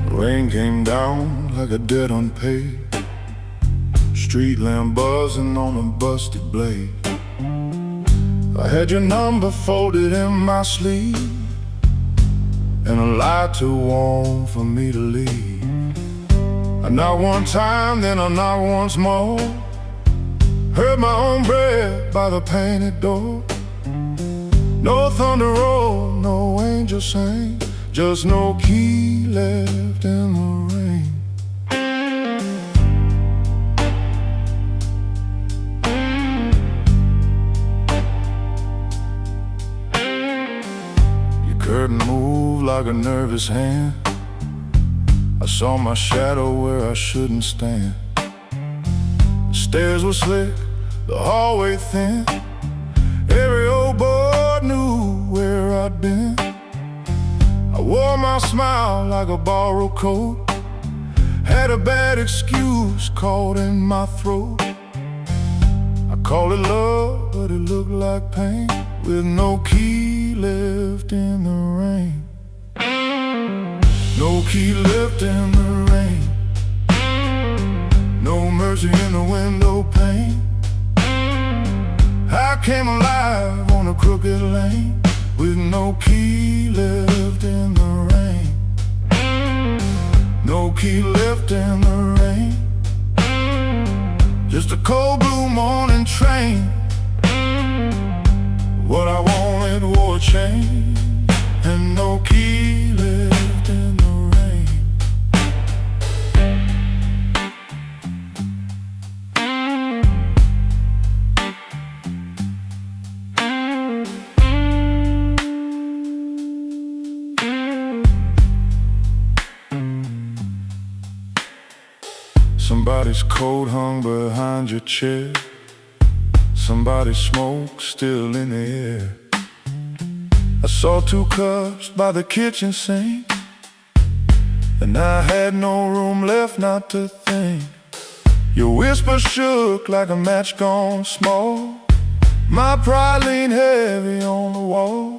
Rain came down like a debt unpaid, street lamp buzzing on a busted blade. I had your number folded in my sleeve, and a lie too warm for me to leave. I knocked one time, then I knocked once more, heard my own breath by the painted door. No thunder roll, no angel sing, just no key left in the rain. Your curtain moved like a nervous hand. I saw my shadow where I shouldn't stand. The stairs were slick, the hallway thin. Every old boy knew where I'd been. I wore my smile like a borrowed coat. Had a bad excuse caught in my throat. I called it love, but it looked like pain, with no key left in the rain. No key left in the rain. No mercy in the window pane. I came alive on a crooked lane, with no key left in the rain. No key left in the rain. Just a cold blue morning train. What I wanted wore a chain, and no key left in the rain. Somebody's coat hung behind your chair. Somebody's smoke still in the air. I saw 2 cups by the kitchen sink, and I had no room left not to think. Your whisper shook like a match gone small. My pride leaned heavy on the wall.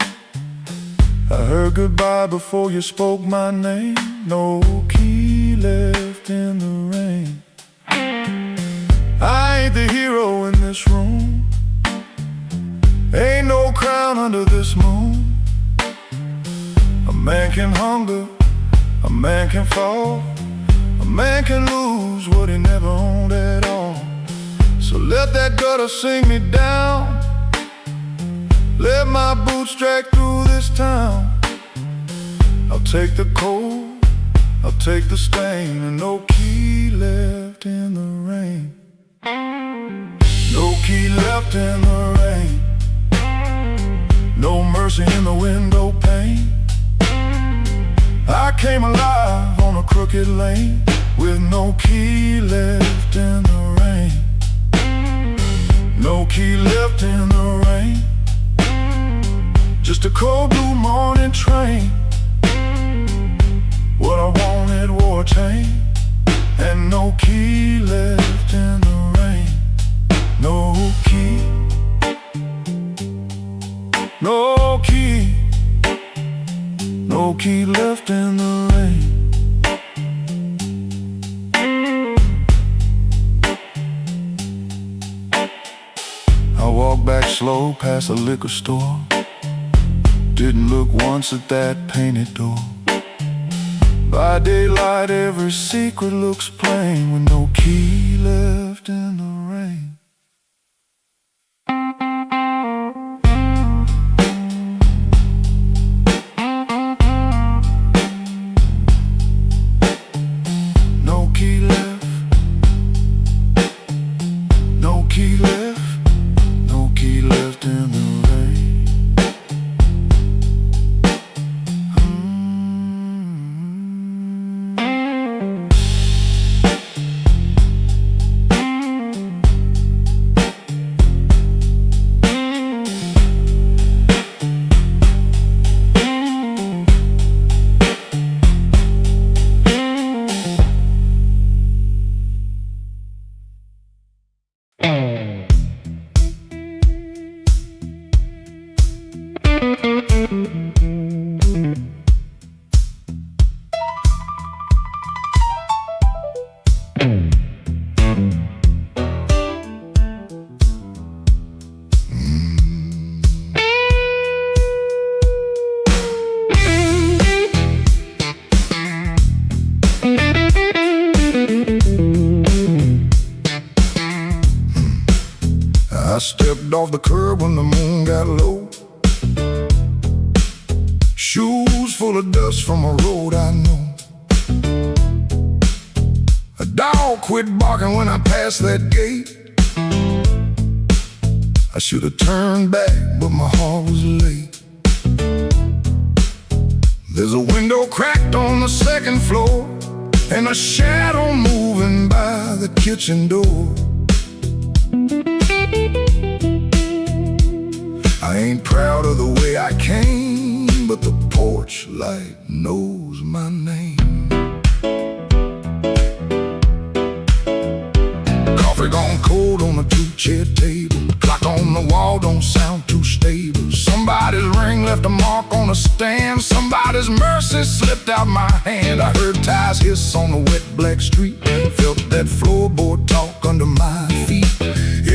I heard goodbye before you spoke my name. No key left in the rain. I ain't the hero in this room. Ain't no crown under this moon. A man can hunger, a man can fall, a man can lose what he never owned at all. So let that gutter sing me down. Let my boots drag through this town. I'll take the cold, I'll take the stain, and no key left in the rain. No key left in the rain. No mercy in the window pane. I came alive on a crooked lane, with no key left in the rain. No key left in the rain. Just a cold blue morning train. What I wanted wore a chain, and no key left in the rain. No key. No key. No key left in the rain. I walked back slow past the liquor store. Didn't look once at that painted door. By daylight every secret looks plain, with no key left in the rain. No key left. No key left. No key left in the rain. I stepped off the curb when the moon got low. Shoes full of dust from a road I know. A dog quit barking when I passed that gate. I should have turned back, but my heart was late. There's a window cracked on the second floor, and a shadow moving by the kitchen door. I ain't proud of the way I came, but the porch light knows my name. Coffee gone cold on a two-chair table. Clock on the wall don't sound too stable. Somebody's ring left a mark on a stand. Somebody's mercy slipped out my hand. I heard tires hiss on the wet black street. Felt that floorboard talk under my feet.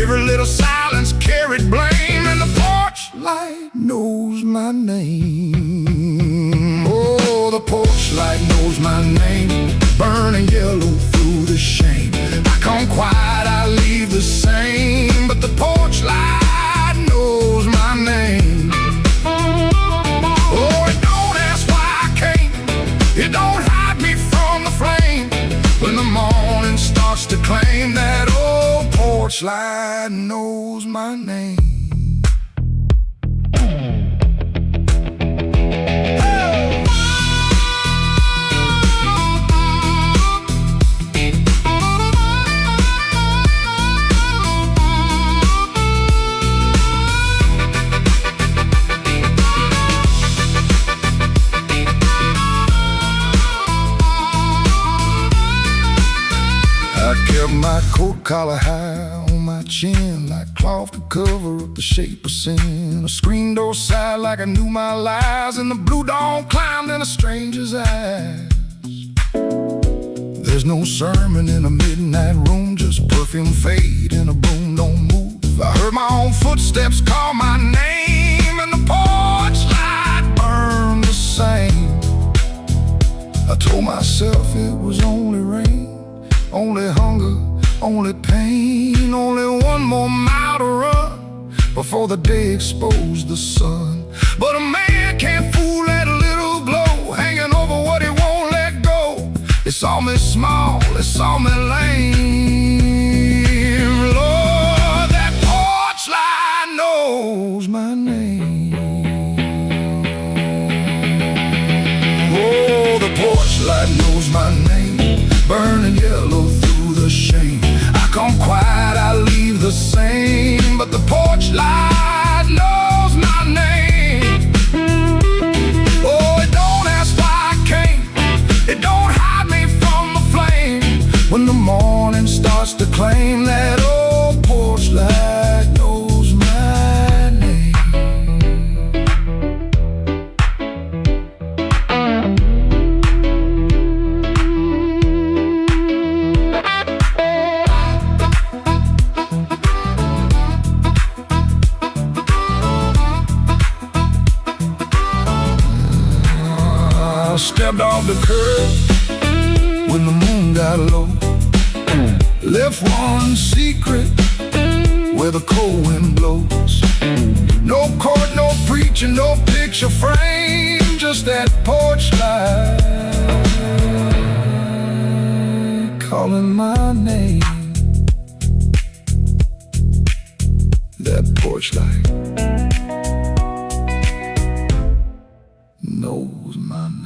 Every little silence carried blame, and the porch light knows my name. Oh, the porch light knows my name. Burning yellow through the shame. I come quiet, I leave the same, but the porch light knows my name. Oh, it don't ask why I came. It don't hide me from the flame. When the morning starts to claim, that old porch light knows my name. I kept my coat collar high on my chin, like cloth to cover up the shape of sin. A screen door side like I knew my lies, and the blue dawn climbed in a stranger's eyes. There's no sermon in a midnight room, just perfume fade and a broom don't move. I heard my own footsteps call my name, and the porch light burned the same. I told myself it was only rain, only hunger, only pain, only one more mile to run before the day exposed the sun. But a man can't fool that little glow hanging over what he won't let go. It saw me small, it saw me lame. Lord, that porch light knows my name. Oh, the porch light knows my name. Burning yellow through the shame. I come quiet, I leave the same, but the porch light knows my name. Oh, it don't ask why I came. It don't hide me from the flame. When the morning starts to claim, that old porch light knows my name. I stepped off the curb when the moon got low. Left one secret where the cold wind blows. No court, no preacher, no picture frame, just that porch light calling my name. That porch light knows my name.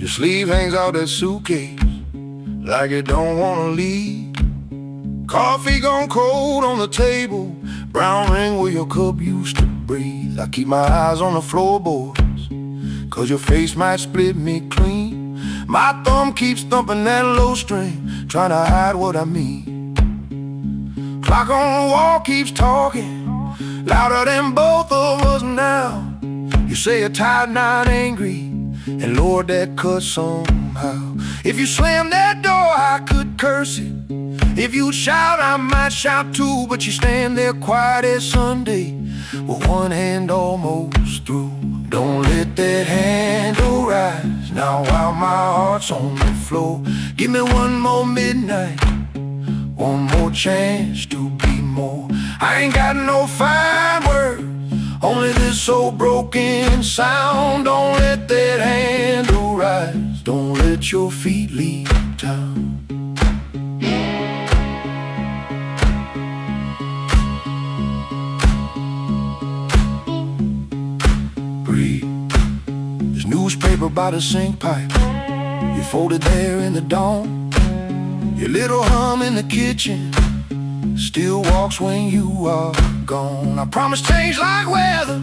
Your sleeve hangs out that suitcase like it don't wanna leave. Coffee gone cold on the table, brown ring where your cup used to breathe. I keep my eyes on the floorboards, cause your face might split me clean. My thumb keeps thumping that low string, trying to hide what I mean. Clock on the wall keeps talking, louder than both of us now. You say you're tired, not angry, and Lord, that cuts somehow. If you slam that door, I could curse it. If you'd shout, I might shout too. But you stand there quiet as Sunday, with one hand almost through. Don't let that handle rise now while my heart's on the floor. Give me one more midnight, one more chance to be more. I ain't got no fine words, only this old broken sound. Don't let that handle rise, don't let your feet leave town. Breathe. There's newspaper by the sink pipe, you folded there in the dawn. Your little hum in the kitchen still walks when you are gone. I promise change like weather,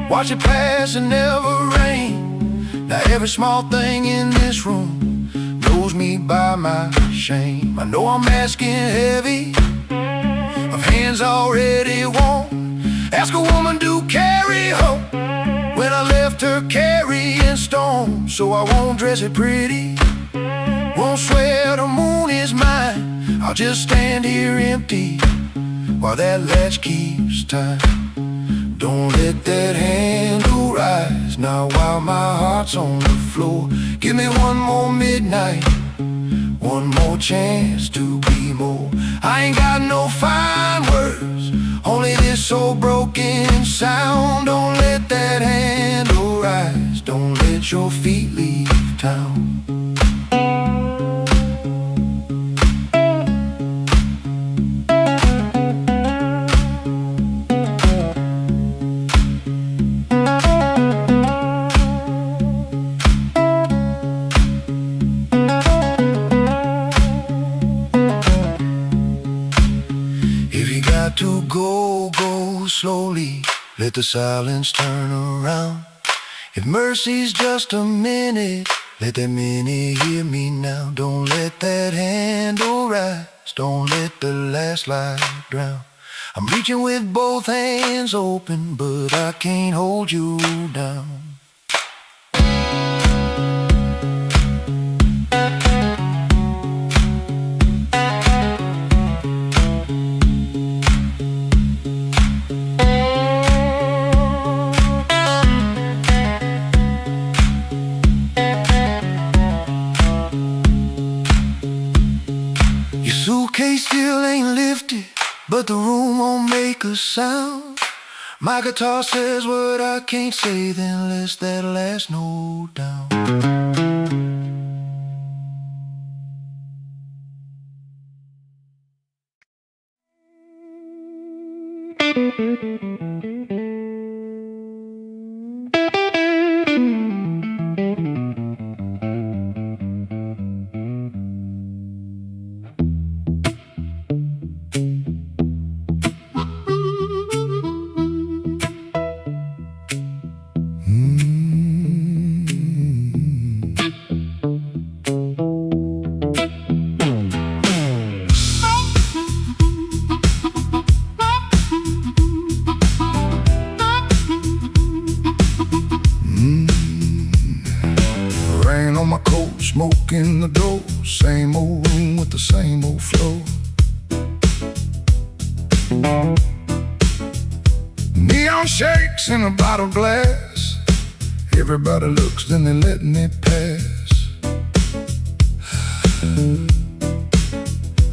watch it pass and never rain. Now every small thing in this room knows me by my shame. I know I'm asking heavy of hands already warm. Ask a woman to carry home when I left her carrying storm. So I won't dress it pretty, won't swear the moon is mine. I'll just stand here empty while that latch keeps time. Don't let that handle rise now while my heart's on the floor. Give me one more midnight, one more chance to be more. I ain't got no fine words, only this old broken sound. Don't let that handle rise, don't let your feet leave town. To go, go slowly, let the silence turn around. If mercy's just a minute, let that minute hear me now. Don't let that handle rise, don't let the last light drown. I'm reaching with both hands open, but I can't hold you down. Suitcase still ain't lifted, but the room won't make a sound. My guitar says what I can't say, then let's that last note down. Smoke in the door, same old room with the same old flow. Neon shakes in a bottle glass. Everybody looks, then they let me pass.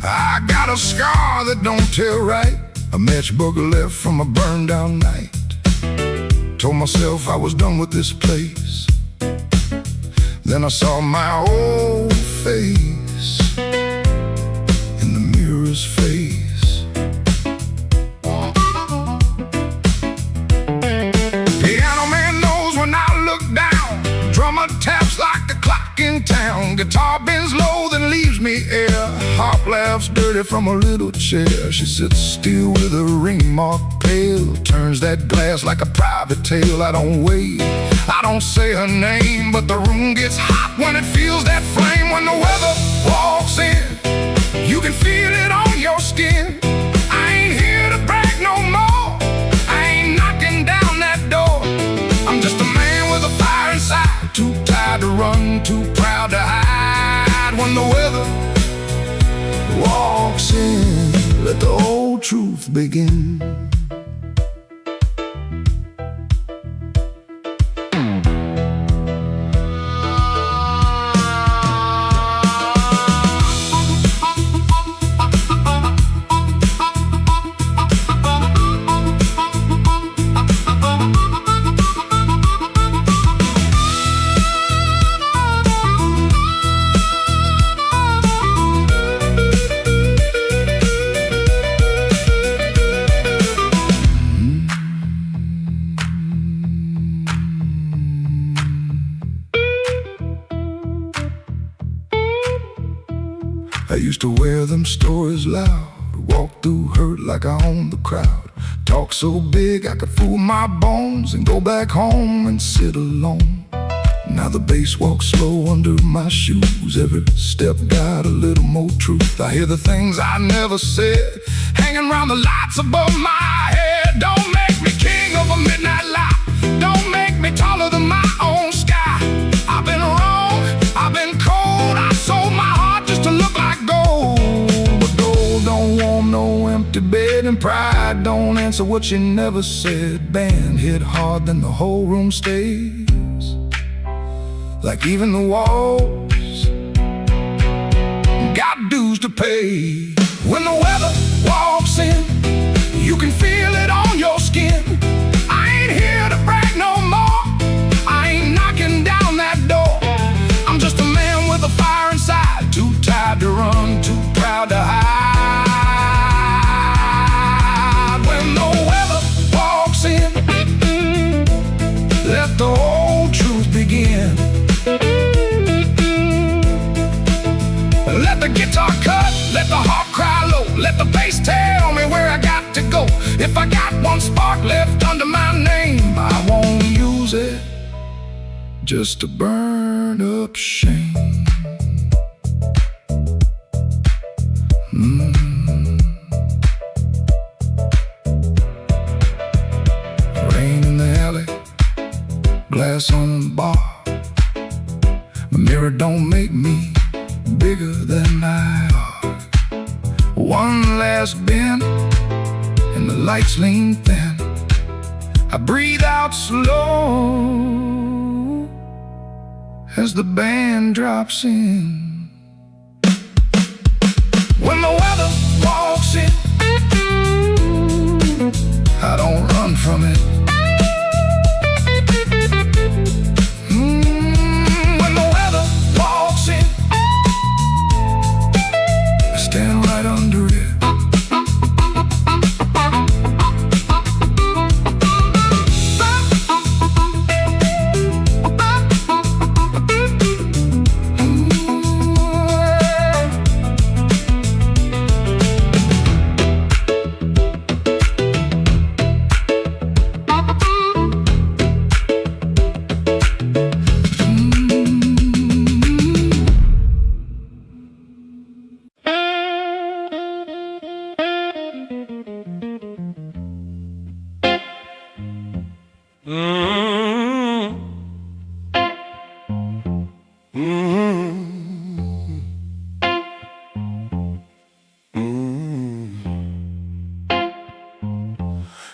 I got a scar that don't tell right, a matchbook left from a burned down night. Told myself I was done with this place. Then I saw my old face in the mirror's face. Piano man knows when I look down, drummer taps like the in town. Guitar bends low, then leaves me air. Harp laughs dirty from a little chair. She sits still with a ring mark pale. Turns that glass like a private tale. I don't wait, I don't say her name, but the room gets hot when it feels that flame. When the weather walks in, you can feel it on your skin. I ain't here to brag no more, I ain't knocking down that door. I'm just a man with a fire inside, too tired to run, too proud to hide. When the weather walks in, let the old truth begin. I used to wear them stories loud, walk through hurt like I owned the crowd. Talk so big I could fool my bones and go back home and sit alone. Now the bass walks slow under my shoes. Every step got a little more truth. I hear the things I never said hanging around the lights above my head. Don't make me king of a midnight lie, don't make me taller than my own sky. I've been wrong, I've been cold, I sold my heart just to look like gold. But gold don't warm no empty bed, and pride don't answer what you never said. Band hit hard, then the whole room stays like even the walls got dues to pay. When the weather walks in, you can feel it on your skin. I ain't here to brag no more, I ain't knocking down that door. I'm just a man with a fire inside, too tired to run, too proud to hide. When the weather walks in, let the old truth begin. Let the guitar cut, let the harp cry low, let the bass tell me where I got to go. If I got one spark left under my name, I won't use it just to burn up shame. Rain in the alley, glass on the bar. My mirror don't make me bigger than I are. One last bend and the lights lean thin. I breathe out slow as the band drops in. When the weather walks in, I don't run from it. When the weather walks in, stand right under it.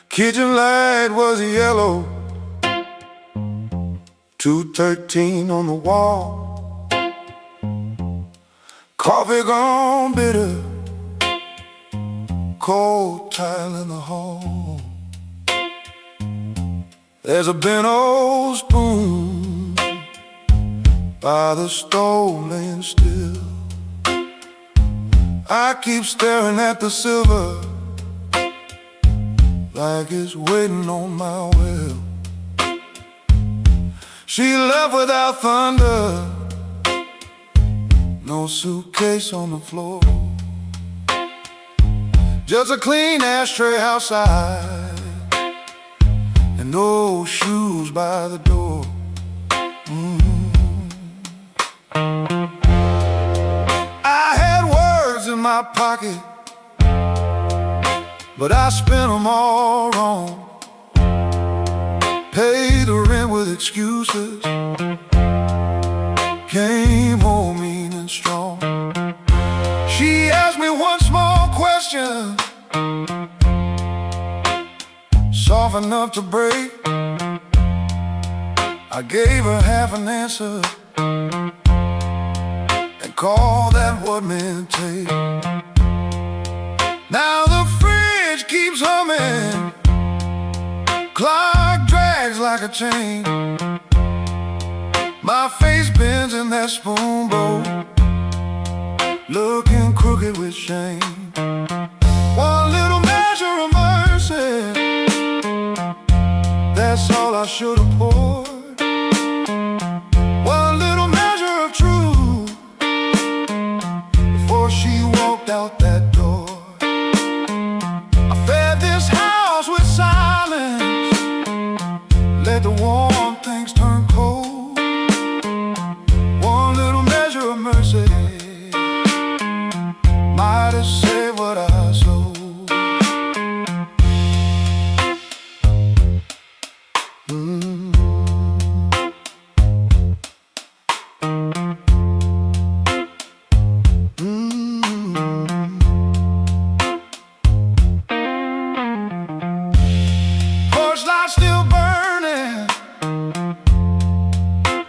Kitchen light was yellow, 213 on the wall. Coffee gone bitter, cold tile in the hall. There's a bent old spoon by the stove laying still. I keep staring at the silver like it's waiting on my will. She left without thunder, no suitcase on the floor, just a clean ashtray outside, and no shoes by the door. I had words in my pocket, but I spent them all wrong. Paid the rent with excuses, came home mean and strong. She asked me one small question, soft enough to break. I gave her half an answer and called that what men take. Now the fridge keeps humming, clock drags like a chain. My face bends in that spoon bowl, looking crooked with shame. One little measure of mercy, that's all I should have poured. One little measure of truth before she walked out that door. I fed this house with silence, let the warm things turn cold. One little measure of mercy might have saved what I sold. Porch light still burning,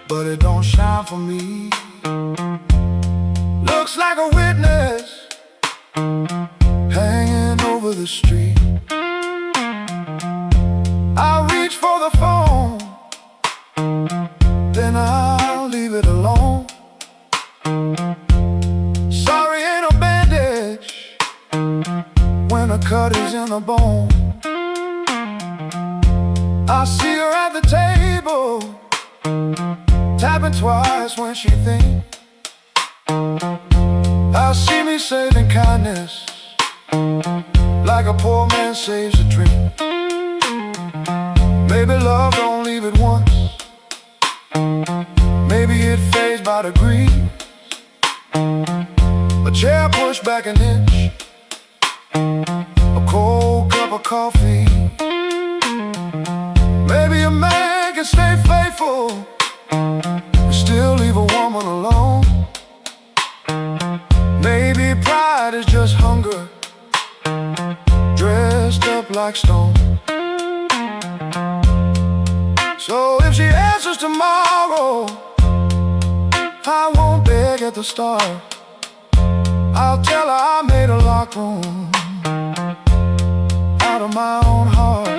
but it don't shine for me. Looks like a witness hanging over the street. I reach for the phone, then I'll leave it alone. Sorry ain't a bandage when a cut is in the bone. I see her at the table, tapping twice when she thinks. I see me saving kindness like a poor man saves a drink. Maybe love don't leave it once, maybe it fades by degrees. A chair pushed back an inch, a cold cup of coffee. Maybe a man can stay faithful and still leave a woman alone. Maybe pride is just hunger dressed up like stone. So if she answers tomorrow, I won't beg at the start. I'll tell her I made a locked room out of my own heart.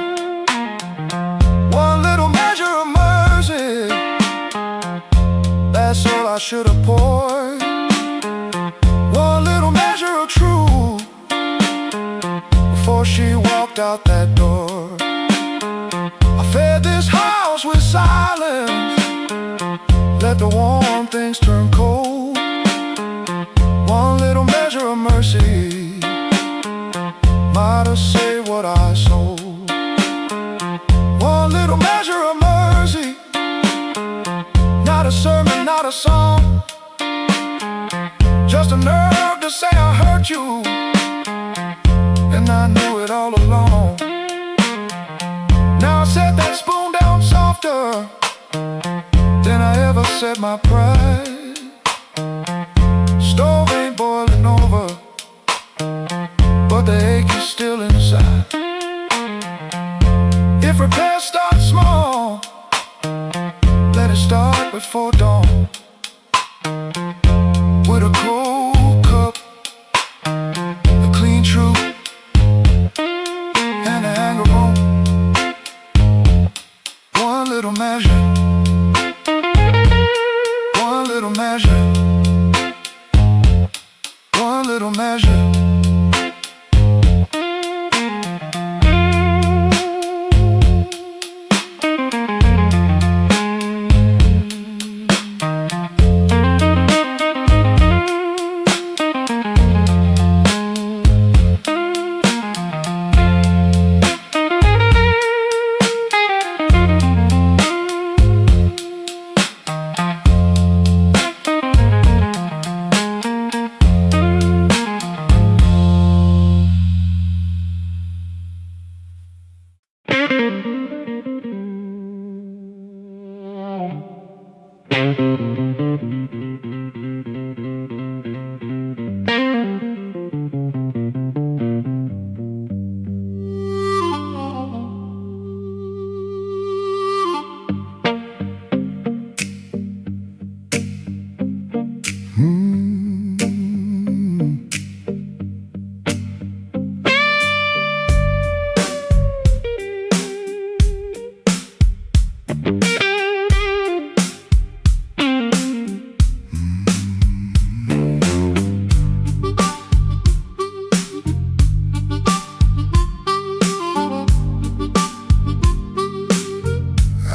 One little measure of mercy, that's all I should have poured. One little measure of truth before she walked out that door. I fed this house with silence, let the warm things turn cold. One little measure of mercy might have saved what I sold. One little measure of mercy, not a sermon, not a song, just a nerve to say I hurt you, and I knew it all along. Now I set that spoon down softer than I ever set my pride. Stove ain't boiling over, but the ache is still inside. If repairs start small, let it start before dawn. With a cold cup, a clean truth, and a anger bone. One little measure, one little measure, one little measure.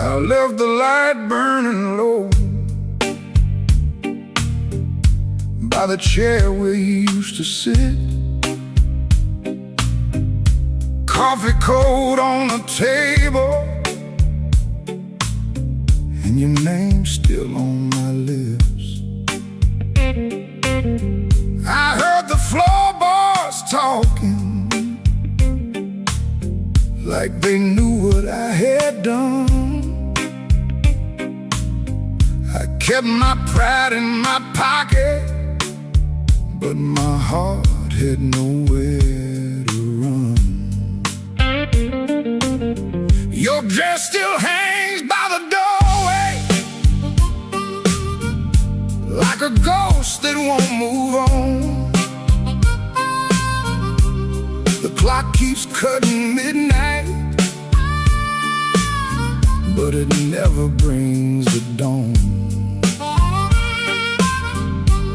I left the light burning low by the chair where you used to sit. Coffee cold on the table, and your name's still on my lips. I heard the floorboards talking like they knew what I had done. I kept my pride in my pocket, but my heart had nowhere to run. Your dress still hangs by the doorway like a ghost that won't move on. The clock keeps cutting midnight, but it never brings the dawn.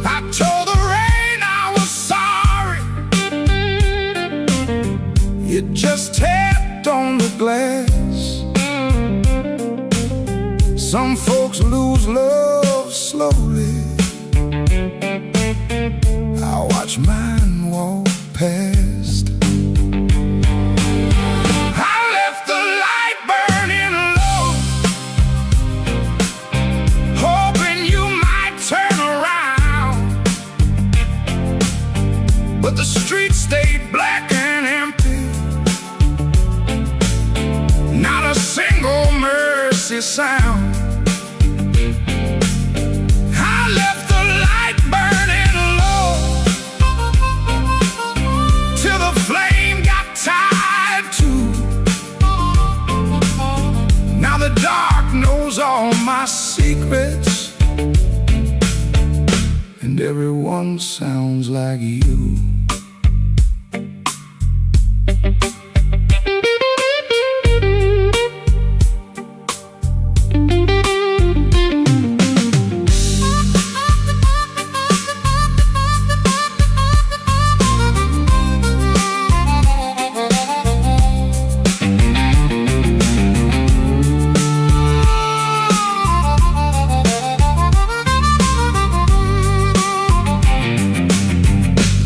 I told the rain I was sorry. It just tapped on the glass. Some folks lose love slowly. I watch mine walk past. I left the light burning low, hoping you might turn around. But the street stayed black and empty. Not a single mercy sound. I left the light burning low till the flame got tired too. Now the dark knows all my secrets, and everyone sounds like you.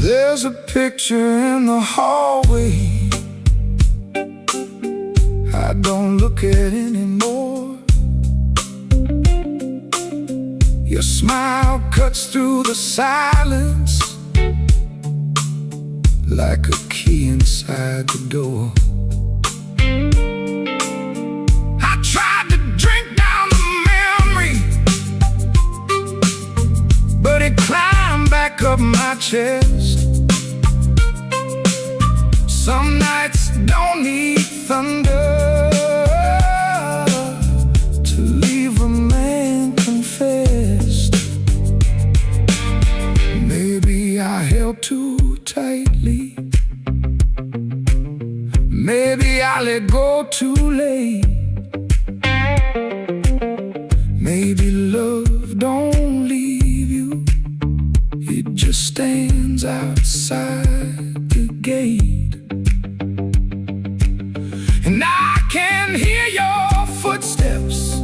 There's a picture in the hallway I don't look at anymore. Your smile cuts through the silence like a key inside the door. I tried to drink down the memory, but it climbed back up my chest. Some nights don't need thunder to leave a man confessed. Maybe I held too tightly. Maybe I let go too late. Maybe love don't leave you, it just stands outside the gate. And I can hear your footsteps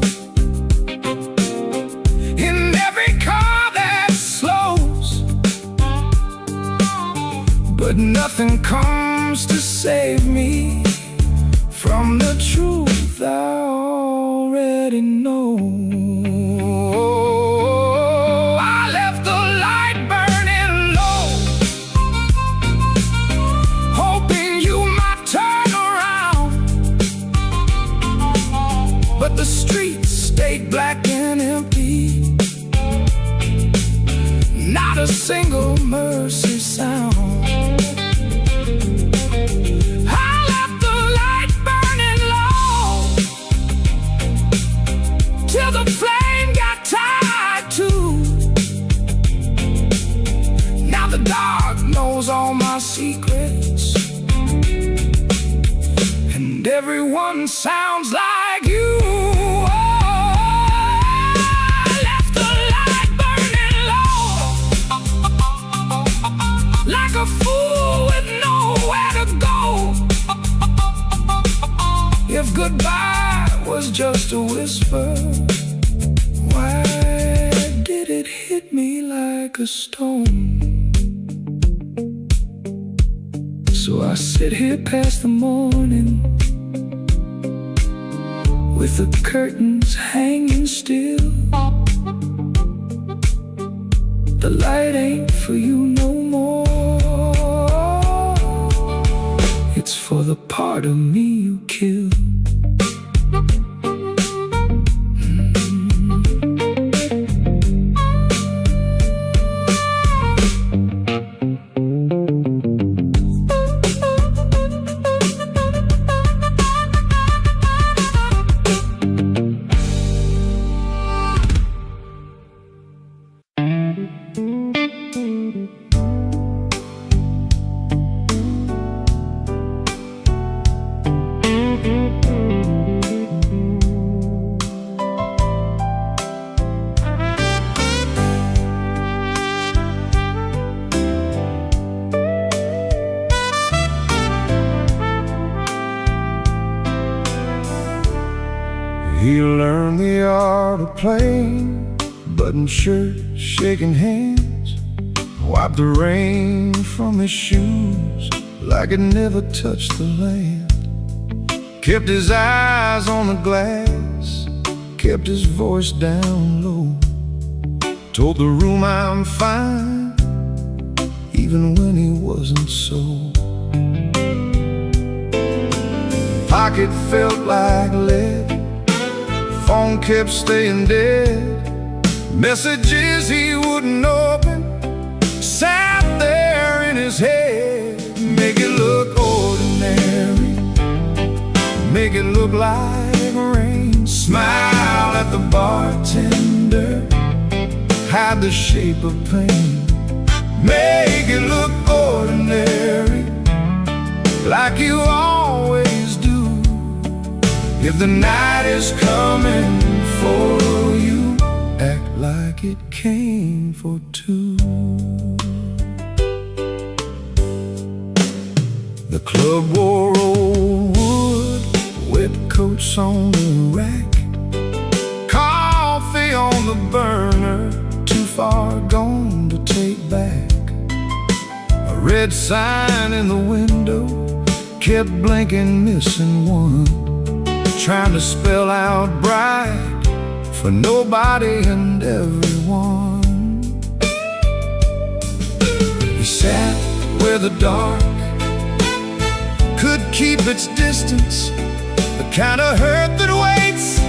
in every car that slows, but nothing comes to save me from the truth I already know. I left the light burning low, hoping you might turn around. But the streets stayed black and empty. our secrets, and everyone sounds like you. Oh, I left the light burning low, like a fool with nowhere to go. If goodbye was just a whisper, why did it hit me like a stone? So I sit here past the morning, with the curtains hanging still. The light ain't for you no more. It's for the part of me you killed. He learned the art of playing, button shirt, shaking hands, wiped the rain from his shoes like it never touched the land. Kept his eyes on the glass, kept his voice down low, told the room I'm fine, even when he wasn't so. Pocket felt like lead, phone kept staying dead, messages he wouldn't open sat there in his head. Make it look ordinary, make it look like rain. Smile at the bartender, hide the shape of pain. Make it look ordinary, like you always do. If the night is coming for you, act like it came for two. The club wore old wood, wet coats on the rack, coffee on the burner, too far gone to take back. A red sign in the window kept blinking, missing one, trying to spell out bright for nobody and everyone. He sat where the dark could keep its distance, the kind of hurt that waits,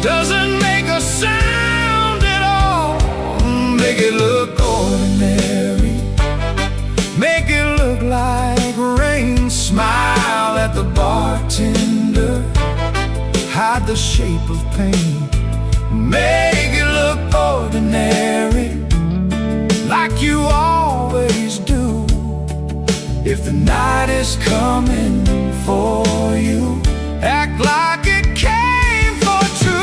doesn't make a sound at all. Make it look ordinary, make it look like rain. Smile at the bartender, hide the shape of pain. Make it look ordinary, like you always do. If the night is coming for you, act like it came for two.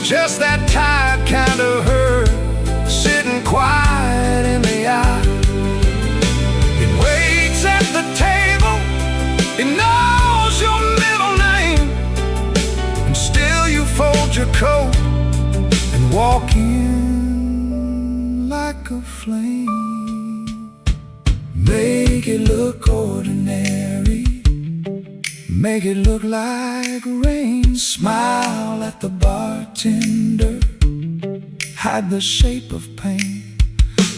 Just that tired kind of hurt, sitting quiet in the eye. It waits at the table, it knows your middle name, and still you fold your coat and walk in like a flame. Make it look ordinary, make it look like rain. Smile at the bartender, hide the shape of pain.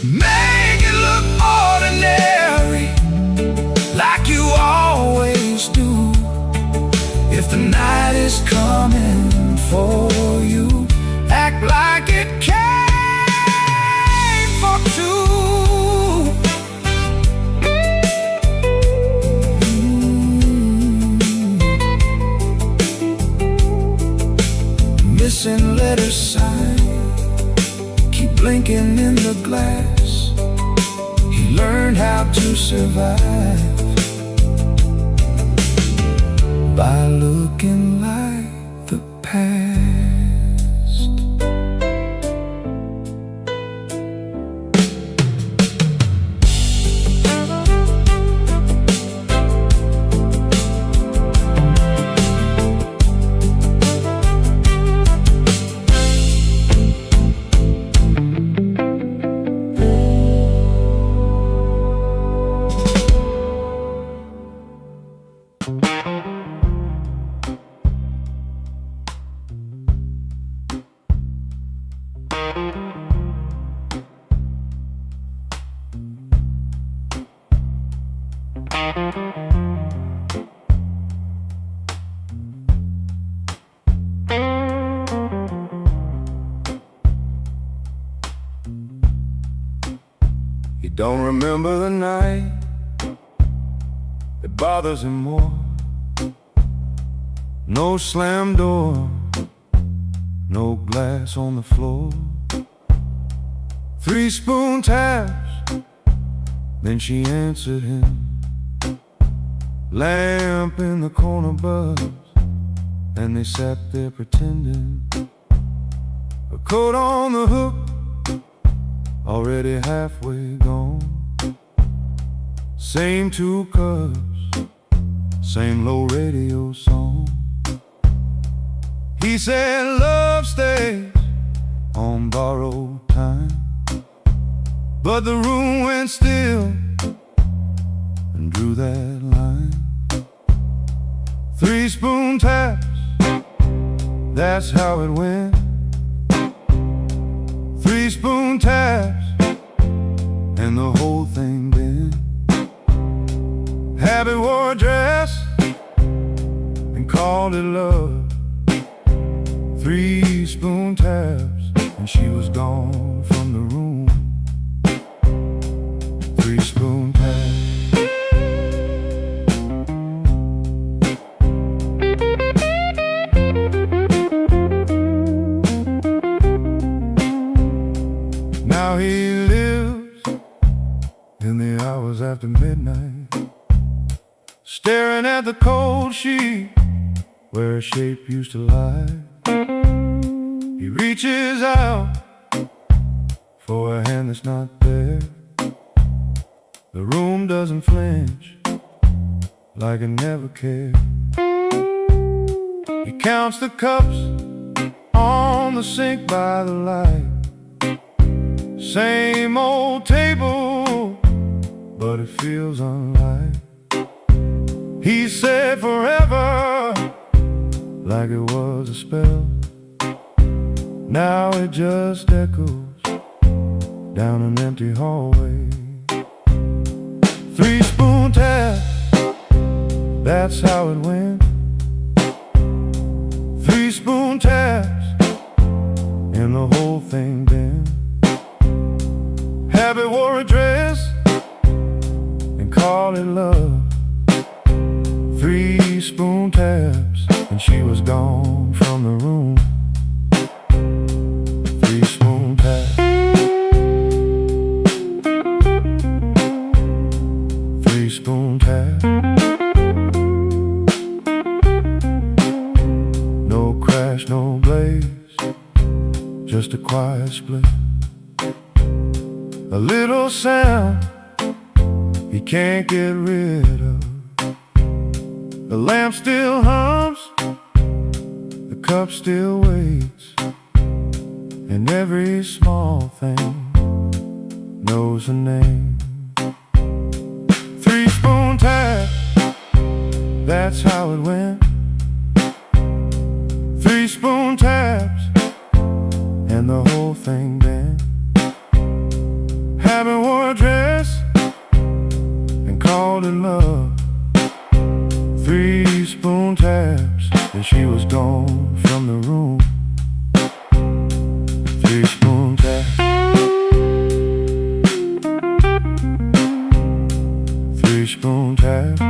Make it look ordinary, is coming for you. Act like it came for two. Missing letter sign, keep blinking in the glass. He learned how to survive by looking like the past. He don't remember the night, it bothers him more. No slam door, no glass on the floor. 3 spoon taps, then she answered him. Lamp in the corner buzzed, and they sat there pretending. A coat on the hook, already halfway gone. Same 2 cups, same low radio song. He said love stays on borrowed time, but the room went still and drew that line. 3 spoon taps, that's how it went. 3 spoon taps, and the whole thing bent. Habit wore a dress and called it love. 3 spoon taps, and she was gone from the room. 3 spoon taps. Now he lives in the hours after midnight, staring at the cold sheet where a shape used to lie. He reaches out for a hand that's not there. The room doesn't flinch, like it never cared. He counts the cups on the sink by the light. Same old table, but it feels unlike. He said forever, like it was a spell. Now it just echoes down an empty hallway. 3 spoon tap, that's how it went. 3 spoon taps, and the whole thing bent. Habit wore a dress and called it love. 3 spoon taps, and she was gone from the room. 3 spoon taps. 3 spoon taps. No crash, no blaze, just a quiet split. A little sound he can't get rid of. The lamp still hums, the cup still waits, and every small thing knows a name. 3 spoon tap, that's how it went. 3 spoon taps, and the whole thing bent. Habit wore a dress and called it love. 3 spoon taps, then she was gone from the room. 3-spoon tap, 3-spoon tap.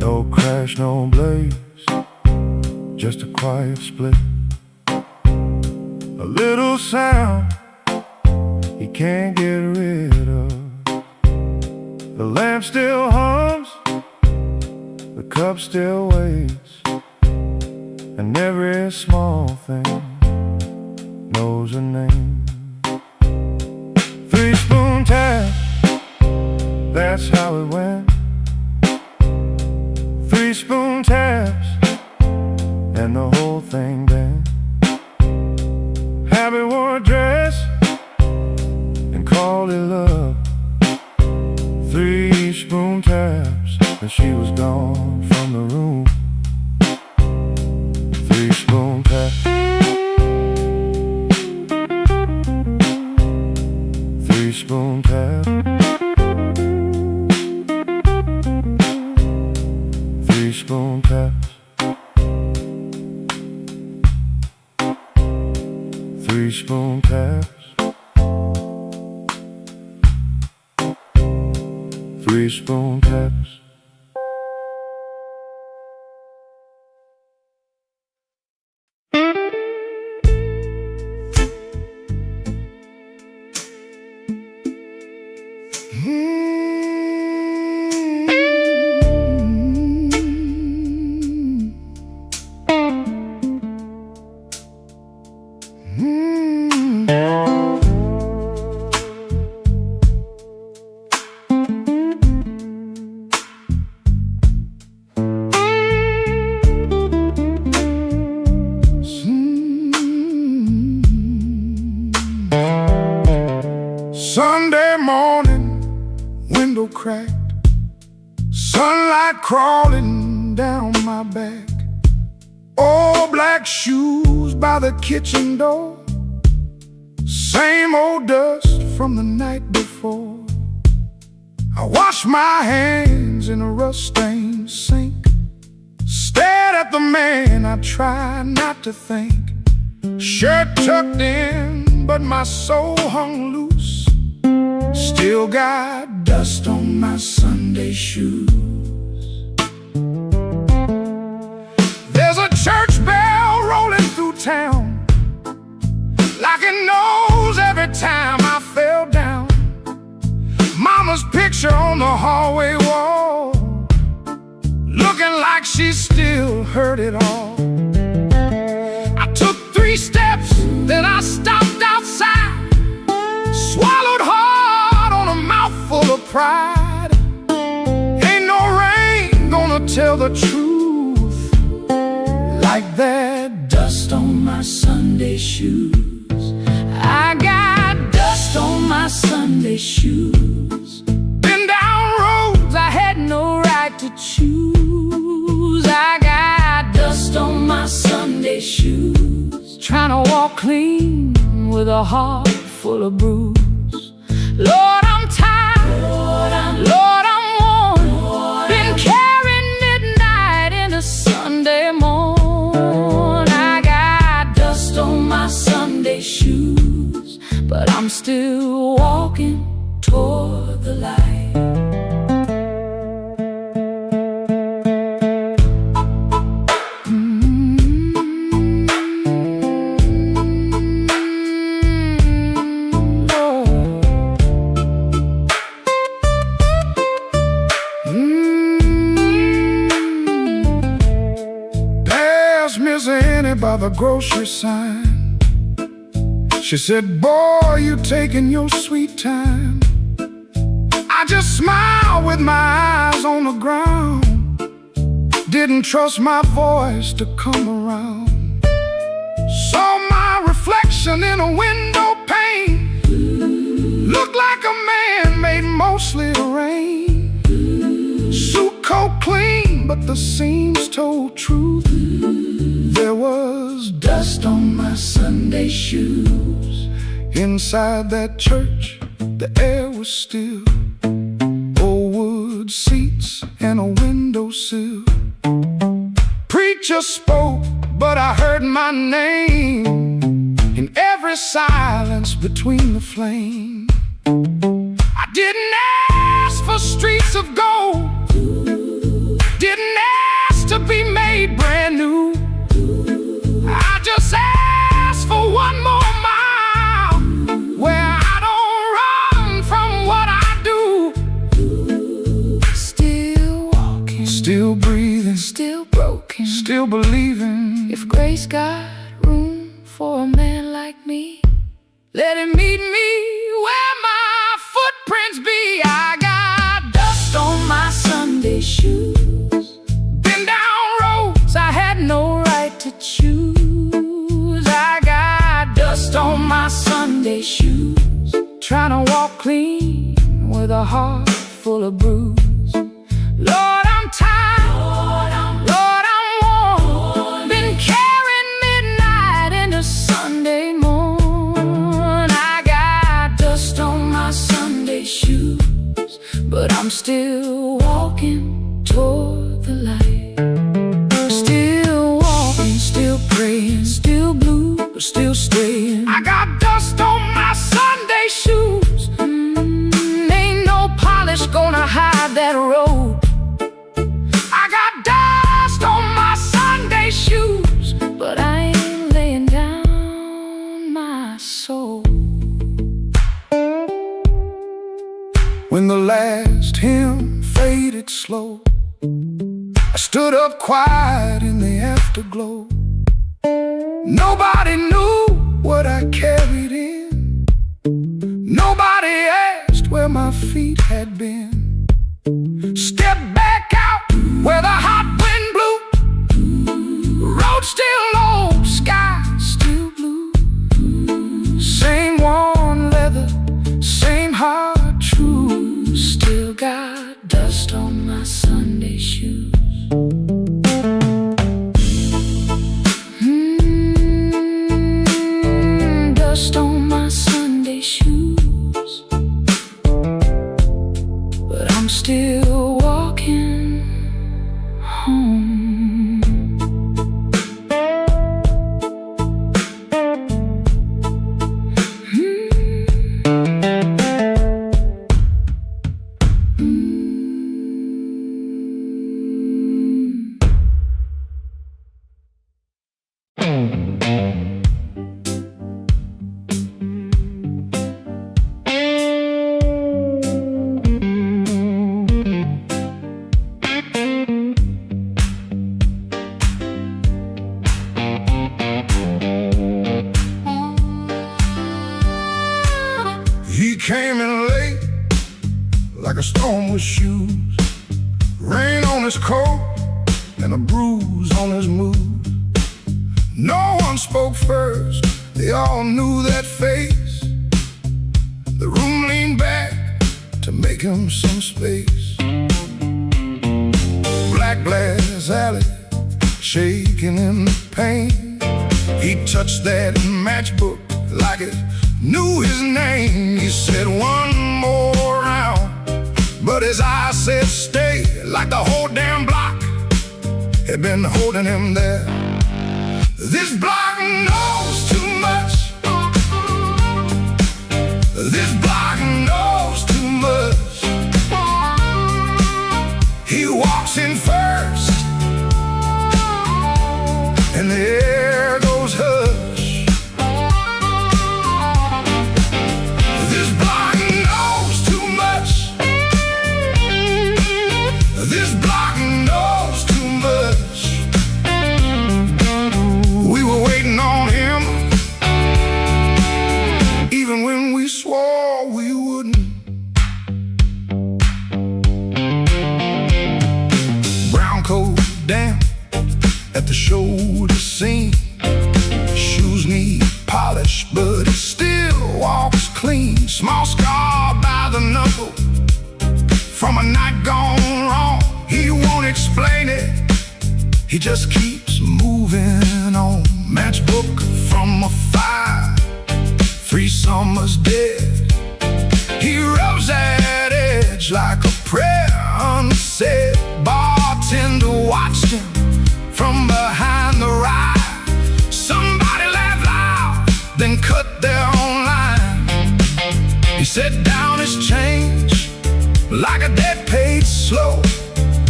No crash, no blaze, just a quiet split. A little sound he can't get rid of. The lamp still hums, the cup still waits, and every small thing knows a name. 3-spoon tap, that's how it went. 3-spoon taps, and the whole thing bent. Habit wore a dress and called it love. 3-spoon taps, and she was gone from the room. 3-spoon tap, 3-spoon tap, 3-spoon taps, 3-spoon taps, 3-spoon taps. Sunday morning, window cracked, sunlight crawling down my back. Old black shoes by the kitchen door, same old dust from the night before. I washed my hands in a rust-stained sink, stared at the man I tried not to think. Shirt tucked in, but my soul hung loose. Still got dust on my Sunday shoes. There's a church bell rolling through town, like it knows every time I fell down. Mama's picture on the hallway wall, looking like she still heard it all. I took 3 steps, then I stopped outside, swallowed hard on a mouthful of pride. Ain't no rain gonna tell the truth like that dust on my Sunday shoes. I got dust on my Sunday shoes. Been down roads I had no right to choose. I got dust on my Sunday shoes, trying to walk clean with a heart full of bruise. Lord, I'm tired, Lord, I'm worn, been carrying midnight into Sunday morn. I got dust on my Sunday shoes, but I'm still walking toward the light. Miss Annie by the grocery sign, she said, boy, you taking your sweet time. I just smiled with my eyes on the ground, didn't trust my voice to come around. Saw my reflection in a window pane, looked like a man made mostly of rain. Suit coat clean, but the seams told truth. There was dust on my Sunday shoes. Inside that church, the air was still. Old wood checkerboard seats and a windowsill. Preacher spoke, but I heard my name in every silence between the flames. I didn't ask for streets of gold, didn't ask to be made brand new. I just asked for one more mile where I don't run from what I do. Still walking, still breathing, still broken, still believing. If grace got room for a man like me, let him meet me where my footprints be. I got dust on my Sunday shoes, been down roads I had no right to choose. I got dust on my Sunday shoes, trying to walk clean with a heart full of bruise. Lord, I'm tired, Lord, I'm worn, been carrying midnight into Sunday morn. I got dust on my Sunday shoes, but I'm still walking toward the light. Still walking, still praying, still blue, but still straying. I got dust on my Sunday shoes, ain't no polish gonna hide that road. I got dust on my Sunday shoes, but I ain't laying down my soul. When the last hymn faded slow, I stood up quiet in the afterglow. Nobody knew what I carried in, nobody asked where my feet had been. Step back out where the hot wind blew, road still low, sky still blue. Same worn leather, same heart true, still got dust on my Sunday shoes. Dust on my Sunday shoes, but I'm still walking home. He came in late, like a storm with shoes, rain on his coat and a bruise on his mood. No one spoke first, they all knew that face. The room leaned back to make him some space. Black glass alley, shaking in the pain. He touched that matchbook like it knew his name. He said one more round, but his eyes said stay, like the whole damn block had been holding him there. This block knows too much, this block knows too much. He walks in first, and the air goes hush. This block knows too much, this block knows too much. We were waiting on him, even when we swore we wouldn't. Brown coat damp at the shoulder seam, shoes need polish, but he still walks clean. Small scar by the knuckle from a night gone wrong. He won't explain it, he just keeps moving on. Matchbook from a fire, 3 summers dead. He rubs that edge like a prayer set down his change like a debt paid slow,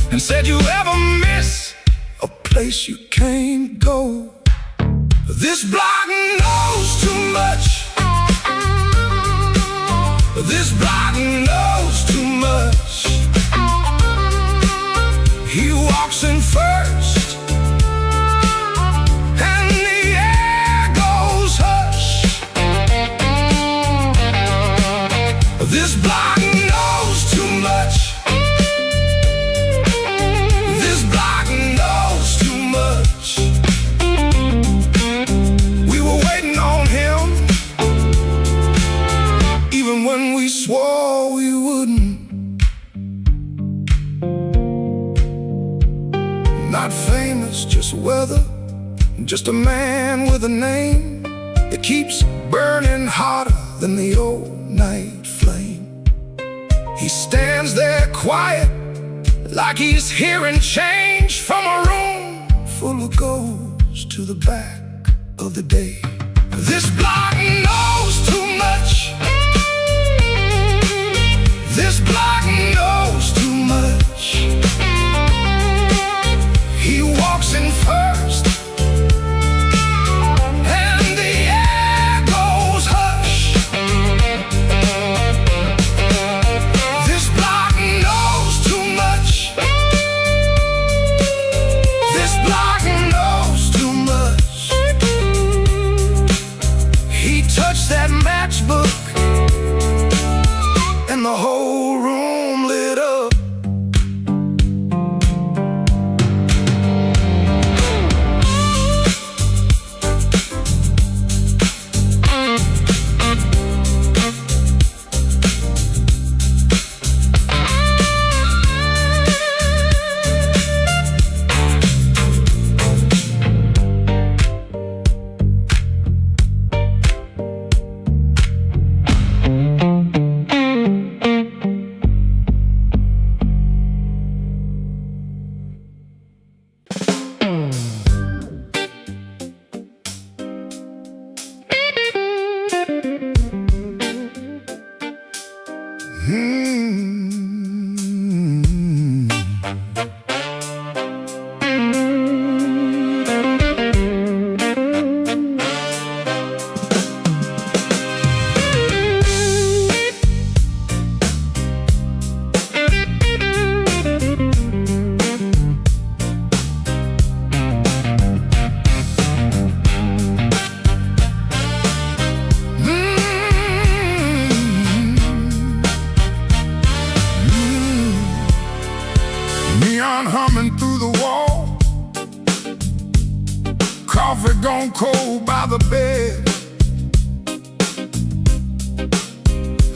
and said, you ever miss a place you can't go? This block knows too much. This block knows too much. He walks in first, and the air goes hush. This block knows too much. This block knows too much. We were waiting on him, even when we swore we wouldn't. Not famous, just weather, just a man with a name that keeps burning hotter than the old night flame. He stands there quiet, like he's hearing change from a room full of ghosts to the back of the day. This block knows too much. This block knows too much. He walks in first, and the air goes hush. This block knows too much. This block knows too much. He touched that matchbook, and the whole room lit up. Neon humming through the wall, coffee gone cold by the bed.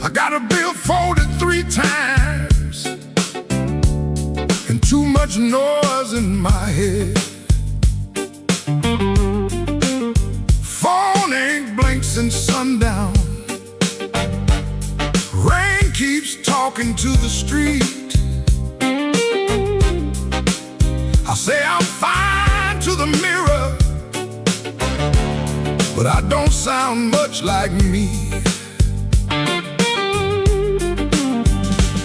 I got a bill folded 3 times, and too much noise in my head. Phone ain't blinked since sundown. Rain keeps talking to the street. I say I'm fine to the mirror, but I don't sound much like me.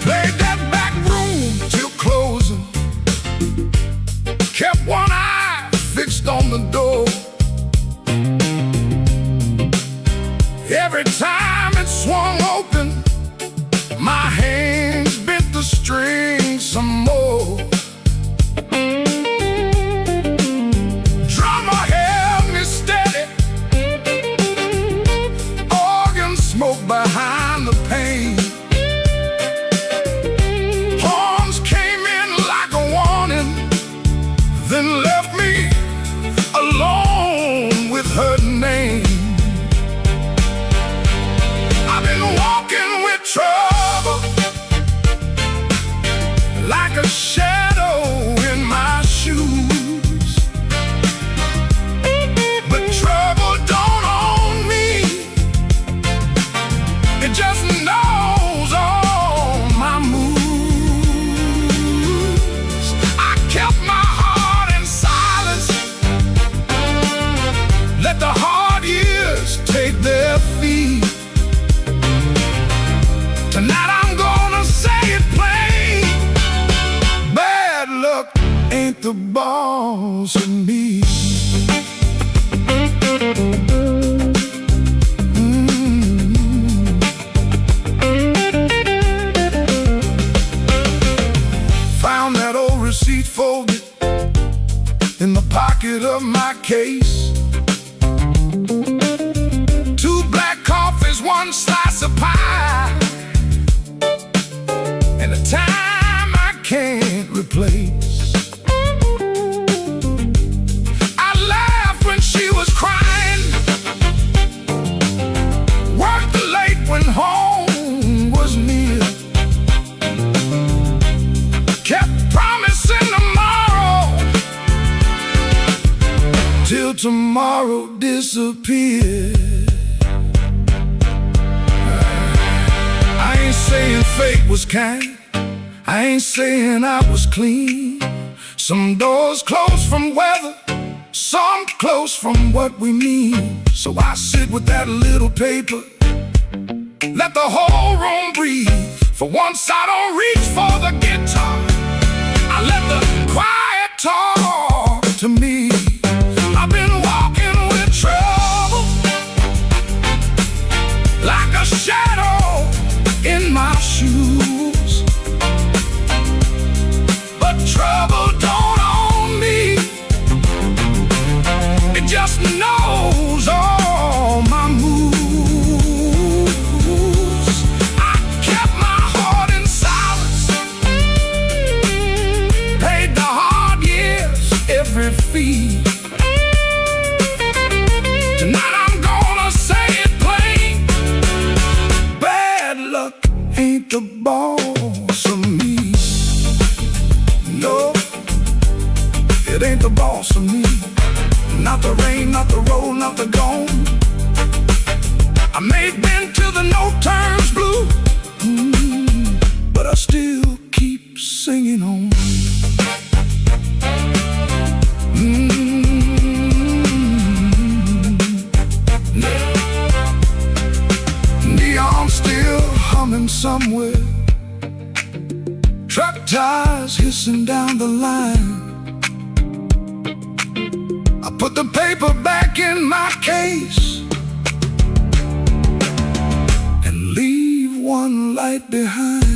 Played that back room till closing, kept one eye fixed on the door. Every time it swung open, my hands bent the string some more. Drummer held me steady, organ smoke behind the pane. Horns came in like a warning, then left me alone. the boss of me. Found that old receipt folded in the pocket of my case. 2 black coffees, 1 slice of pie, and a time I can't replace. I laughed when she was crying, worked late when home was near, kept promising tomorrow till tomorrow disappeared. I ain't saying fate was kind, I ain't saying I was clean. Some doors close from weather, some close from what we mean. So I sit with that little paper, let the whole room breathe. For once I don't reach for the guitar, I let the quiet talk to me. I've been walking with trouble, like a shadow in my shoes, but trouble don't own me. It just knows all my moves. I kept my heart in silence, paid the hard years every fee. Tonight I'm gonna say it plain, bad luck ain't the boss of me. No, it ain't the boss of me. Not the rain, not the road, not the gone. I may have been till the no turns blue, but I still keep singing on. Neon still humming somewhere, truck tires hissing down the line. I put the paper back in my case and leave one light behind.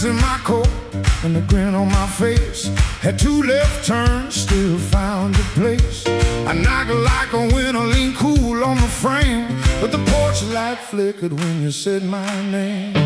In my coat and a grin on my face, had 2 left turns, still found a place. I knocked like a winter, lean cool on the frame, but the porch light flickered when you said my name.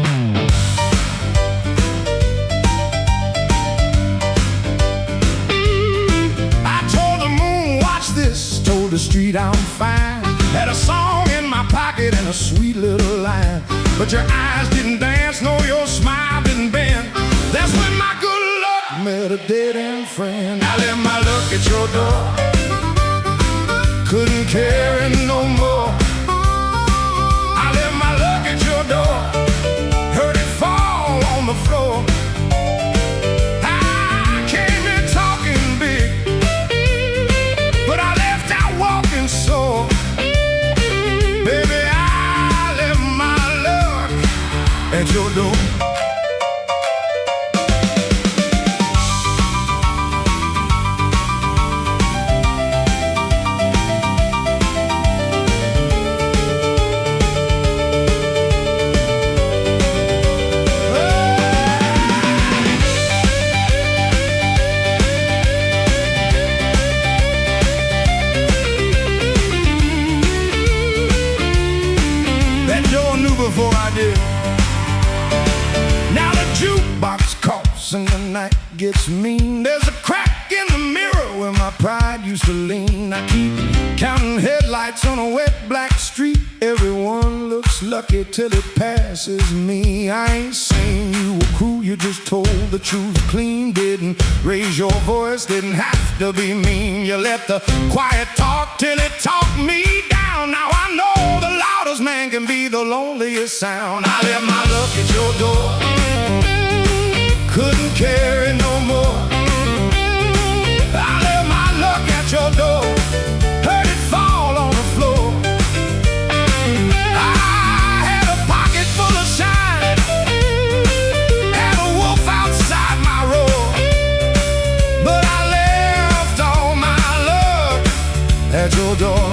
I told the moon, watch this, told the street I'm fine. Had a song in my pocket and a sweet little line, but your eyes didn't dance, no, your smile didn't bend. That's when my good luck met a dead-end friend. I left my luck at your door, couldn't carry no more. I left my luck at your door, heard it fall on the floor. I came in talking big, but I left out walking sore. Baby, I left my luck at your door. and the night gets mean. There's a crack in the mirror where my pride used to lean. I keep counting headlights on a wet black street. Everyone looks lucky till it passes me. I ain't saying you were cruel, you just told the truth clean. Didn't raise your voice, didn't have to be mean. You let the quiet talk till it talked me down. Now I know the loudest man can be the loneliest sound. I left my luck at your door, couldn't carry no more. I left my luck at your door, heard it fall on the floor. I had a pocket full of shine, had a wolf outside my roar, but I left all my luck at your door.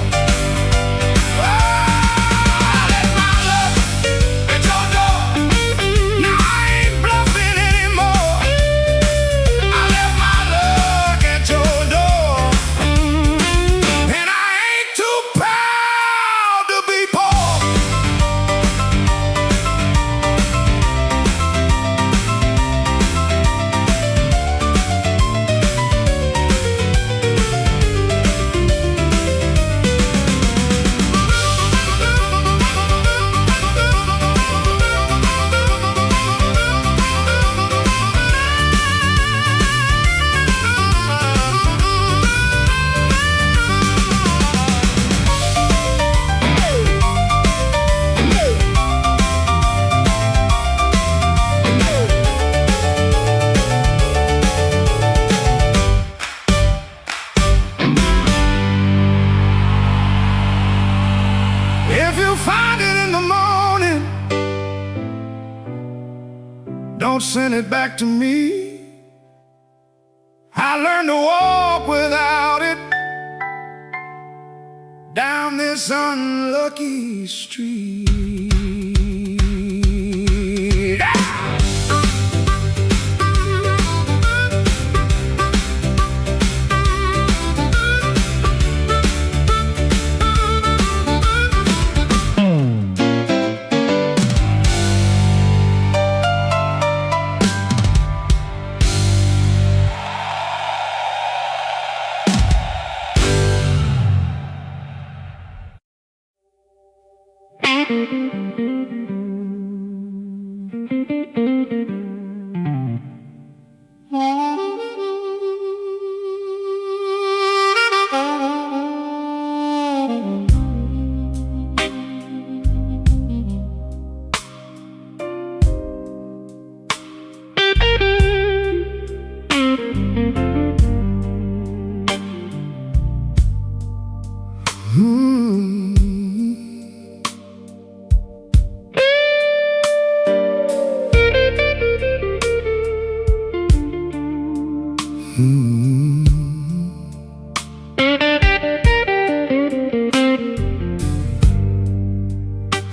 If you find it in the morning, don't send it back to me. I learned to walk without it down this unlucky street.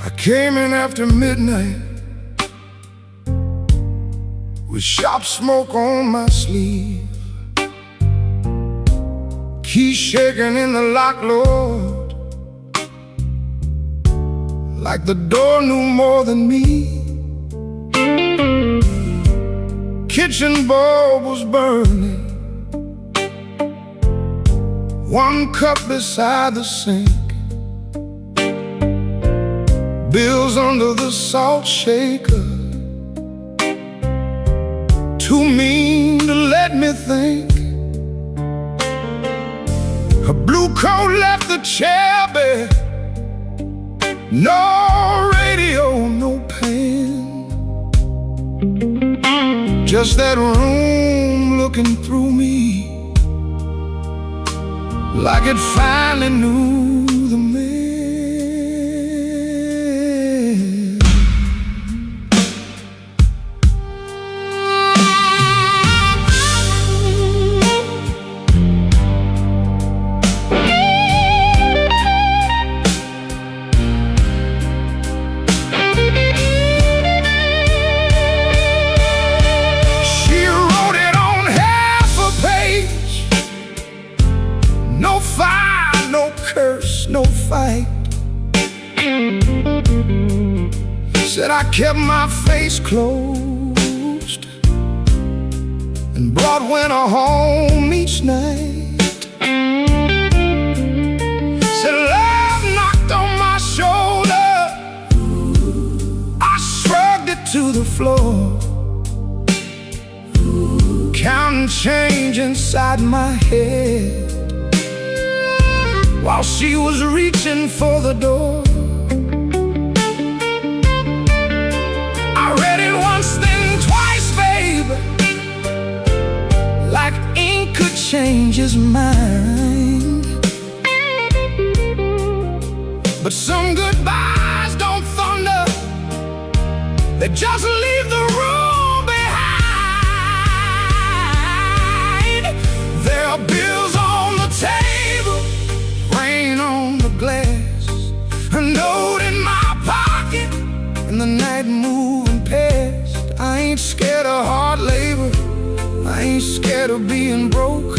I came in after midnight with sharp smoke on my sleeve, key shaking in the lock, Lord, like the door knew more than me. Kitchen bulb was burning, one cup beside the sink, bills under the salt shaker, too mean to let me think. Her blue coat left the chair bare, no radio, no pen, just that room looking through me like it finally knew the man. She wrote it on half a page, no fire, no curse, no fight. Said I kept my face closed and brought winter home each night. Said love knocked on my shoulder, I shrugged it to the floor, counting change inside my head while she was reaching for the door. I read it once, then twice, babe, like ink could change his mind. But some goodbyes don't thunder, they just leave the room behind. There are bills on the table, rain on the glass, a note in my pocket, and the night moving past. I ain't scared of hard labor, I ain't scared of being broke,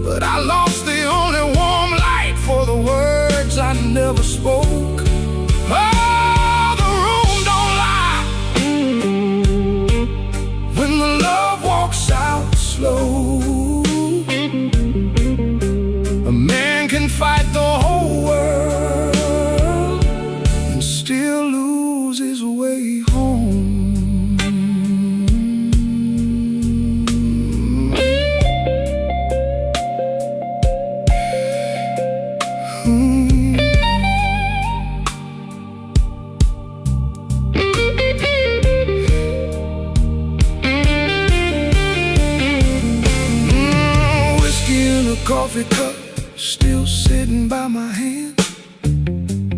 but I lost the only warm light for the words I never spoke. Oh, the room don't lie when the love walks out slow. A man can fight the whole world and still lose his way home. Coffee cup still sitting by my hand.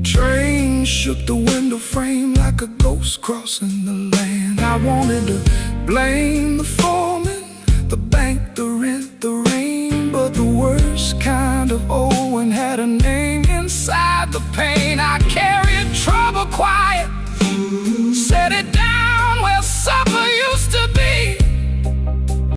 Train shook the window frame like a ghost crossing the land. I wanted to blame the foreman, the bank, the rent, the rain, but the worst kind of Owen had a name inside the pain.